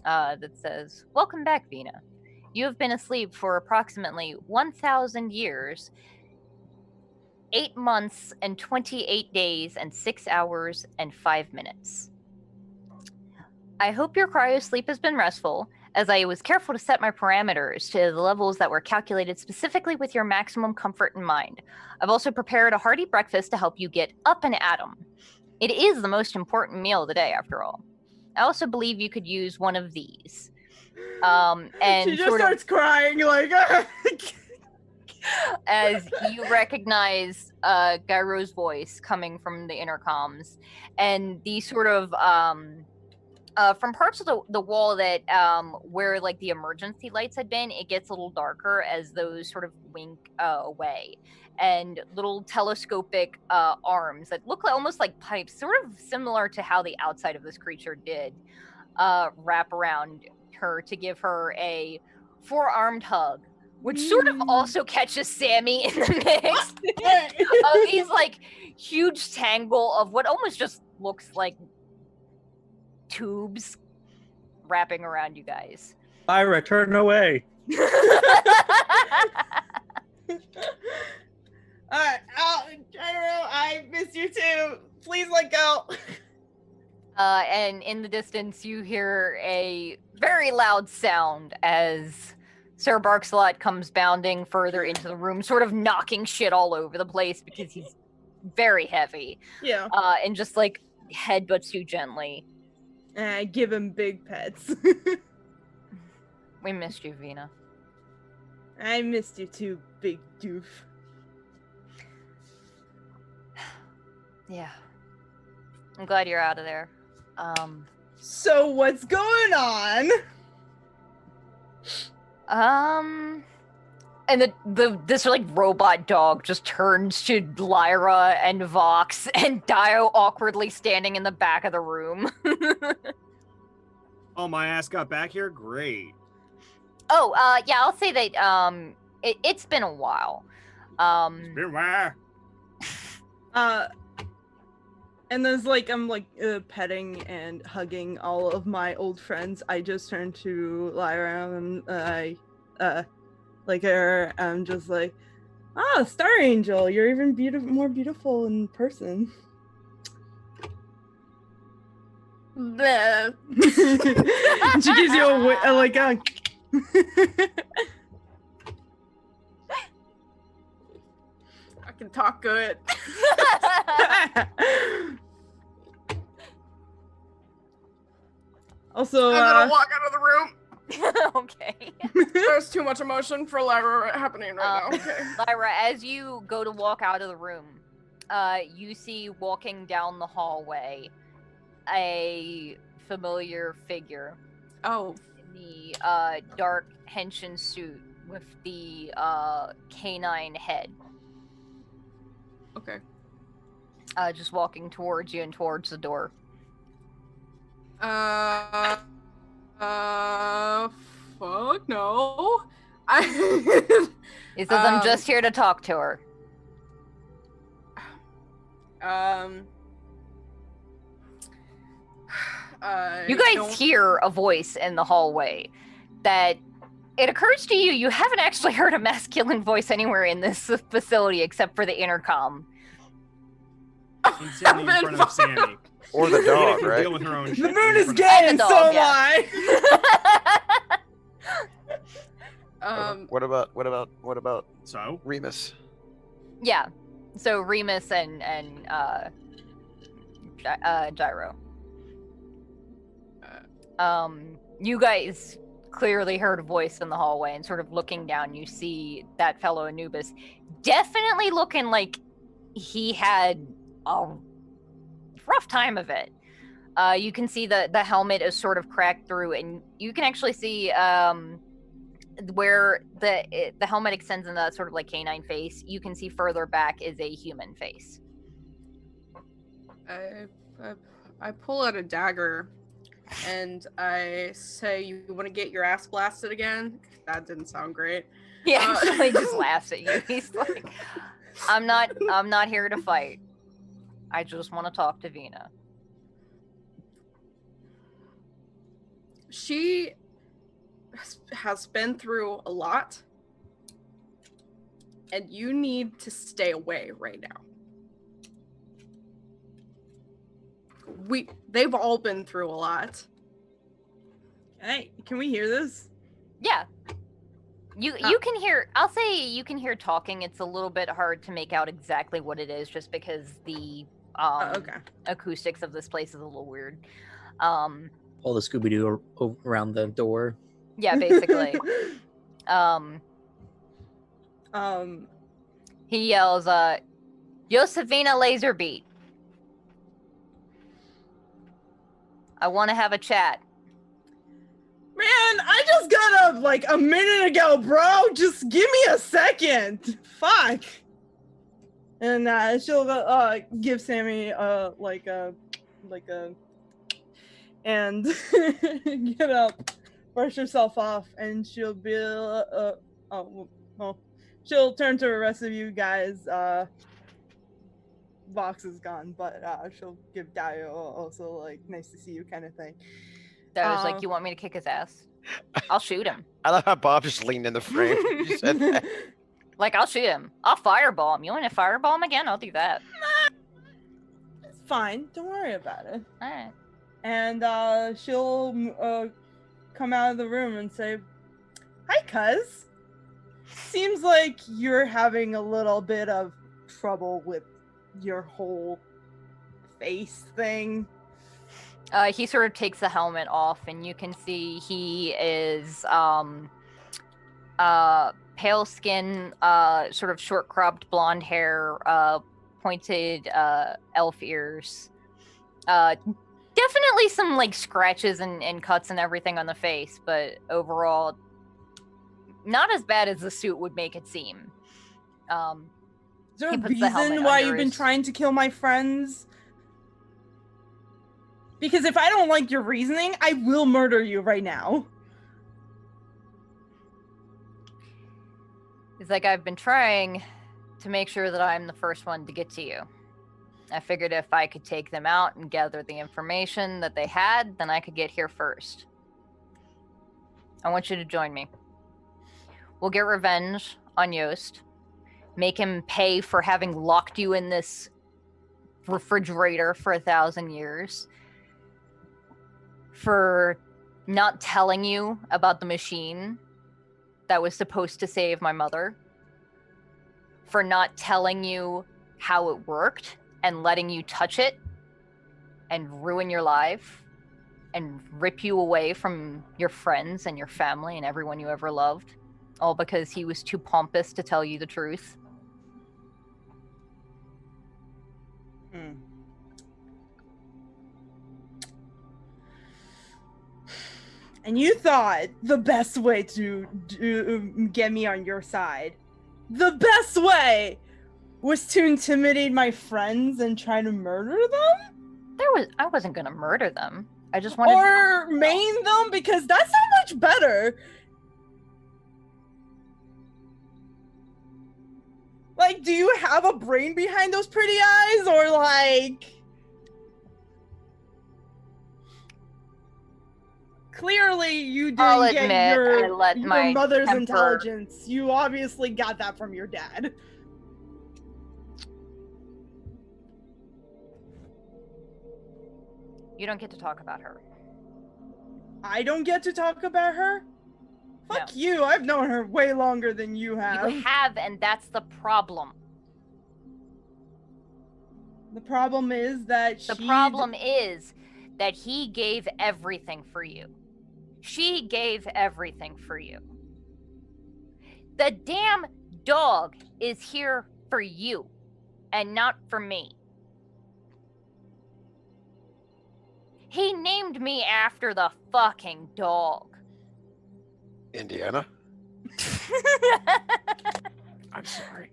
that says, "Welcome back, Vinna. You have been asleep for approximately 1,000 years, 8 months and 28 days and 6 hours and 5 minutes. I hope your cryosleep has been restful, as I was careful to set my parameters to the levels that were calculated specifically with your maximum comfort in mind. I've also prepared a hearty breakfast to help you get up and at 'em. It is the most important meal of the day, after all. I also believe you could use one of these." And she just starts crying, like... as you recognize Gyro's voice coming from the intercoms, and the sort of from parts of the wall that where like the emergency lights had been, it gets a little darker as those sort of wink away, and little telescopic arms that look almost like pipes, sort of similar to how the outside of this creature did, wrap around her to give her a four-armed hug, which sort of also catches Sammi in the mix of these like huge tangle of what almost just looks like tubes wrapping around you guys. Lyra, turn away. Gyro, I miss you too. Please let go. And in the distance, you hear a very loud sound as Sir Barkslot comes bounding further into the room, sort of knocking shit all over the place because he's very heavy. Yeah. And just like headbutts you gently. And I give him big pets. We missed you, Vinna. I missed you too, big doof. Yeah. I'm glad you're out of there. So what's going on? And this like robot dog just turns to Lyra and Vox and Daiyo awkwardly standing in the back of the room. Oh, my ass got back here? Great. Oh, yeah, I'll say that it's been a while. Beware. And there's like I'm like petting and hugging all of my old friends. I just turned to Lyra and I like her. I'm just like, Star Angel, you're even more beautiful in person. She gives you like a. I can talk good. Also, I'm gonna walk out of the room. Okay. There's too much emotion for Lyra happening right now. Okay. Lyra, as you go to walk out of the room, you see walking down the hallway a familiar figure. Oh. In the dark Henshin suit with the canine head. Okay. Just walking towards you and towards the door. Fuck no. He says, I'm just here to talk to her. You guys hear a voice in the hallway that it occurs to you, you haven't actually heard a masculine voice anywhere in this facility except for the intercom. He's standing in front of Sammi. Or the dog, Can right? deal with her own the shit moon in is front of- gay And and the so dog, am yeah. I. What about So? Remus? Yeah. So Remus and Gyro. You guys clearly heard a voice in the hallway, and sort of looking down, you see that fellow Anubis definitely looking like he had a rough time of it. You can see the helmet is sort of cracked through, and you can actually see where the helmet extends in the sort of like canine face. You can see further back is a human face. I pull out a dagger and I say, "You want to get your ass blasted again?" That didn't sound great. He actually just laughs at you. He's like, I'm not here to fight. I just want to talk to Vinna." She has been through a lot, and you need to stay away right now. They've all been through a lot. Hey, can we hear this? Yeah. You can hear, I'll say you can hear talking. It's a little bit hard to make out exactly what it is just because the Okay. acoustics of this place is a little weird. Pull the Scooby-Doo around the door. Yeah, basically. He yells, Josefina Laserbeat. I want to have a chat. Man, I just got up like a minute ago, bro. Just give me a second. Fuck. And she'll give Sammi and get up, brush herself off, and she'll be she'll turn to the rest of you guys. Vox is gone, but she'll give Daiyo also like nice to see you kind of thing. That was like, you want me to kick his ass? I'll shoot him. I love how Bob just leaned in the frame. You said that. Like, I'll shoot him. I'll fireball him. You want to fireball him again? I'll do that. It's fine. Don't worry about it. All right. And she'll come out of the room and say, "Hi, cuz. Seems like you're having a little bit of trouble with your whole face thing." He sort of takes the helmet off, and you can see he is pale skin, sort of short cropped blonde hair, pointed elf ears. Definitely some like scratches and cuts and everything on the face, but overall Not as bad as the suit would make it seem. Is there He a puts the helmet reason why under you've been his- trying to kill my friends? Because if I don't like your reasoning, I will murder you right now. He's like, I've been trying to make sure that I'm the first one to get to you. I figured if I could take them out and gather the information that they had, then I could get here first. I want you to join me. We'll get revenge on Yost. Make him pay for having locked you in this refrigerator for 1,000 years. For not telling you about the machine that was supposed to save my mother. For not telling you how it worked and letting you touch it and ruin your life and rip you away from your friends and your family and everyone you ever loved, all because he was too pompous to tell you the truth. And you thought the best way to get me on your side, the best way was to intimidate my friends and try to murder them? I wasn't gonna murder them. I just wanted Or maim them, because that's not much better. Like, do you have a brain behind those pretty eyes? Or like... Clearly you I'll didn't get admit, your, I let your my mother's temper- intelligence. You obviously got that from your dad. You don't get to talk about her. I don't get to talk about her? Fuck No. you, I've known her way longer than you have. You have, and that's the problem. The problem is that The problem is that he gave everything for you. She gave everything for you. The damn dog is here for you and not for me. He named me after the fucking dog. Indiana? I'm sorry.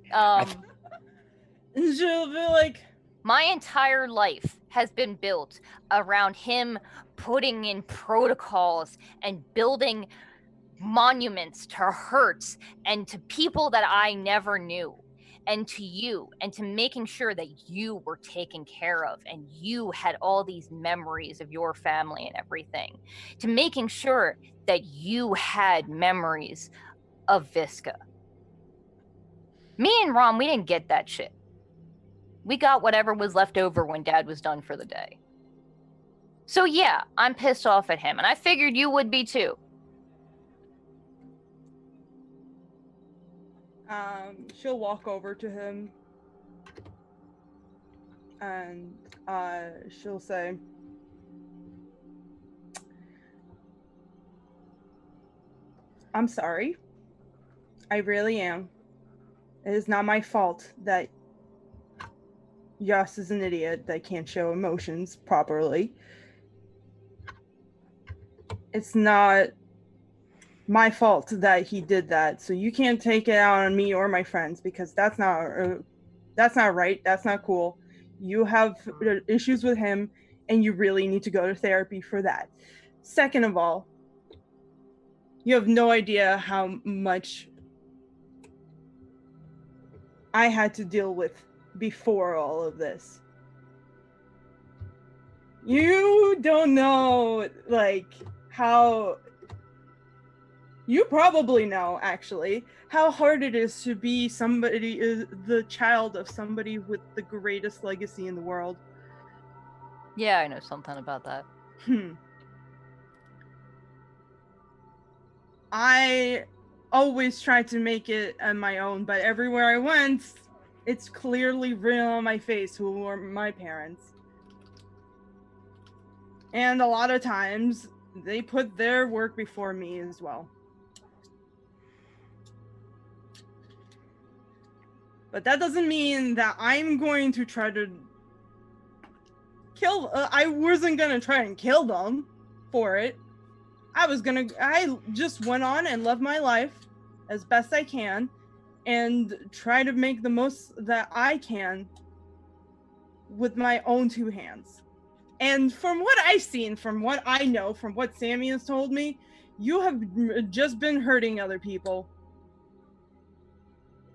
She'll be like, My entire life has been built around him putting in protocols and building monuments to hurts and to people that I never knew, and to you, and to making sure that you were taken care of and you had all these memories of your family and everything, to making sure that you had memories of Visca. Me and Rhymn, we didn't get that shit. We got whatever was left over when Dad was done for the day. So yeah, I'm pissed off at him, and I figured you would be too. she'll walk over to him and she'll say, I'm sorry. I really am. It is not my fault that Yas is an idiot that can't show emotions properly. It's not my fault that he did that, so you can't take it out on me or my friends, because that's not right. That's not cool. You have issues with him, and you really need to go to therapy for that. Second of all, you have no idea how much I had to deal with before all of this. You don't know, like, how... You probably know, actually, how hard it is to be the child of somebody with the greatest legacy in the world. Yeah, I know something about that. I always tried to make it on my own, but everywhere I went, it's clearly written on my face who were my parents. And a lot of times, they put their work before me as well. But that doesn't mean that I'm going to try to kill... I wasn't gonna try and kill them for it. I just went on and lived my life as best I can and try to make the most that I can with my own two hands. And from what I've seen, from what I know, from what Sammi has told me, you have just been hurting other people.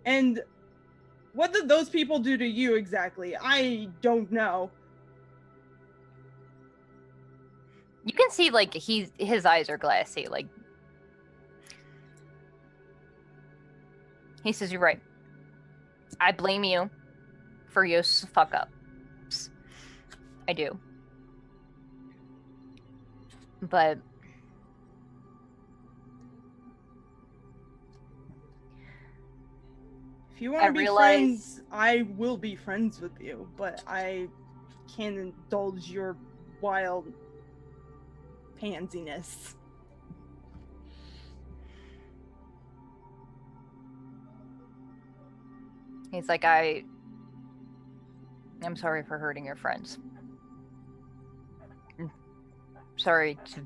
And what did those people do to you exactly? I don't know. You can see, like, his eyes are glassy. Like, he says, "You're right. I blame you for your fuck ups. I do. But if you want to be friends, I will be friends with you, but I can't indulge your wild pansiness." He's like, I'm sorry for hurting your friends. I'm sorry to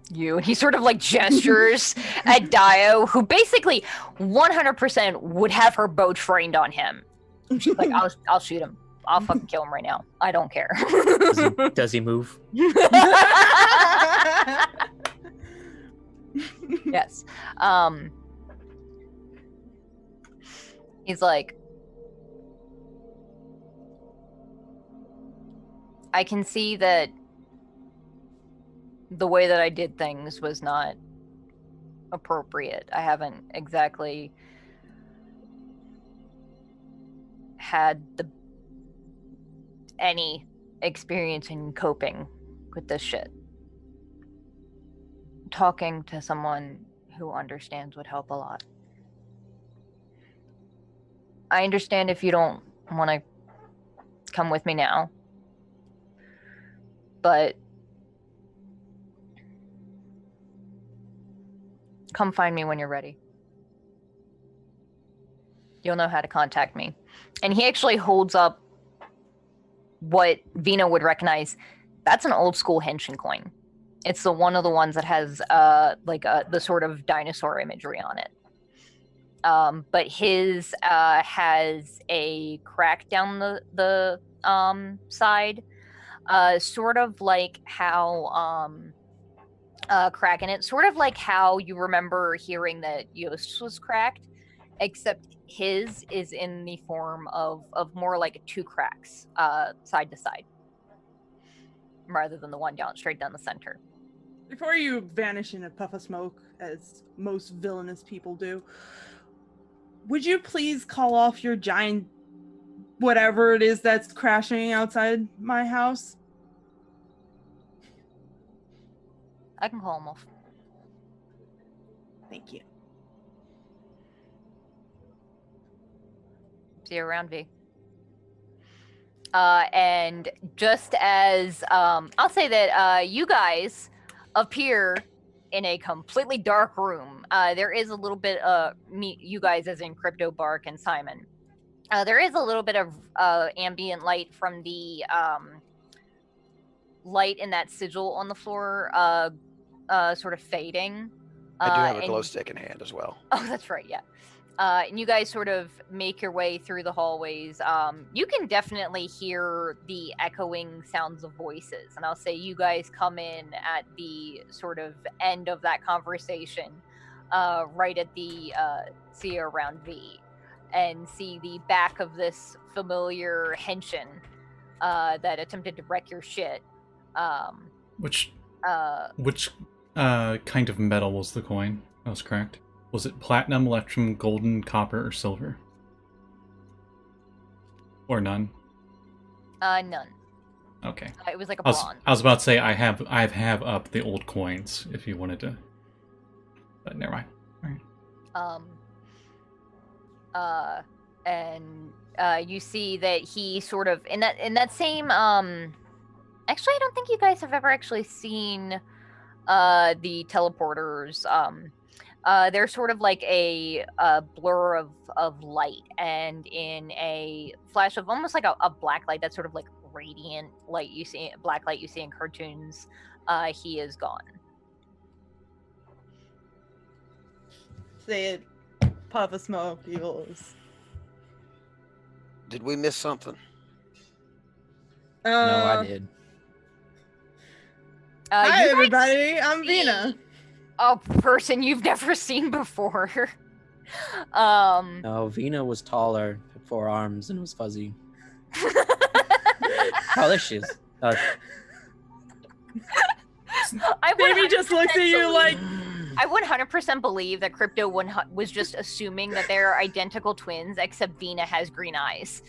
you. And he sort of like gestures at Daiyo, who basically 100% would have her bow trained on him. She's like, I'll shoot him. I'll fucking kill him right now. I don't care. Does he move? Yes. He's like, I can see that the way that I did things was not appropriate. I haven't exactly had any experience in coping with this shit. Talking to someone who understands would help a lot. I understand if you don't want to come with me now, but come find me when you're ready. You'll know how to contact me. And he actually holds up what Vinna would recognize. That's an old school Henshin coin. It's one of the ones that has the sort of dinosaur imagery on it. But his has a crack down the side, sort of like how crack in it, sort of like how you remember hearing that Yost was cracked, except his is in the form of more like two cracks, side to side, rather than the one straight down the center. Before you vanish in a puff of smoke, as most villainous people do, would you please call off your giant whatever it is that's crashing outside my house? I can call him off. Thank you. See you around, V. And just as I'll say that you guys appear in a completely dark room. There is a little bit of you guys, as in Crypto, Bark, and Simon. There is a little bit of ambient light from the light in that sigil on the floor, sort of fading. I do have a glow stick in hand as well. Oh, that's right, yeah. And you guys sort of make your way through the hallways. You can definitely hear the echoing sounds of voices. And I'll say you guys come in at the sort of end of that conversation, right at the see around V, and see the back of this familiar Henshin that attempted to wreck your shit. Which kind of metal was the coin? That was correct. Was it platinum, electrum, golden, copper, or silver? Or none? None. Okay. It was like a bronze. I was about to say I have up the old coins if you wanted to, but never mind. All right. And you see that he sort of in that same actually, I don't think you guys have ever actually seen the teleporters. They're sort of like a blur of light, and in a flash of almost like a black light, that's sort of like radiant light you see, black light you see in cartoons, he is gone. Say it. puff of smoke. He goes, Did we miss something? No, I did. Hi, you guys everybody. I'm see Vinna. a person you've never seen before. No, Vinna was taller, had 4 arms, and was fuzzy. Oh, there she is. I Baby just looks at you like, I 100% believe that Crypto was just assuming that they're identical twins, except Vinna has green eyes.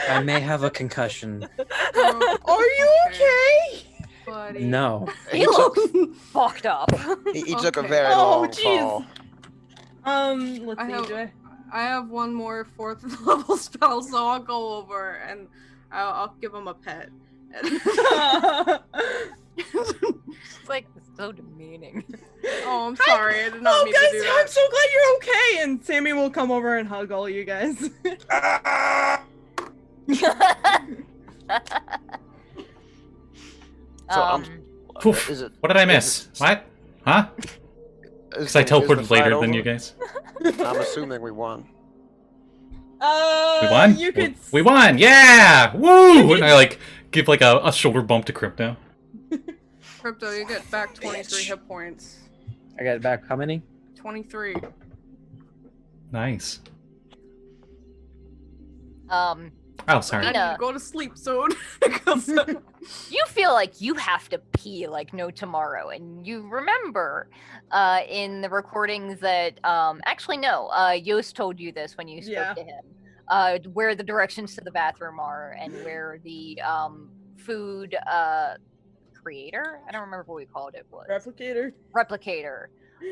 I may have a concussion. are you okay? Buddy. No. He looks fucked up. He took a Okay. very Oh, long jeez. fall. Let's I see. have- Do I? I have one more 4th level spell, so I'll go over and I'll give him a pet. It's like so demeaning. Oh, I'm sorry. I did not Oh, mean to guys, do I'm that. so glad you're okay. And Sammy will come over and hug all you guys. So, Oof. is it? What did I miss? What? Huh? Because I teleported later than you guys. I'm assuming we won. We won? You could. We won! Yeah! Woo! And I like give like a shoulder bump to Crypto. Crypto, you get back 23 hit points. I got back how many? 23. Nice. You Oh, sorry. I need to go to sleep soon. you feel like you have to pee like no tomorrow, and you remember in the recordings that actually no, Yost told you this when you spoke to him, where the directions to the bathroom are and where the food creator, I don't remember what we called it, was replicator.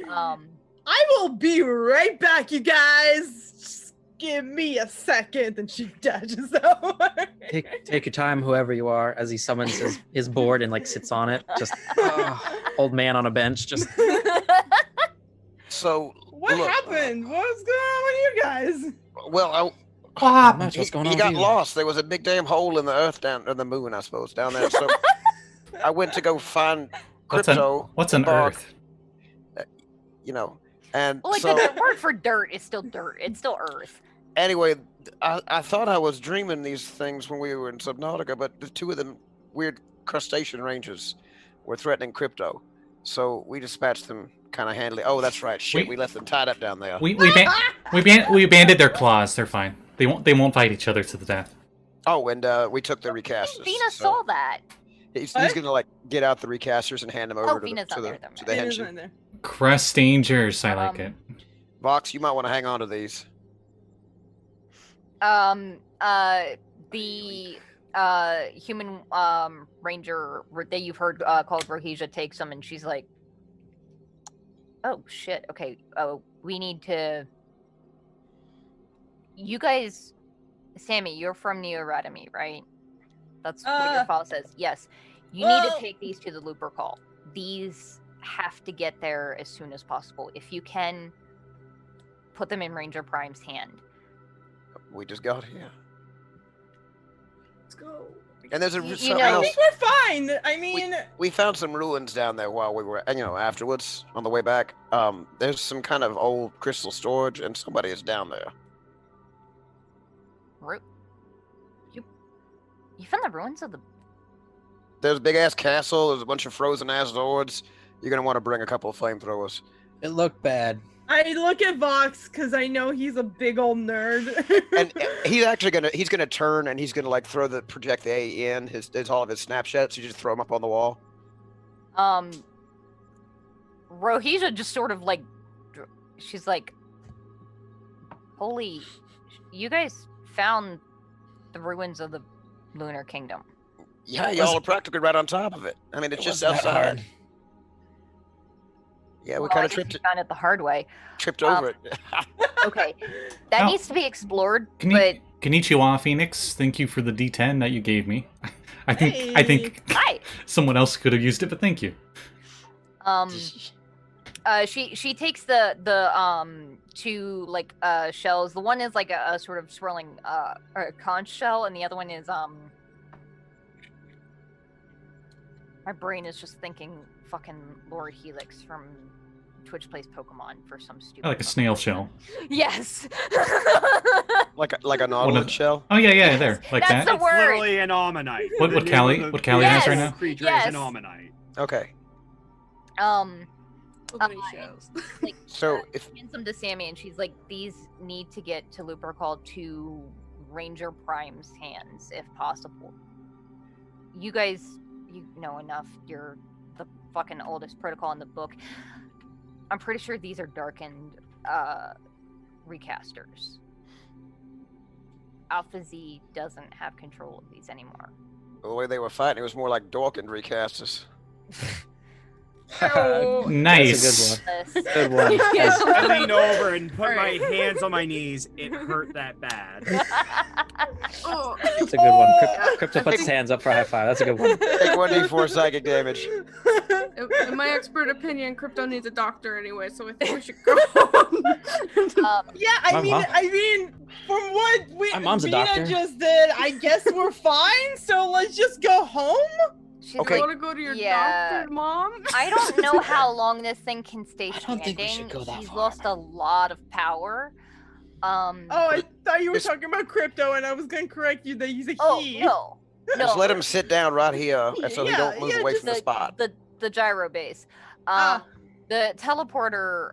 I will be right back, you guys. Just give me a second. And she dashes out. Take your time, whoever you are, as he summons his board and like sits on it. Just old man on a bench. Just So What look, happened? What's going on with you guys? Well, not much. What's going on he with got you? lost. There was a big damn hole in the earth or the moon, I suppose, down there. So I went to go find Crypto. What's an Bark, Earth? You know, and Well, like so the word for dirt is still dirt. It's still earth. anyway, I thought I was dreaming these things when we were in Subnautica, but the 2 of them weird crustacean rangers were threatening Crypto. So we dispatched them kind of handily. Oh, that's right. Shit, we left them tied up down there. We banded their claws. They're fine. They won't fight each other to the death. Oh, and we took the recasters. Vinna so saw that. he's What? gonna like get out the recasters and hand them over to Vinna's the not there, to the It is Henshin. in there. Crest dangers. I like it. Vox, you might want to hang on to these. The human ranger that you've heard called Rohija takes them, and she's like, "Oh shit! Okay, we need to. You guys, Sammi, you're from Neoradami, right? That's what your file says. Yes, you need to take these to the Looper Call. These have to get there as soon as possible. If you can, put them in Ranger Prime's hand." We just got here. Let's go. And there's a You something know- I else. think we're fine. I mean, We found some ruins down there while we were, afterwards on the way back. There's some kind of old crystal storage, and somebody is down there. You found the ruins of the. There's a big ass castle. There's a bunch of frozen ass Zords. You're gonna want to bring a couple of flamethrowers. it looked bad. I look at Vox because I know he's a big old nerd. And he's gonna turn and he's gonna like project the AE in his all of his snapshots. You just throw them up on the wall. Rohija just sort of like, she's like, "Holy, you guys found the ruins of the Lunar Kingdom." Yeah, y'all are practically right on top of it. I mean, it's just outside. Yeah, we Well, kind I of guess tripped you found it the hard way. over it. Okay, that Now- needs to be explored. Can But you Konnichiwa, Phoenix. Thank you for the D10 that you gave me. I think hi, someone else could have used it, but thank you. she takes the two like shells. The one is like a sort of swirling or a conch shell, and the other one is My brain is just thinking fucking Lord Helix from Twitch plays Pokemon for some stupid. Oh, like a snail shell. Yes. Like a nautilus shell. Oh yeah, there, like That's that. the It's word. literally an almanite. What The name Callie- of what Callie has right now? Creature Yes. is an almanite. Okay. Opening shows. Like, So if hands them to Sammi, and she's like, "These need to get to Lupercal to Ranger Prime's hands, if possible. You guys, you know enough. You're the fucking oldest protocol in the book. I'm pretty sure these are darkened recasters. Alpha Z doesn't have control of these anymore." the way they were fighting, it was more like Dork and recasters. Nice. That's a good one. Good one. I leaned over and put Alright. my hands on my knees. It hurt that bad. Oh, That's a good one. Crypto puts his hands up for a high five. That's a good one. Take 1d4 psychic damage. in my expert opinion, Crypto needs a doctor anyway, so I think we should go. Yeah, My mom- I mean, from what My mom's a Vinna doctor. just did, I guess we're fine. So let's just go home. She's Okay. You like, want to go to your Yeah. doctor, Mom? I don't know how long this thing can stay I standing. don't think we should go that She's far. lost a lot of power. Oh, I thought you were Just- talking about Crypto, and I was gonna correct you that he's a Oh he. no, no. Just let him sit down right here, and so he Yeah, don't move yeah, away just from the spot. The gyro base. Ah. The teleporter.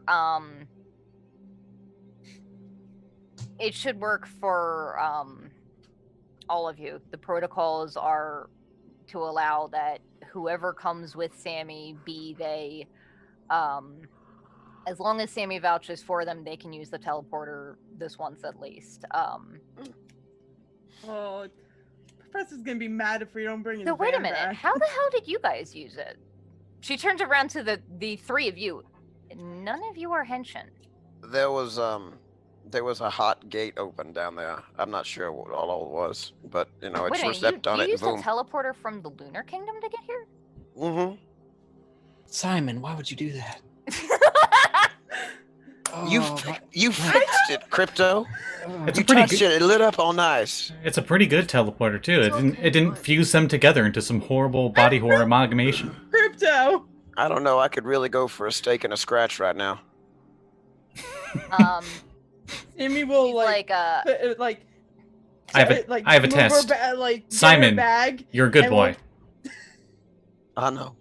It should work for all of you. The protocols are to allow that whoever comes with Sammi, be they, as long as Sammi vouches for them, they can use the teleporter this once at least. Oh, Professor's gonna be mad if we don't bring his So wait a van minute, back. how the hell did you guys use it? She turns around to the three of you. None of you are Henshin. There was a hot gate open down there. I'm not sure what all it was, but you know, it Wait a sure minute, stepped on you it and used a boom. teleporter from the Lunar Kingdom to get here? Mm-hmm. Simon, why would you do that? You Oh, my- you fixed it, Crypto. It's You a pretty touched good. it. It lit up all nice. It's a pretty good teleporter too. It It's didn't. okay, It didn't but- fuse them together into some horrible body horror amalgamation. Crypto. I don't know. I could really go for a steak and a scratch right now. Sammy will He's like I have a- I have a move her test. like get her Simon, bag. You're a good And boy. I know.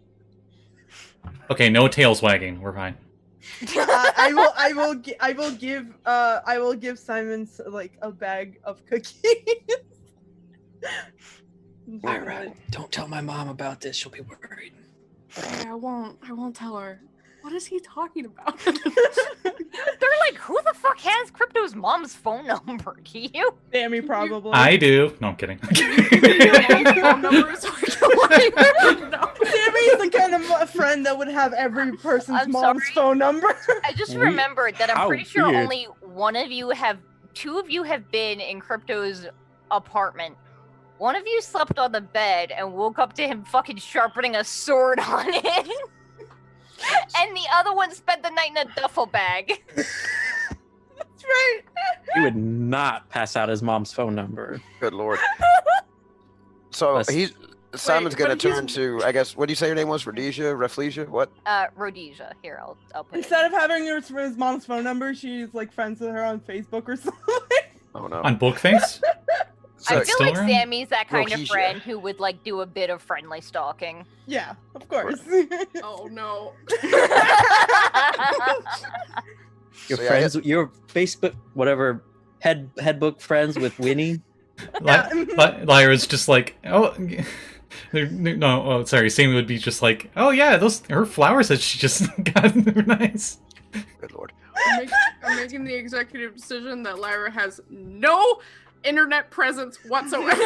Okay, no tails wagging. We're fine. I will give Simon like a bag of cookies. Lyra, don't tell my mom about this. She'll be worried. Okay, I won't tell her. What is he talking about? They're like, who the fuck has Crypto's mom's phone number? Do you? Sammy probably. I do. No, I'm kidding. Your phone number so I can let you know. Sammy is the kind of friend that would have every person's I'm mom's sorry. phone number. I just We- remembered that I'm how pretty sure weird. only two of you have been in Crypto's apartment. One of you slept on the bed and woke up to him fucking sharpening a sword on it. And the other one spent the night in a duffel bag. That's right. He would not pass out his mom's phone number. Good lord. So Let's- Simon's gonna but he's- turn to, I guess, what do you say your name was? Rhodesia? Reflesia? What? Rhodesia. Here, I'll put Instead it. of having his mom's phone number, she's like friends with her on Facebook or something. Oh no. On Bookface? So, I feel still like around? Sammy's that kind of Rhodesia. friend who would like do a bit of friendly stalking. Yeah, of course. Oh no. Your So, yeah, friends, your Facebook, whatever, headbook friends with Winnie. Lyra's just like, oh, no, oh, sorry. Sammy would be just like, oh yeah, her flowers that she just got were nice. good lord. I'm making the executive decision that Lyra has no internet presence whatsoever.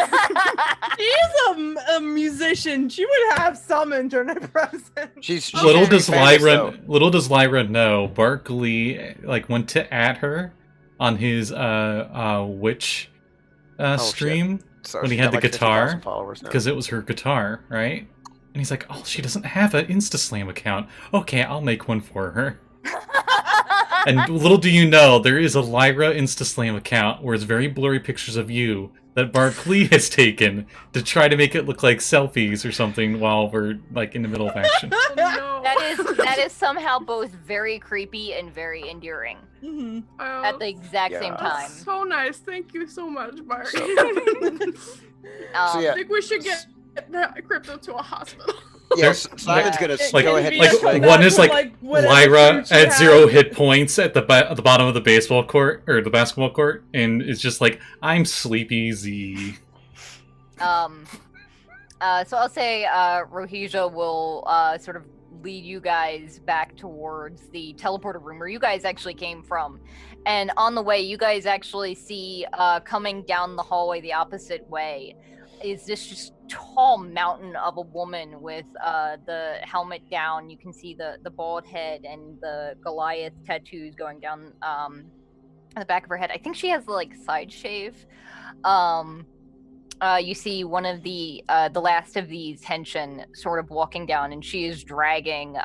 She's a musician. She would have some internet presence. She's Little very does famous, Lyra, though. little does Lyra know, Barkley like went to at her on his witch shit. stream So when she's he had got the like 50,000 guitar, followers now. because it was her guitar, right? And he's like, oh, she doesn't have an InstaSlam account. Okay, I'll make one for her. And little do you know, there is a Lyra Instaslam account where it's very blurry pictures of you that Barkley has taken to try to make it look like selfies or something while we're like in the middle of action. Oh, no. That is somehow both very creepy and very endearing Mhm. Oh, at the exact Yeah. same that's time. so nice. Thank you so much, Mark. So- Um, yeah. I think we should get that crypto to a hospital. Yes, Simon's gonna Like- go ahead and like, swing. one is like whatever Lyra fruit you at 0 have. hit points at the bottom of the baseball court or the basketball court, and it's just like I'm sleepy Z. so I'll say Rohija will sort of lead you guys back towards the teleporter room where you guys actually came from. And on the way, you guys actually see coming down the hallway the opposite way is this just tall mountain of a woman with the helmet down. You can see the bald head and the Goliath tattoos going down the back of her head. I think she has like side shave. You see one of the last of these Henshin sort of walking down, and she is dragging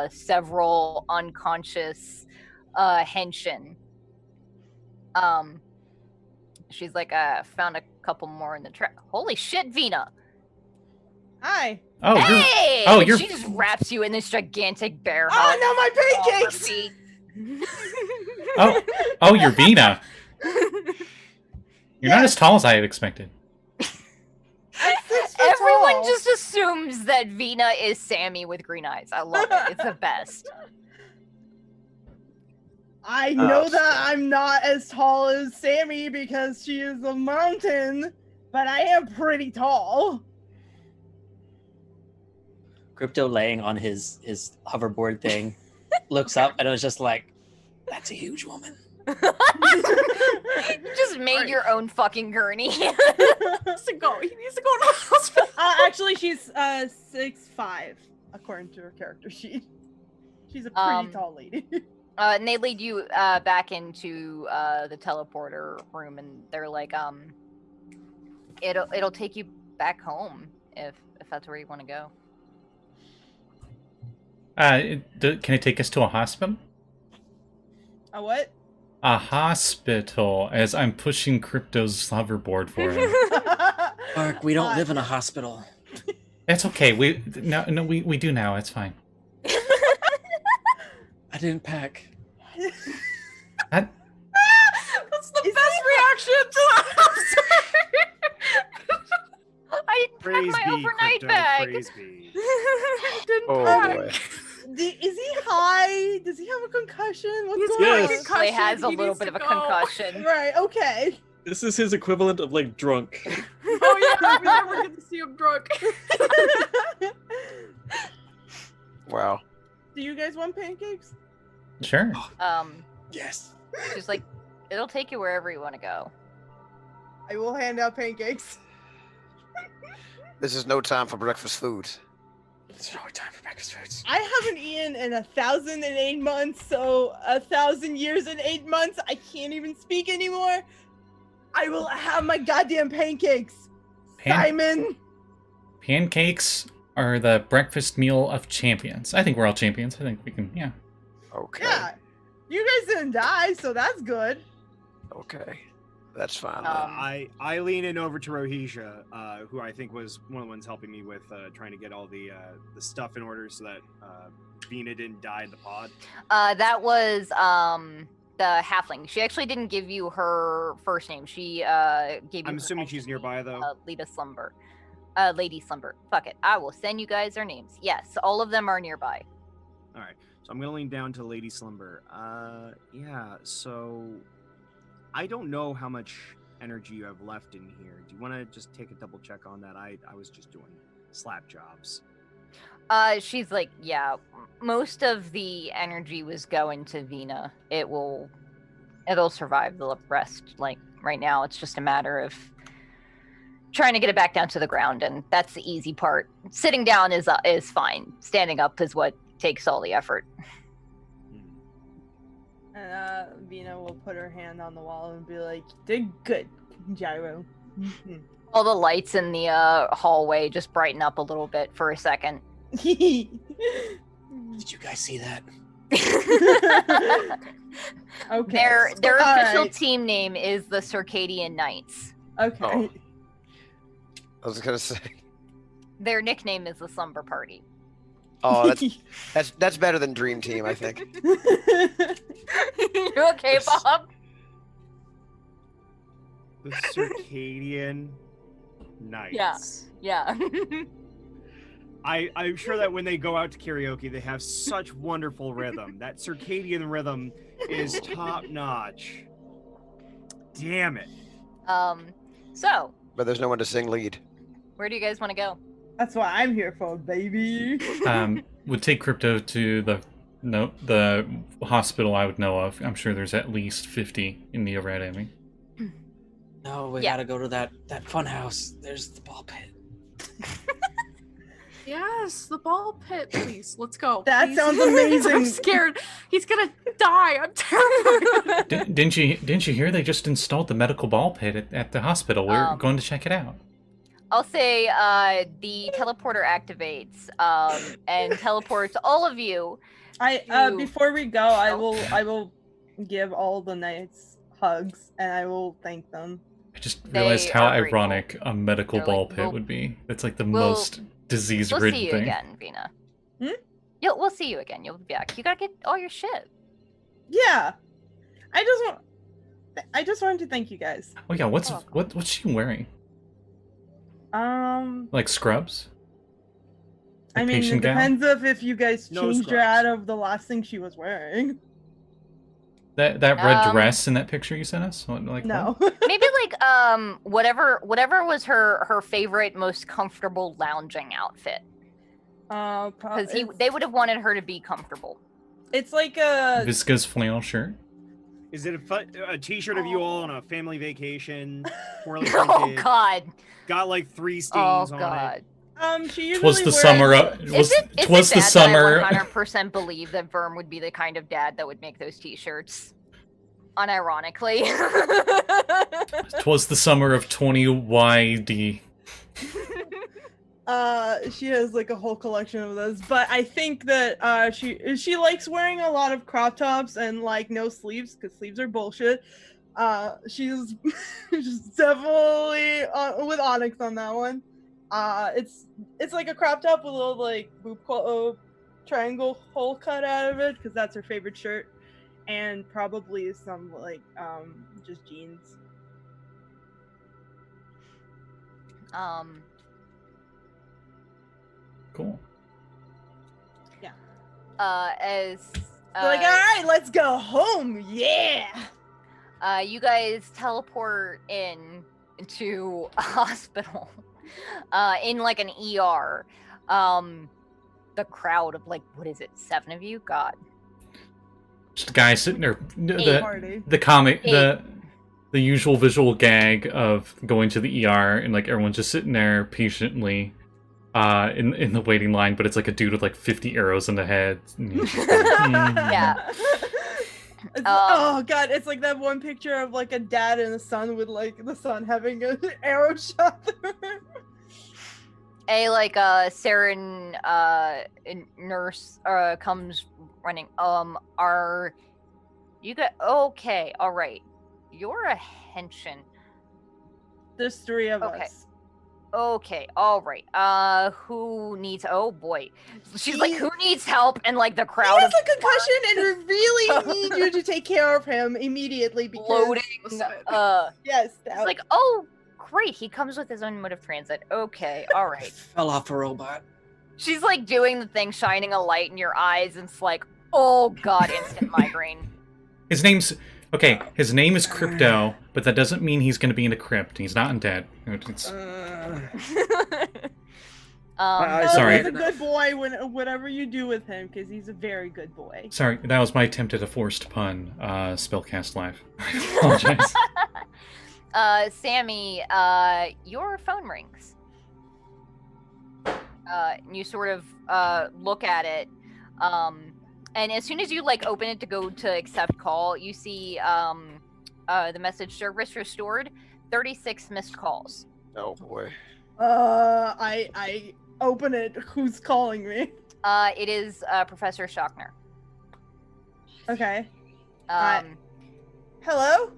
several unconscious Henshin. She's like, found a couple more in the trap. Holy shit, Vinna! Hi. Oh, Hey! oh, And you're- she just wraps you in this gigantic bear hug. Oh no, my off her pancakes! feet. you're Vinna. You're not as tall as I had expected. I'm 6 foot Everyone tall. just assumes that Vinna is Sammi with green eyes. I love it. It's the best. I know Oh, that I'm not as tall as Sammy because she is a mountain, but I am pretty tall. Crypto laying on his hoverboard thing looks up and it was just like, that's a huge woman. You just made your own fucking gurney. He needs to go. He needs to go to the hospital. Actually, she's 6'5", according to her character sheet. She's a pretty tall lady. And they lead you back into the teleporter room, and they're like, it'll take you back home if that's where you want to go. Can it take us to a hospital? A what? A hospital, as I'm pushing Crypto's hoverboard for him. Mark, we don't live in a hospital. It's okay. We do now. It's fine. I didn't pack. That, That's the best reaction to that. I didn't pack Praise my be, overnight Crypto, bag. praise be. Didn't Oh pack. boy. Is he high? Does he have a concussion? What's He's going got a on? concussion. Probably has a He little needs bit to of a go. concussion. Right, okay. This is his equivalent of like drunk. Oh yeah, we never get to see him drunk. Wow. Do you guys want pancakes? sure. Yes. She's like, it'll take you wherever you want to go. I will hand out pancakes. This is no time for breakfast food. It's no time for breakfast foods. I haven't eaten in 1,008 months, so 1,000 years and 8 months. I can't even speak anymore. I will have my goddamn pancakes. Simon. Pancakes are the breakfast meal of champions. I think we're all champions. I think we can, yeah. Okay. Yeah. You guys didn't die, so that's good. Okay. That's fine. I lean in over to Rohija, who I think was one of the ones helping me with trying to get all the stuff in order so that Vinna didn't die in the pod. That was the halfling. She actually didn't give you her first name. She gave you. I'm her assuming second she's name, nearby, though. Lady Slumber. Lady Slumber. Fuck it. I will send you guys their names. Yes, all of them are nearby. All right, so I'm gonna lean down to Lady Slumber. Yeah. So I don't know how much energy you have left in here. Do you want to just take a double check on that? I was just doing slap jobs. She's like, yeah, most of the energy was going to Vinna. It'll survive the rest. Like right now, it's just a matter of trying to get it back down to the ground, and that's the easy part. Sitting down is fine. Standing up is what takes all the effort. And Vinna will put her hand on the wall and be like, "Did good, Gyro." All the lights in the hallway just brighten up a little bit for a second. Did you guys see that? Okay. Their official Alright. team name is the Circadian Knights. Okay. Oh. I was gonna say. Their nickname is the Slumber Party. Oh, that's better than Dream Team, I think. You okay, Bob? The Circadian Nights. Yeah. I'm sure that when they go out to karaoke, they have such wonderful rhythm. That circadian rhythm is top notch. Damn it. So, But there's no one to sing lead. where do you guys want to go? That's what I'm here for, baby. Would take Crypto to the hospital I would know of. I'm sure there's at least 50 in the Academy. No, we Yeah. gotta go to that fun house. There's the ball pit. Yes, the ball pit, please. Let's go. That please. sounds amazing. I'm scared. He's gonna die. I'm terrified. Didn't you hear they just installed the medical ball pit at the hospital? We're going to check it out. I'll say the teleporter activates and teleports all of you. Before we go, I will give all the knights hugs and I will thank them. I just realized how are grateful. ironic a medical They're ball like, pit "We'll- would be. It's like the we'll- most disease-ridden We'll see you thing. again, Vinna. Hmm? We'll see you again. You'll be back. You gotta get all your shit. Yeah, I just wanted to thank you guys. Oh yeah, what's she wearing? Like scrubs? I Like mean, it patient gown? depends if you guys No changed her scrubs. out of the last thing she was wearing. That red dress in that picture you sent us? Like No. Maybe like whatever was her favorite, most comfortable lounging outfit. Because they would have wanted her to be comfortable. It's like a Visca's flannel shirt. Is it a t-shirt of you all on a family vacation? Poorly Oh printed, God! got like 3 Oh stains on God! it. she usually Twas the wears... summer. Is it Twas bad the summer. That I 100% believe that Verm would be the kind of dad that would make those T-shirts. Unironically. Twas the summer of 20 YD. She has like a whole collection of those, but I think that she likes wearing a lot of crop tops and like no sleeves because sleeves are bullshit. She's just definitely with Onyx on that one. It's like a crop top with a little like boob triangle hole cut out of it because that's her favorite shirt, and probably some like just jeans. Cool. As They're like, all right, let's go home. Yeah. you guys teleport into a hospital, in like an ER. The crowd of like, what is it, 7 of you? God. Just a guy sitting there. Party. The comic, Eight. the usual visual gag of going to the ER and like everyone's just sitting there patiently, in the waiting line, but it's like a dude with like 50 arrows in the head. And he's just like, Yeah. Oh god, it's like that one picture of like a dad and a son with like the son having an arrow shot through him. A like Saren nurse comes running. Are you got okay? All right, you're a Henshin. There's 3 of Okay. us. Okay, all right. Who needs? Oh boy, she's like, who needs help? And like the He crowd has of a concussion, and we really need you to take care of him immediately because loading. yes, It's like, oh great, he comes with his own mode of transit. Okay, all right. Fell off a robot. She's like doing the thing, shining a light in your eyes, and it's like, oh god, instant migraine. His name is Crypto, but that doesn't mean he's going to be in a crypt. He's not undead. It's, sorry. He's a good boy whatever you do with him, because he's a very good boy. sorry, that was my attempt at a forced pun. Spellcast live. I apologize. Sammi, your phone rings. You sort of look at it, and as soon as you like open it to go to accept call, you see the message service restored, 36 missed calls. Oh boy. I open it. Who's calling me? It is Professor Schockner. Okay. Um. Hello?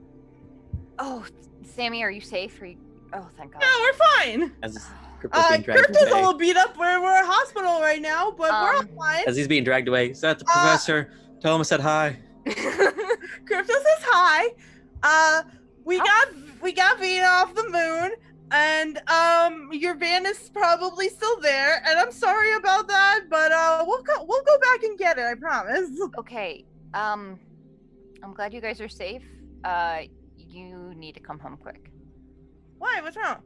Oh, Sammi, are you safe? Are you... Oh, thank God. No, we're fine. As Crypto's being dragged Crypto's a away. little beat up. We're at a hospital right now, but we're all fine. As he's being dragged away, is that the professor? Tell him I said hi. Crypto says hi. We got Vinna off the moon, and your van is probably still there. And I'm sorry about that, but we'll go back and get it. I promise. Okay. I'm glad you guys are safe. You need to come home quick. Why? What's wrong?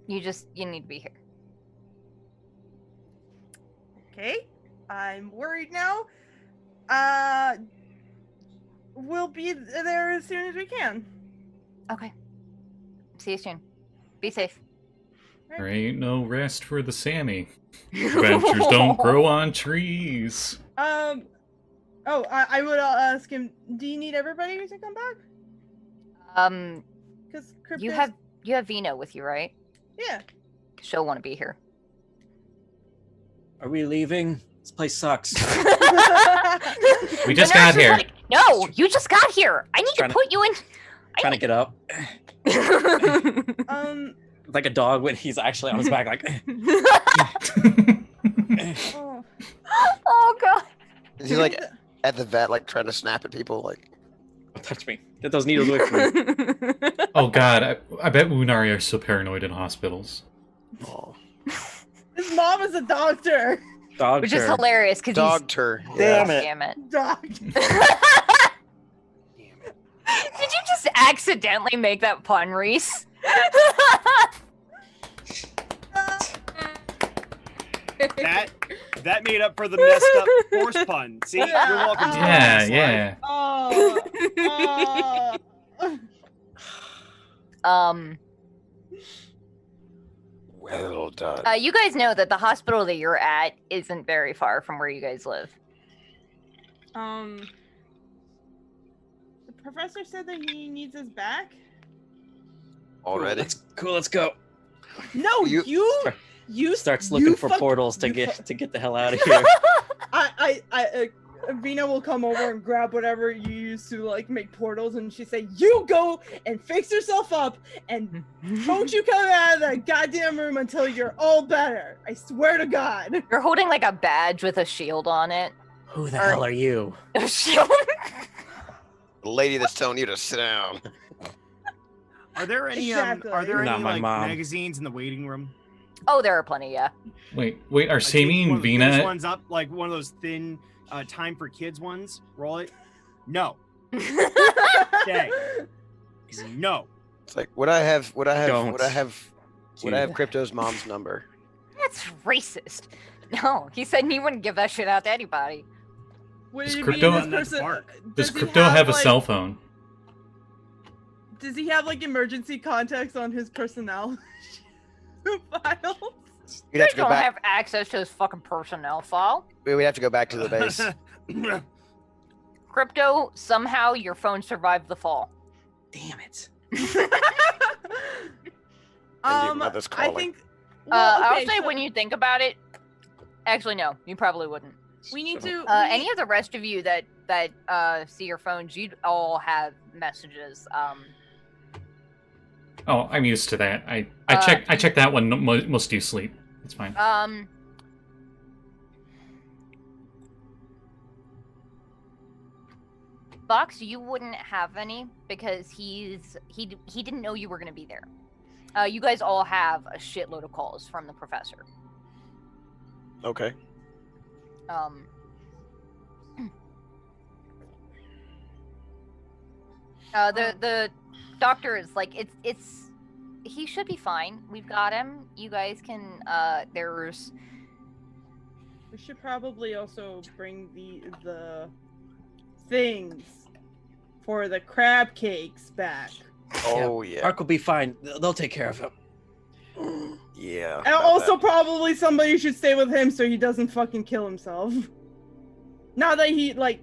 You need to be here. Okay. I'm worried now. We'll be there as soon as we can. Okay. See you soon. Be safe. There ain't no rest for the Sammi. Adventures don't grow on trees. Oh, I would ask him. Do you need everybody to come back? Because you have Vinna with you, right? Yeah. She'll want to be here. Are we leaving? This place sucks. We just got here. Like, no, you just got here. I need to put you in. Trying to get up. Like a dog when he's actually on his back, like. Oh God. Is he like at the vet, like trying to snap at people, like? Don't touch me. Get those needles away from me. Oh God, I bet Unari are so paranoid in hospitals. Oh. His mom is a doctor. Doctor. Which is hilarious because Doctor. Damn it. Damn it. Doctor. Did you just accidentally make that pun, Reese? That made up for the messed up force pun. See, you're welcome to Yeah, that yeah. Well done. You guys know that the hospital that you're at isn't very far from where you guys live. The professor said that he needs us back. Already? Cool, let's go. No, you starts looking for portals to get the hell out of here. Vinna will come over and grab whatever you use to like make portals, and she say, "You go and fix yourself up, and don't you come out of that goddamn room until you're all better. I swear to God." You're holding like a badge with a shield on it. Who the hell are you? A shield. The lady that's telling you to sit down. Are there any Exactly. Not my like mom. magazines in the waiting room? Oh, there are plenty. Yeah. Wait, are Sammi and Those Vinna? ones up, like one of those thin Time for Kids ones. Roll it. No. Okay. No. It's like, would I have Don't. Crypto's mom's number? That's racist. No, he said he wouldn't give that shit out to anybody. Would Does it Crypto- be That's this person? dark. Does he Crypto have a like, cell phone? Does he have like emergency contacts on his personnel files? You'd have to You go don't back. have access to his fucking personnel file. We'd have to go back to the base. Crypto, somehow your phone survived the fall. Damn it. Mother's I calling. think. I'll okay, say so when you think about it, actually no, you probably wouldn't. we need to. Any of the rest of you that see your phones, you'd all have messages. Oh, I'm used to that. I check that one most do sleep. It's fine. Vox, you wouldn't have any because he didn't know you were gonna be there. You guys all have a shitload of calls from the professor. Okay. The doctor is like it's he should be fine. We've got him. You guys can there's We should probably also bring the things for the crab cakes back. Oh yeah. Mark will be fine. They'll take care of him. Yeah. And about also that. probably somebody should stay with him so he doesn't fucking kill himself. Not that he like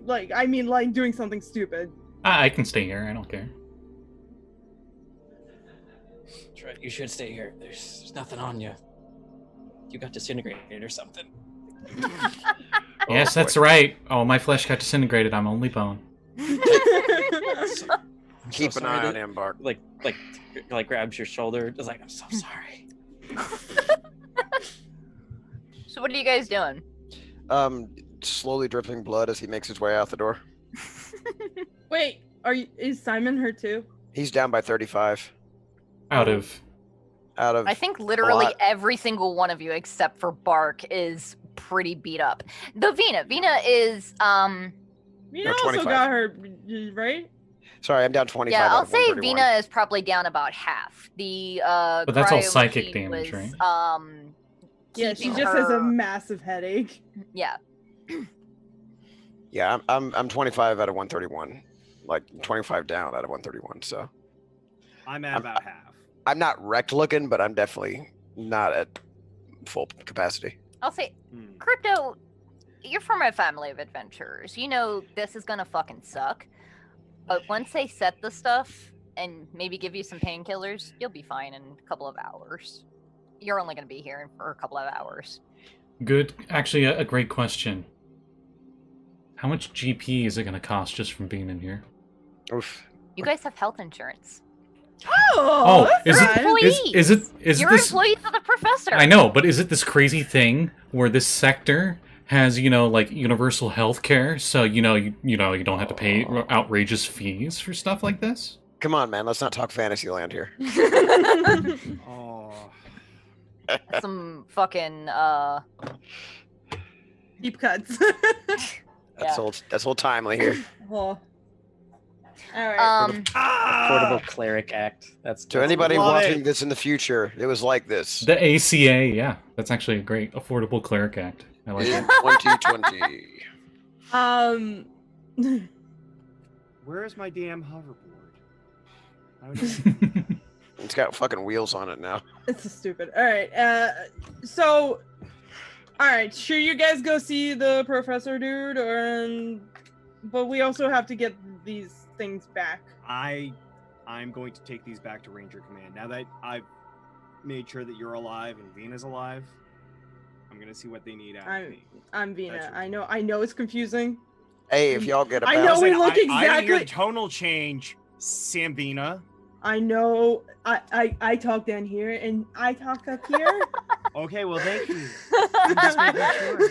doing something stupid. I can stay here. I don't care. That's right. You should stay here. There's nothing on you. You got disintegrated or something. Yes, that's right. Oh, my flesh got disintegrated. I'm only bone. Keep an eye on him, Bark. Like grabs your shoulder. Just like, I'm so sorry. So what are you guys doing? Slowly dripping blood as he makes his way out the door. Wait, is Simon hurt too? He's down by 35. Out of. I think literally every single one of you except for Bark is pretty beat up. Though Vinna is Vinna also got hurt, right? Sorry, I'm down 25. Yeah, I'll say 131. Vinna is probably down about half. The But that's all cryo psychic machine damage, was, right? Yeah, she keeping just has a her- massive headache. Yeah. Yeah, I'm 25 out of 131. Like 25 down out of 131. So I'm at about half. I'm not wrecked looking, but I'm definitely not at full capacity. I'll say, Crypto, you're from a family of adventurers. You know this is gonna fucking suck. But once they set the stuff and maybe give you some painkillers, you'll be fine in a couple of hours. You're only gonna be here for a couple of hours. Good. Actually, a great question. How much GP is it going to cost just from being in here? Oof. You guys have health insurance. Oh, is You're it employees. is You're this? employees of the professor. I know, but is it this crazy thing where this sector has, like universal health care, so you don't have to pay outrageous fees for stuff like this? Come on, man. Let's not talk Fantasyland here. Oh. Some fucking Deep cuts. That's old timely here. Oh. All right. Affordable cleric act. That's To anybody Love watching it. this in the future, it was like this. The ACA, yeah, that's actually a great Affordable Cleric Act. I like In it. 2020. Where's my damn hoverboard? It's got fucking wheels on it now. It's so stupid. All right. So, all right. Sure, you guys go see the professor, dude, but we also have to get these things back. I'm going to take these back to Ranger Command. Now that I've made sure that you're alive and Vinna's alive, I'm gonna see what they need out of me. I'm Vinna. I know it's confusing. Hey, if y'all get a I know we look I didn't hear exactly. tonal change, Sam Vinna. I know. I talk down here and I talk up here. Okay, well, thank you. I'm just making sure.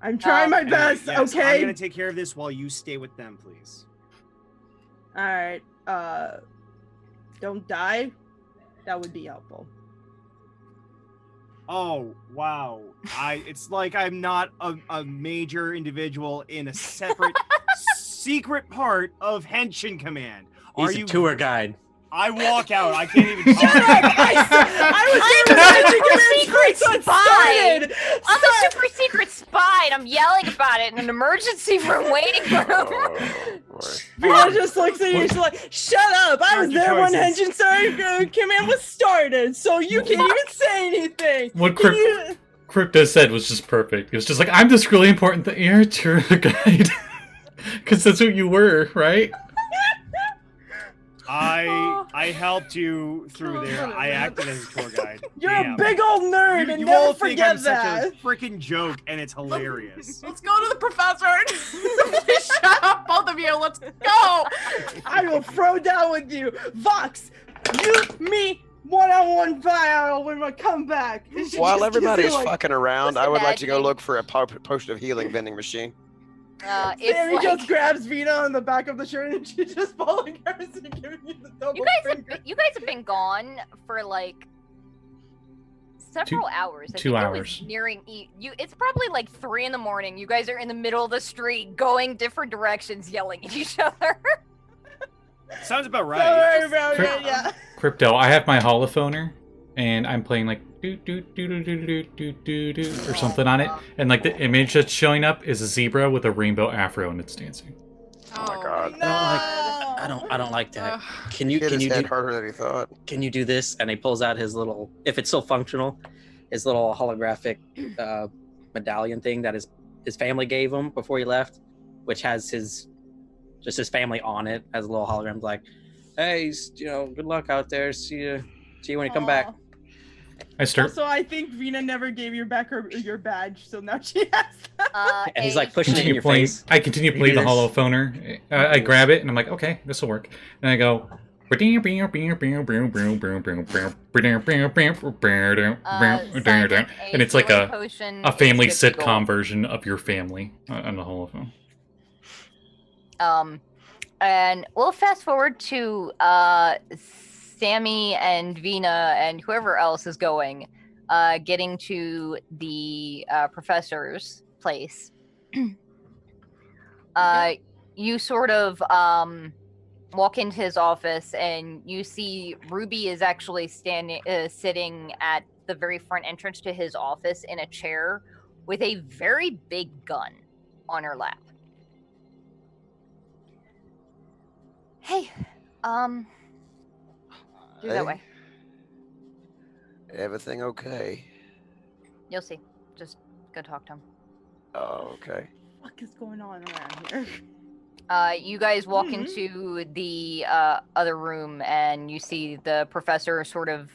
I'm trying my best. Yes, Okay. I'm gonna take care of this while you stay with them, please. All right. Don't die. That would be helpful. Oh, wow. It's like I'm not a major individual in a separate secret part of Henshin Command. He's a tour guide. I walk out. I can't even talk. I'm a super secret spy, and I'm yelling about it in an emergency room waiting room. Vinna just looks at you. She's like, "Shut up! I was there when Henshin Command was started, so you can't even say anything." What Crypto said was just perfect. It was just like, I'm this really important thing. You're a tour guide. Because that's what you were, right? I helped you through there. I acted as a tour guide. You're Damn. a big old nerd, and You never all think forget I'm that. such a freaking joke, and it's hilarious. Let's go to the professor. Shut up, both of you. Let's go. I will throw down with you, Vox. You, me, one-on-one battle when I come back. While everybody's like, fucking around, just I would like to go imagine- look for a potion of healing vending machine. It's Sammy like, just grabs Vinna on the back of the shirt and she's just following her and giving you the double finger. you guys have been gone for like several hours. I 2 think it hours. was nearing you. It's probably like 3 a.m. You guys are in the middle of the street, going different directions, yelling at each other. Sounds about Don't right. worry about Crypt- it, yeah. Crypto, I have my holophoner, and I'm playing like do or something on it, and like the image that's showing up is a zebra with a rainbow afro, and it's dancing. Oh my god. I don't like that. Can you Hit can his you head do harder than he thought. can you do this? And he pulls out his little, if it's still functional, his little holographic medallion thing that his family gave him before he left, which has his family on it, has a little hologram like, hey, good luck out there. See you when you come back. I start. Also, I think Vinna never gave you back your badge, so now she has that. And he's like pushing it in your playing. face. I continue playing the Yes. holophoner. I grab it and I'm like, okay, this will work. And I go. And it's like a family sitcom version of your family on the holophone. And we'll fast forward to Sammi and Vinna and whoever else is going, getting to the professor's place. You sort of walk into his office and you see Ruby is actually sitting at the very front entrance to his office in a chair with a very big gun on her lap. Hey, through that way. Everything okay? You'll see. Just go talk to him. Oh, okay. What is going on around here? You guys walk into the other room and you see the professor sort of,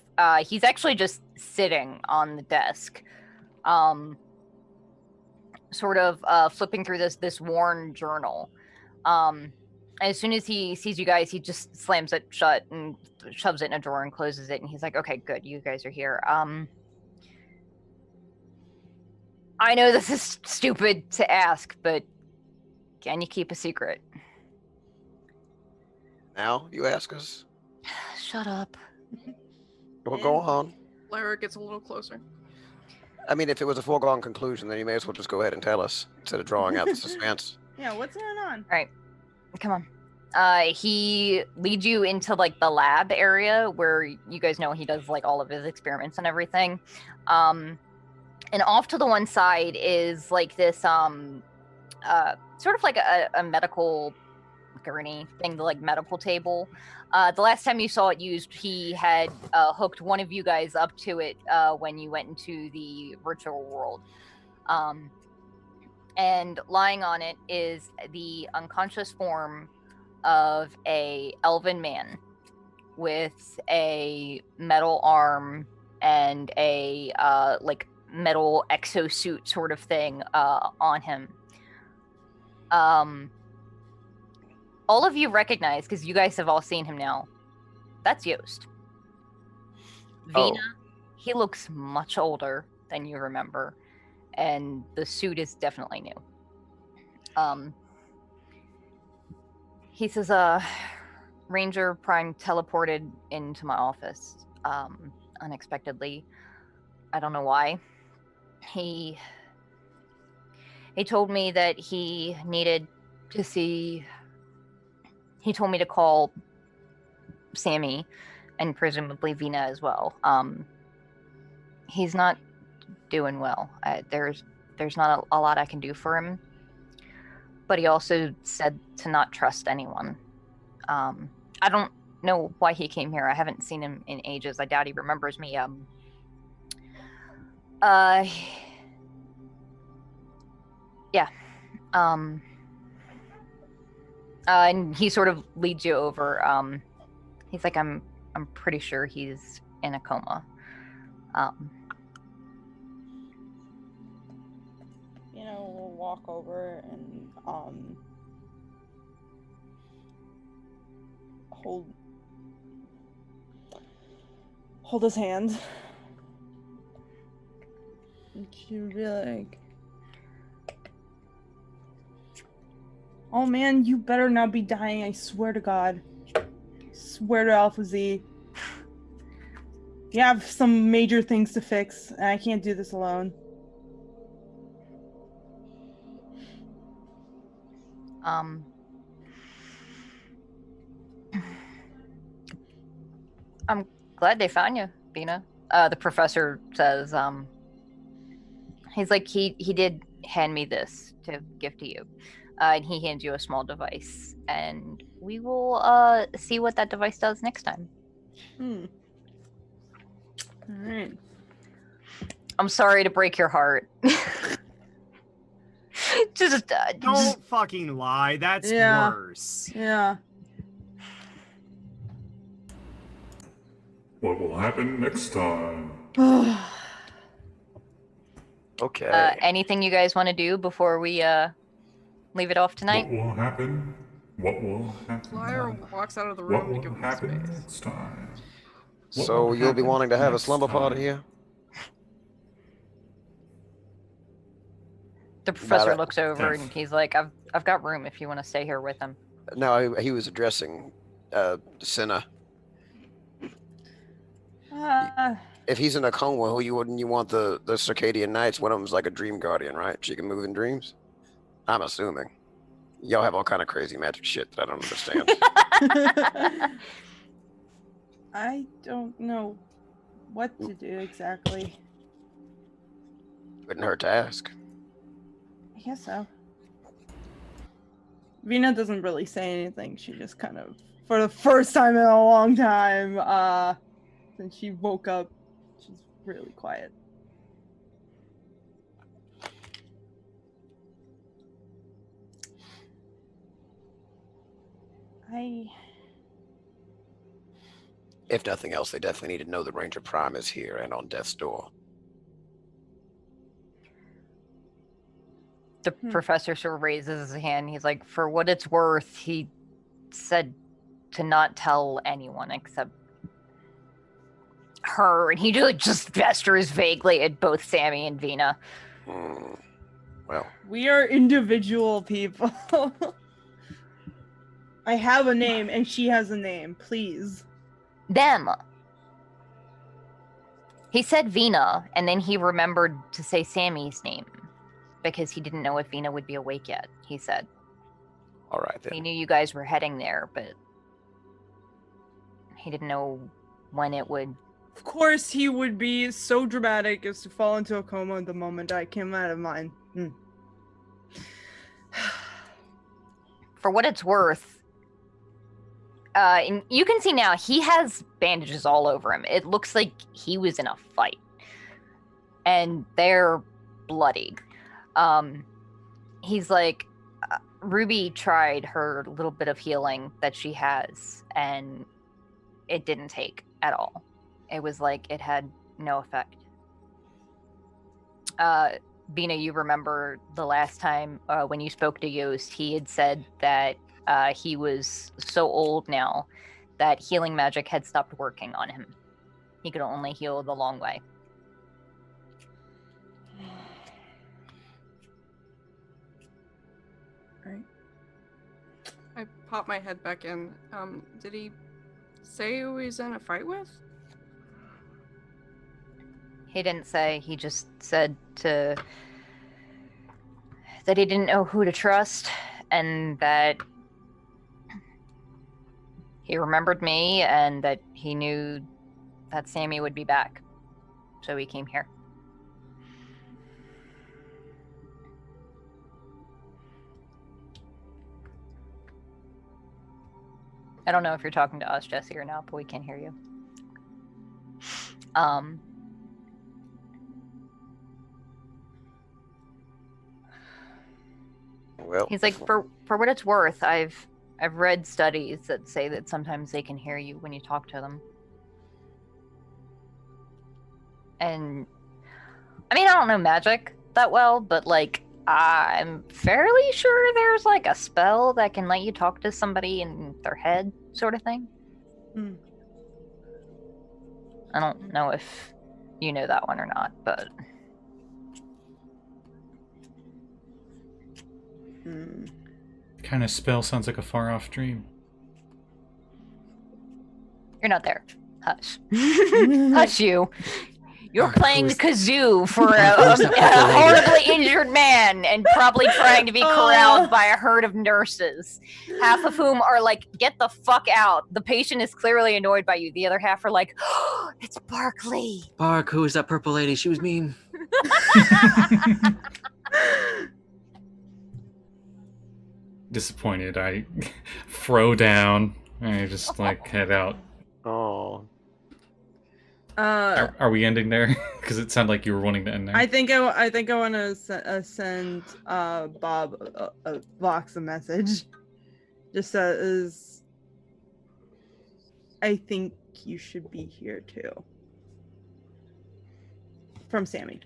he's actually just sitting on the desk, sort of flipping through this worn journal. As soon as he sees you guys, he just slams it shut and shoves it in a drawer and closes it. And he's like, okay, good. You guys are here. I know this is stupid to ask, but can you keep a secret? Now you ask us? Shut up. Well, go on. Lyra gets a little closer. I mean, if it was a foregone conclusion, then you may as well just go ahead and tell us instead of drawing out the suspense. Yeah, what's going on? All right, come on. He leads you into like the lab area where you guys know he does like all of his experiments and everything. And off to the one side is like this sort of like a medical gurney thing, the like medical table. The last time you saw it used, he had hooked one of you guys up to it when you went into the virtual world. And lying on it is the unconscious form of a elven man with a metal arm and a like metal exosuit sort of thing on him. All of you recognize, because you guys have all seen him now, that's Yost. Vinna, he looks much older than you remember, and the suit is definitely new. He says, Ranger Prime teleported into my office unexpectedly. I don't know why. He told me that he needed to see... He told me to call Sammi and presumably Vinna as well. He's not doing well. There's not a lot I can do for him. But he also said to not trust anyone. I don't know why he came here. I haven't seen him in ages. I doubt he remembers me. Yeah. And he sort of leads you over. He's like, I'm pretty sure he's in a coma. We'll walk over and hold his hand. And she'd be like, oh man, you better not be dying, I swear to God. Swear to Alpha Z. You have some major things to fix, and I can't do this alone. I'm glad they found you, Vinna. The professor says, he's like, he did hand me this to give to you. And he hands you a small device. And we will see what that device does next time. Alright. I'm sorry to break your heart. just Don't fucking lie. That's worse. Yeah. What will happen next time? Okay. Anything you guys want to do before we leave it off tonight? What will happen? What will happen? Lyra walks out of the What room to will give him happen space. next time? What So will you'll be happen wanting to have a next slumber party time? here? The professor it. looks over Yes. and he's like, I've got room if you want to stay here with him. No, he was addressing Senna. If he's in a coma, who you wouldn't you want the circadian nights? One of them's like a dream guardian, right? She can move in dreams. I'm assuming. Y'all have all kind of crazy magic shit that I don't understand. I don't know what to do exactly. Wouldn't hurt to ask. I guess so. Vinna doesn't really say anything. She just kind of, for the first time in a long time, since she woke up, she's really quiet. If nothing else, they definitely need to know the Ranger Prime is here and on death's door. The professor sort of raises his hand. He's like, for what it's worth, he said to not tell anyone except her. And he just gestures vaguely at both Sammi and Vinna. Well, we are individual people. I have a name and she has a name. Please. Them. He said Vinna, and then he remembered to say Sammy's name because he didn't know if Vinna would be awake yet, he said. All right, then. He knew you guys were heading there, but he didn't know when it would. Of course he would be so dramatic as to fall into a coma the moment I came out of mine. For what it's worth, and you can see now he has bandages all over him. It looks like he was in a fight, and they're bloody. He's like, Ruby tried her little bit of healing that she has, and it didn't take at all. It was like it had no effect. Vinna, you remember the last time when you spoke to Yost, he had said that he was so old now that healing magic had stopped working on him. He could only heal the long way. Right. I pop my head back in. Did he say who he's in a fight with? He didn't say. He just said that he didn't know who to trust, and that he remembered me, and that he knew that Sammi would be back. So he came here. I don't know if you're talking to us, Jesse, or not, but we can't hear you. Well, He's like, for what it's worth, I've read studies that say that sometimes they can hear you when you talk to them. And I mean, I don't know magic that well, but like I'm fairly sure there's like a spell that can let you talk to somebody in their head, sort of thing. I don't know if you know that one or not, but Kind of spell sounds like a far off dream. you're not there. Hush. Hush you. You're playing the kazoo for a horribly injured man and probably trying to be corralled by a herd of nurses, half of whom are like, get the fuck out. The patient is clearly annoyed by you. The other half are like, oh, it's Barkley. Bark, who is that purple lady? She was mean. Disappointed, I throw down and I just like head out. Oh. Are we ending there? Because it sounded like you were wanting to end there. I think I want to send Bob Vox a message. Just as I think you should be here too. From Sammi.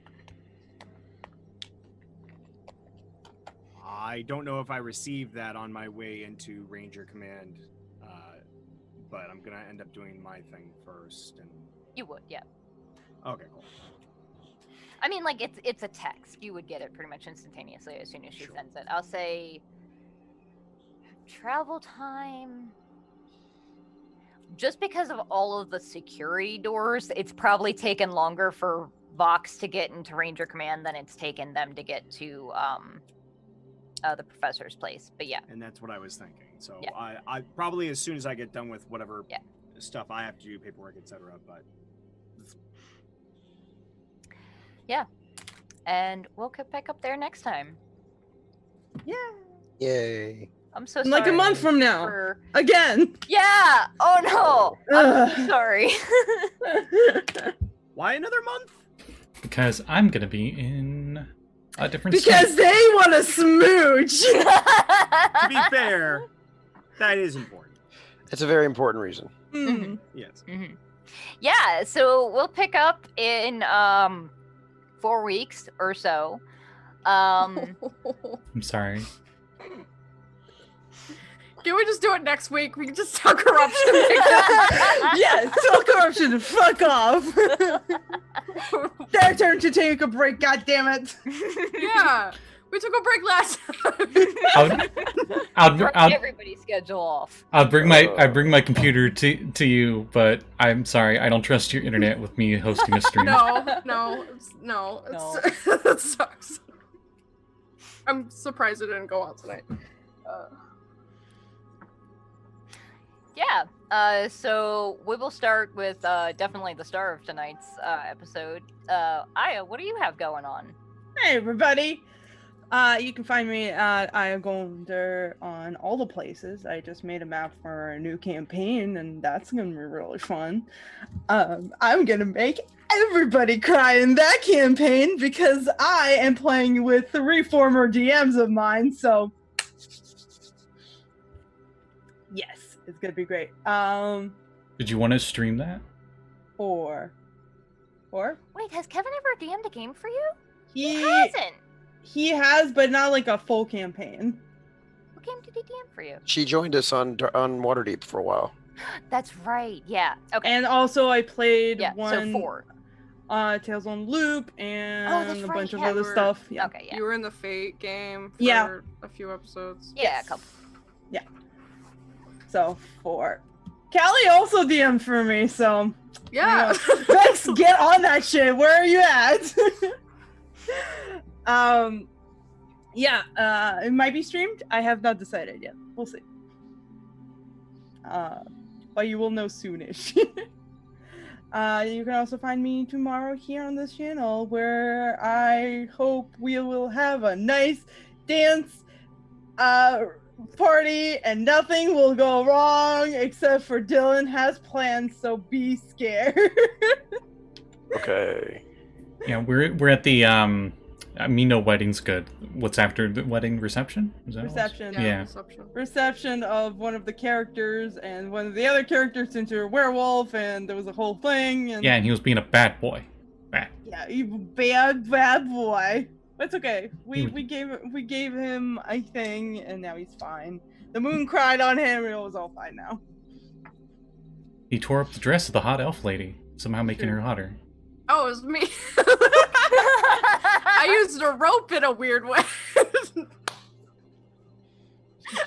I don't know if I received that on my way into Ranger Command, but I'm gonna end up doing my thing first. And You would, yeah. okay, cool. I mean, like, it's a text. You would get it pretty much instantaneously as soon as she sends it. I'll say travel time. Just because of all of the security doors, it's probably taken longer for Vox to get into Ranger Command than it's taken them to get to the professor's place. But yeah. And that's what I was thinking. So Yeah. I probably as soon as I get done with whatever stuff I have to do, paperwork, etc. But Yeah. And we'll pick up there next time. Yeah. Yay. I'm so In sorry. like a month from now. for- Again. Yeah. Oh no. I'm so Ugh. sorry. why another month? Because I'm gonna be in a different Because state. they want to smooch. To be fair, that is important. It's a very important reason. Hmm. Yes. hmm Yeah, so we'll pick up in 4 weeks or so. I'm sorry. Can we just do it next week? We can just talk corruption. Yes, so corruption. Fuck off. Their turn to take a break. God damn it. Yeah. We took a break last time. I'll Everybody's schedule off. I bring my computer to you, but I'm sorry, I don't trust your internet with me hosting a stream. No. It sucks. I'm surprised it didn't go out tonight. Yeah, so we will start with definitely the star of tonight's episode. Aya, what do you have going on? Hey, everybody. You can find me at Iagolder on all the places. I just made a map for a new campaign, and that's gonna be really fun. I'm gonna make everybody cry in that campaign because I am playing with 3 former DMs of mine, so yes, it's gonna be great. Did you want to stream that? Or Wait, has Kevin ever DM'd a game for you? he hasn't. He has, but not like a full campaign. What game did he DM for you? She joined us on Waterdeep for a while. That's right. Yeah. Okay. And also I played yeah. one So 4. Tales on Loop and that's a right, bunch of yeah. other stuff. Yeah. Okay. Yeah. You were in the Fate game for Yeah. a few episodes. Yeah. A couple. So 4. Callie also DM'd for me, so Yeah. Vex, get on that shit. Where are you at? It might be streamed. I have not decided yet. We'll see. But you will know soonish. You can also find me tomorrow here on this channel, where I hope we will have a nice dance party and nothing will go wrong except for Dylan has plans, so be scared. Okay. Yeah, we're at the no wedding's good. What's after the wedding? Reception? Is that what it was? Reception. Yeah. Reception of one of the characters, and one of the other characters turned into a werewolf, and there was a whole thing. And Yeah, and he was being a bad boy. Bad. yeah, you bad boy. That's okay. We gave him a thing, and now he's fine. The moon cried on him, and it was all fine now. He tore up the dress of the hot elf lady, somehow making her hotter. Oh, it was me. I used a rope in a weird way.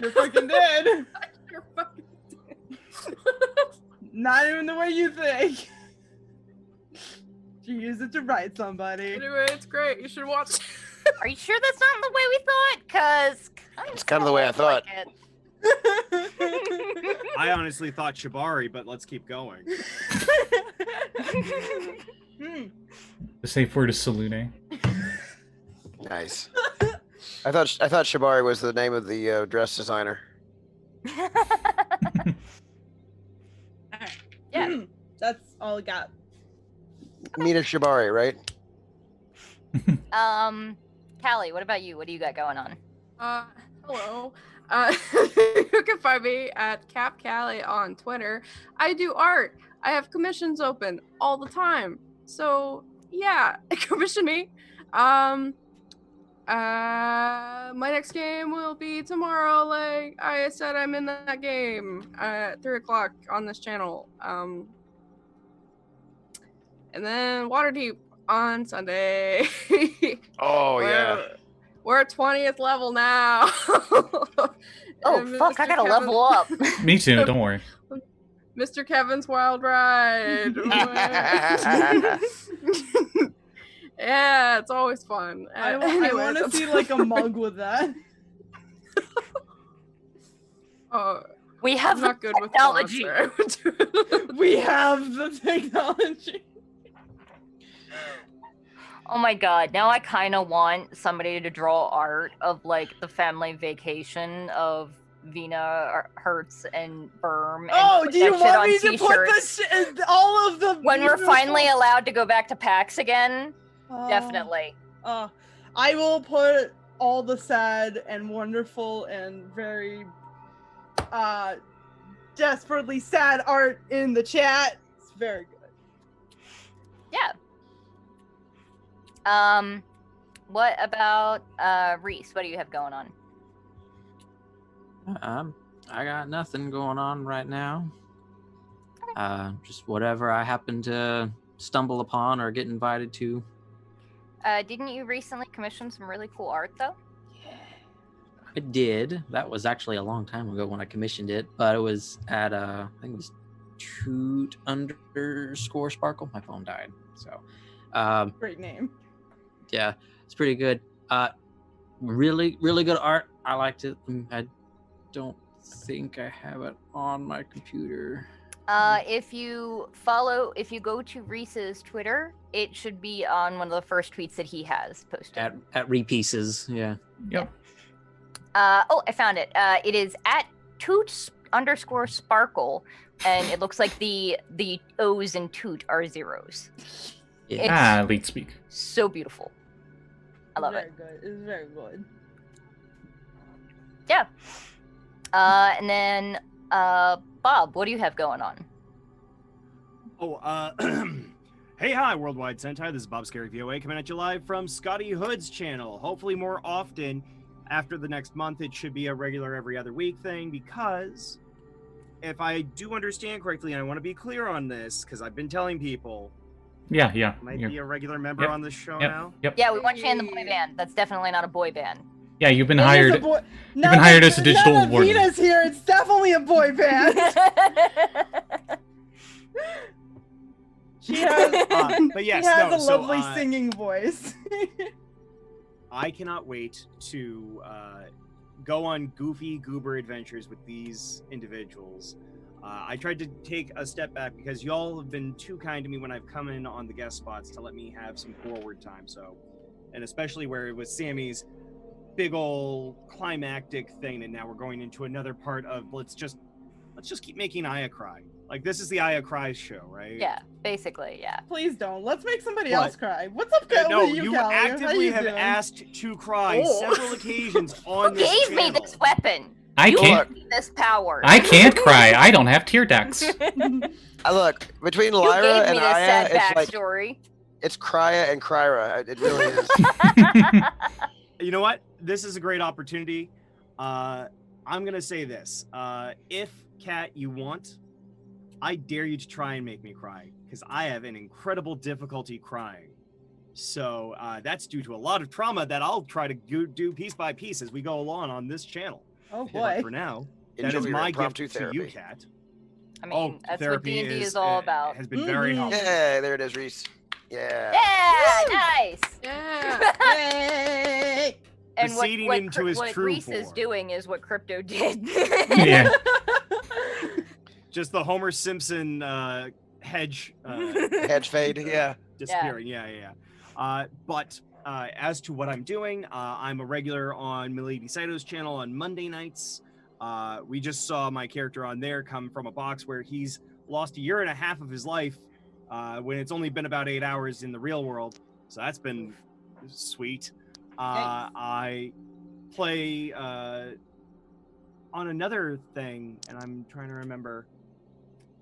You're fucking dead. You're fucking dead. Not even the way you think. She used it to write somebody. Anyway, it's great. You should watch. Are you sure that's not the way we thought? Cause It's kind of the way I thought. I honestly thought Shibari, but let's keep going. The safe word is Salune. Nice. I thought Shibari was the name of the dress designer. Yeah. That's all I got. Mina Shibari, right? Callie, what about you? What do you got going on? Hello. You can find me at Callie on Twitter. I do art. I have commissions open all the time. So yeah, commission me. My next game will be tomorrow. Like I said, I'm in that game at 3:00 on this channel. And then Waterdeep on Sunday. Oh yeah. We're at 20th level now. Oh, And fuck, I Mr. gotta level up. Me too. Don't worry. Mr. Kevin's Wild Ride. Yeah, it's always fun. I Anyways, want to that's- see like a mug with that. Oh, We I'm have the not good with technology. fonts, right? We have the technology. Oh my god, now I kind of want somebody to draw art of like the family vacation of Vinna, Hertz, and Rhymn. And Oh, put do you that shit want on me to t-shirts. put all of the When we're beautiful- finally allowed to go back to PAX again? Oh, Definitely. I will put all the sad and wonderful and very desperately sad art in the chat. It's very good. Yeah. What about Reese? What do you have going on? I got nothing going on right now. Just whatever I happen to stumble upon or get invited to. Didn't you recently commission some really cool art though? I did. That was actually a long time ago when I commissioned it, but it was at I think it was Toot_Sparkle. My phone died, so Great name. yeah, it's pretty good. Really good art. I liked it. I don't think I have it on my computer. If you go to Reese's Twitter, it should be on one of the first tweets that he has posted. At Repieces, yeah. Yep. Oh, I found it. It is at Toot_Sparkle, and it looks like the O's in Toot are zeros. Yeah. Lead speak. So beautiful. I love it. Very good. It's very good. Yeah. And then Bob, what do you have going on? Oh, hey, hi, Worldwide Sentai. This is Bob Scary VOA coming at you live from Scotty Hood's channel. Hopefully more often. After the next month, it should be a regular every other week thing, because if I do understand correctly, and I want to be clear on this, because I've been telling people, Yeah. I might be a regular member Yep. on this show Yep. now. Yep. Yeah, we want you in the boy band. That's definitely not a boy band. Yeah, you've been It is hired. a boy- You've been hired as a digital now that warden. Vina's here, it's definitely a boy band. She has, But yes, she has no, a so, lovely singing voice. I cannot wait to go on goofy goober adventures with these individuals. I tried to take a step back because y'all have been too kind to me when I've come in on the guest spots to let me have some forward time. So, and especially where it was Sammy's big ol' climactic thing, and now we're going into another part of let's just keep making Aya cry. Like, this is the Aya cries show, right? Yeah, basically, yeah. Please don't. Let's make somebody What? else cry. What's up, Callie? No, with you Callie? How actively you have doing? asked to cry Oh. several occasions Who on this gave me channel. this weapon? I You can't. gave me this power. I can't cry. I don't have tear ducts. Look, between You Lyra gave and me this Aya, sad it's like backstory. it's Krya and Kryra. It really is. You know what? This is a great opportunity. I'm gonna say this. If, Kat, you want, I dare you to try and make me cry, because I have an incredible difficulty crying. So that's due to a lot of trauma that I'll try to do piece by piece as we go along on this channel. Oh But boy. for now, that Enjoy is your my impromptu gift therapy. to you, Kat. I mean, that's what therapy D&D is all about. Has been very Mhm. helpful. Yeah, there it is, Reese. Yeah. Yeah, nice. Yeah. Yay! And Proceeding into his what true Reese is form. doing is what Crypto did. Yeah. Just the Homer Simpson hedge Hedge fade. Yeah. disappearing. Yeah. But as to what I'm doing, I'm a regular on Milady Saito's channel on Monday nights. We just saw my character on there come from a box where he's lost 1.5 years of his life when it's only been about 8 hours in the real world. So that's been sweet. I play on another thing, and I'm trying to remember.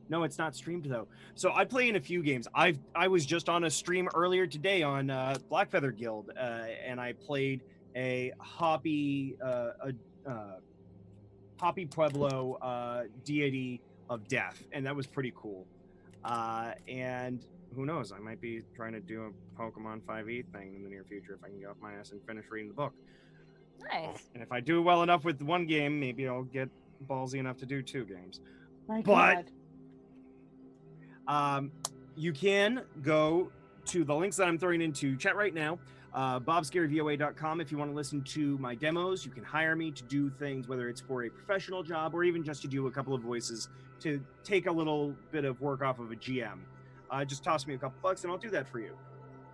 No, it's not streamed though. So I play in a few games. I was just on a stream earlier today on Blackfeather Guild, and I played a Hoppy Pueblo deity of death, and that was pretty cool. And who knows? I might be trying to do a Pokemon 5e thing in the near future if I can get off my ass and finish reading the book. Nice. And if I do well enough with one game, maybe I'll get ballsy enough to do 2 games. My But God. you can go to the links that I'm throwing into chat right now. bobscaryvoa.com if you want to listen to my demos. You can hire me to do things, whether it's for a professional job or even just to do a couple of voices to take a little bit of work off of a GM. Just toss me a couple bucks and I'll do that for you.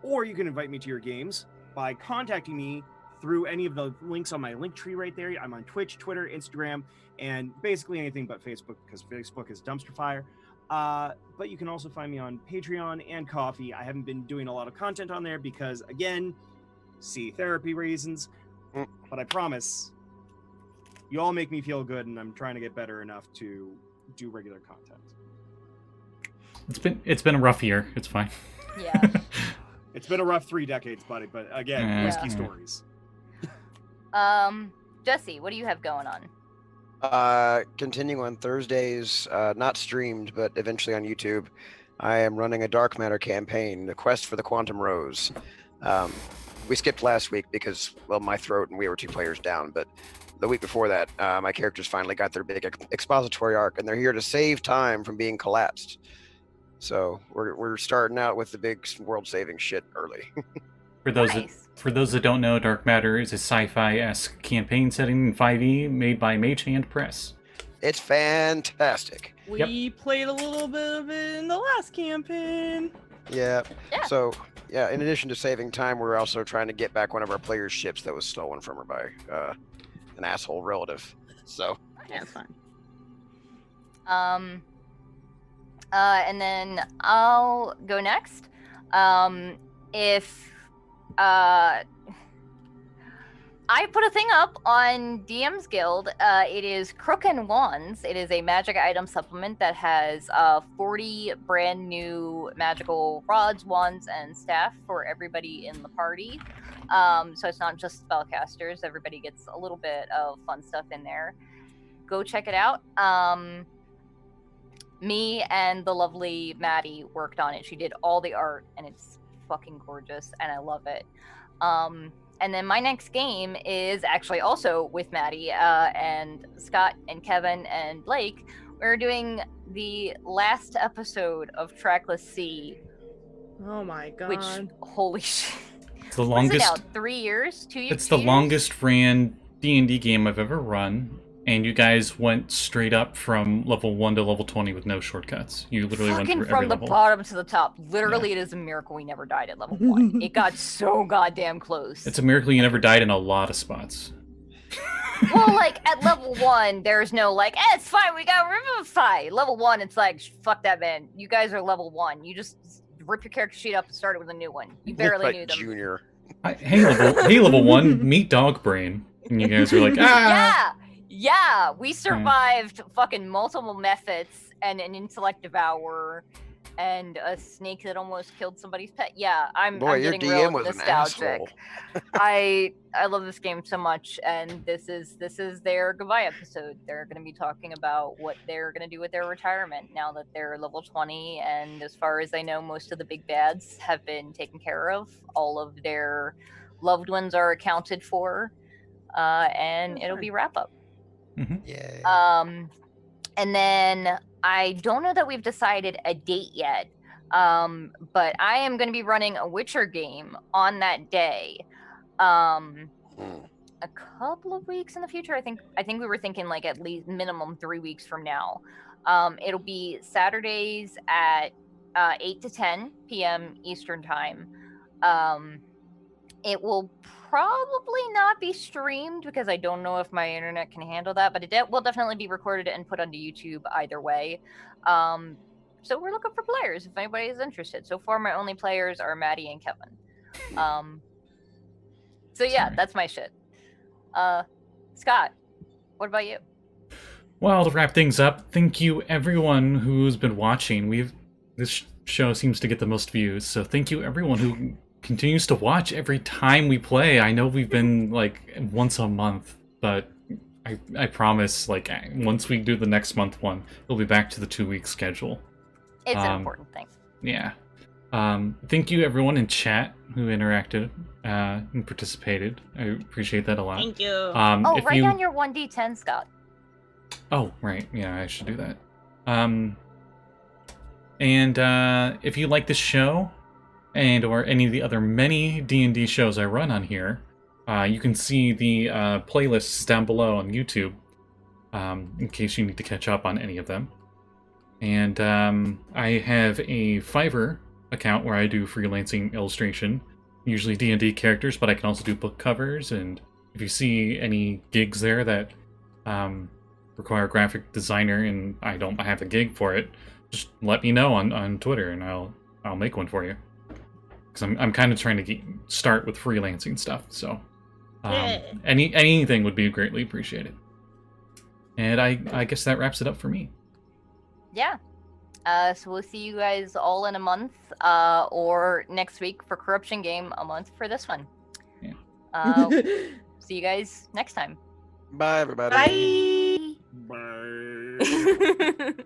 Or you can invite me to your games by contacting me through any of the links on my link tree right there. I'm on Twitch, Twitter, Instagram, and basically anything but Facebook, because Facebook is dumpster fire. But you can also find me on Patreon and Coffee. I haven't been doing a lot of content on there because, again, therapy reasons. But I promise, you all make me feel good, and I'm trying to get better enough to do regular content. It's been a rough year. It's fine. Yeah. It's been a rough 3 decades, buddy. But again, Yeah. whiskey stories. Jesse, what do you have going on? Continuing on Thursdays, not streamed, but eventually on YouTube, I am running a Dark Matter campaign, The Quest for the Quantum Rose. We skipped last week because, well, my throat and we were 2 players down, but the week before that, my characters finally got their big expository arc, and they're here to save time from being collapsed. So we're starting out with the big world-saving shit early. For those that don't know, Dark Matter is a sci-fi-esque campaign setting in 5e made by Mage Hand Press. It's fantastic. We played a little bit of it in the last campaign. Yeah. Yeah. So, yeah, in addition to saving time, we're also trying to get back one of our players' ships that was stolen from her by an asshole relative. So. That's fine. And then I'll go next. I put a thing up on DM's Guild. It is Crook and Wands. It is a magic item supplement that has 40 brand new magical rods, wands, and staff for everybody in the party. So it's not just spellcasters. Everybody gets a little bit of fun stuff in there. Go check it out. Me and the lovely Maddie worked on it. She did all the art, and it's fucking gorgeous, and I love it. And then my next game is actually also with Maddie and Scott and Kevin and Blake. We're doing the last episode of Trackless Sea. Oh my God. Which, holy shit. The longest. What is it now? 3 years? 2 years? It's the longest ran D&D game I've ever run. And you guys went straight up from level 1 to level 20 with no shortcuts. You literally went through from every the level. bottom to the top. Literally, It is a miracle we never died at level 1. It got so goddamn close. It's a miracle you never died in a lot of spots. Well, like, at level 1, there's no, like, it's fine, we got Revivify. Level 1, it's like, fuck that, man. You guys are level 1. You just rip your character sheet up and start it with a new one. You barely like knew them. Junior. Hey, level 1, meet Dog Brain. And you guys are like, ah! Yeah, we survived fucking multiple methods and an intellect devourer and a snake that almost killed somebody's pet. Yeah, I'm Your getting DM real was nostalgic. an asshole. I love this game so much, and this is their goodbye episode. They're going to be talking about what they're going to do with their retirement now that they're level 20, and as far as I know, most of the big bads have been taken care of. All of their loved ones are accounted for, and it'll be wrap up. Mm-hmm. Yeah. And then I don't know that we've decided a date yet, but I am going to be running a Witcher game on that day. A couple of weeks in the future. I think we were thinking like at least minimum 3 weeks from now. It'll be Saturdays at 8 to 10 p.m. Eastern time. It will probably not be streamed because I don't know if my internet can handle that, but it will definitely be recorded and put onto YouTube either way. So we're looking for players if anybody is interested. So far, my only players are Maddie and Kevin. So yeah, that's my shit. Scott, what about you? Well, to wrap things up, thank you everyone who's been watching. This show seems to get the most views, so thank you everyone who continues to watch every time we play. I know we've been like once a month, but I promise, like once we do the next month one, we'll be back to the 2-week schedule. It's an important thing. Yeah. Thank you everyone in chat who interacted and participated. I appreciate that a lot. Thank you. Oh, write down your 1d10, Scott. Oh, right. Yeah, I should do that. And if you like this show and or any of the other many D&D shows I run on here, you can see the playlists down below on YouTube in case you need to catch up on any of them. And I have a Fiverr account where I do freelancing illustration, usually D&D characters, but I can also do book covers. And if you see any gigs there that require a graphic designer and I don't have a gig for it, just let me know on Twitter and I'll make one for you. Because I'm kind of trying to start with freelancing stuff, so anything would be greatly appreciated. And I guess that wraps it up for me. Yeah. So we'll see you guys all in a month, or next week for Corruption Game, a month for this one. Yeah. See you guys next time. Bye, everybody. Bye. Bye.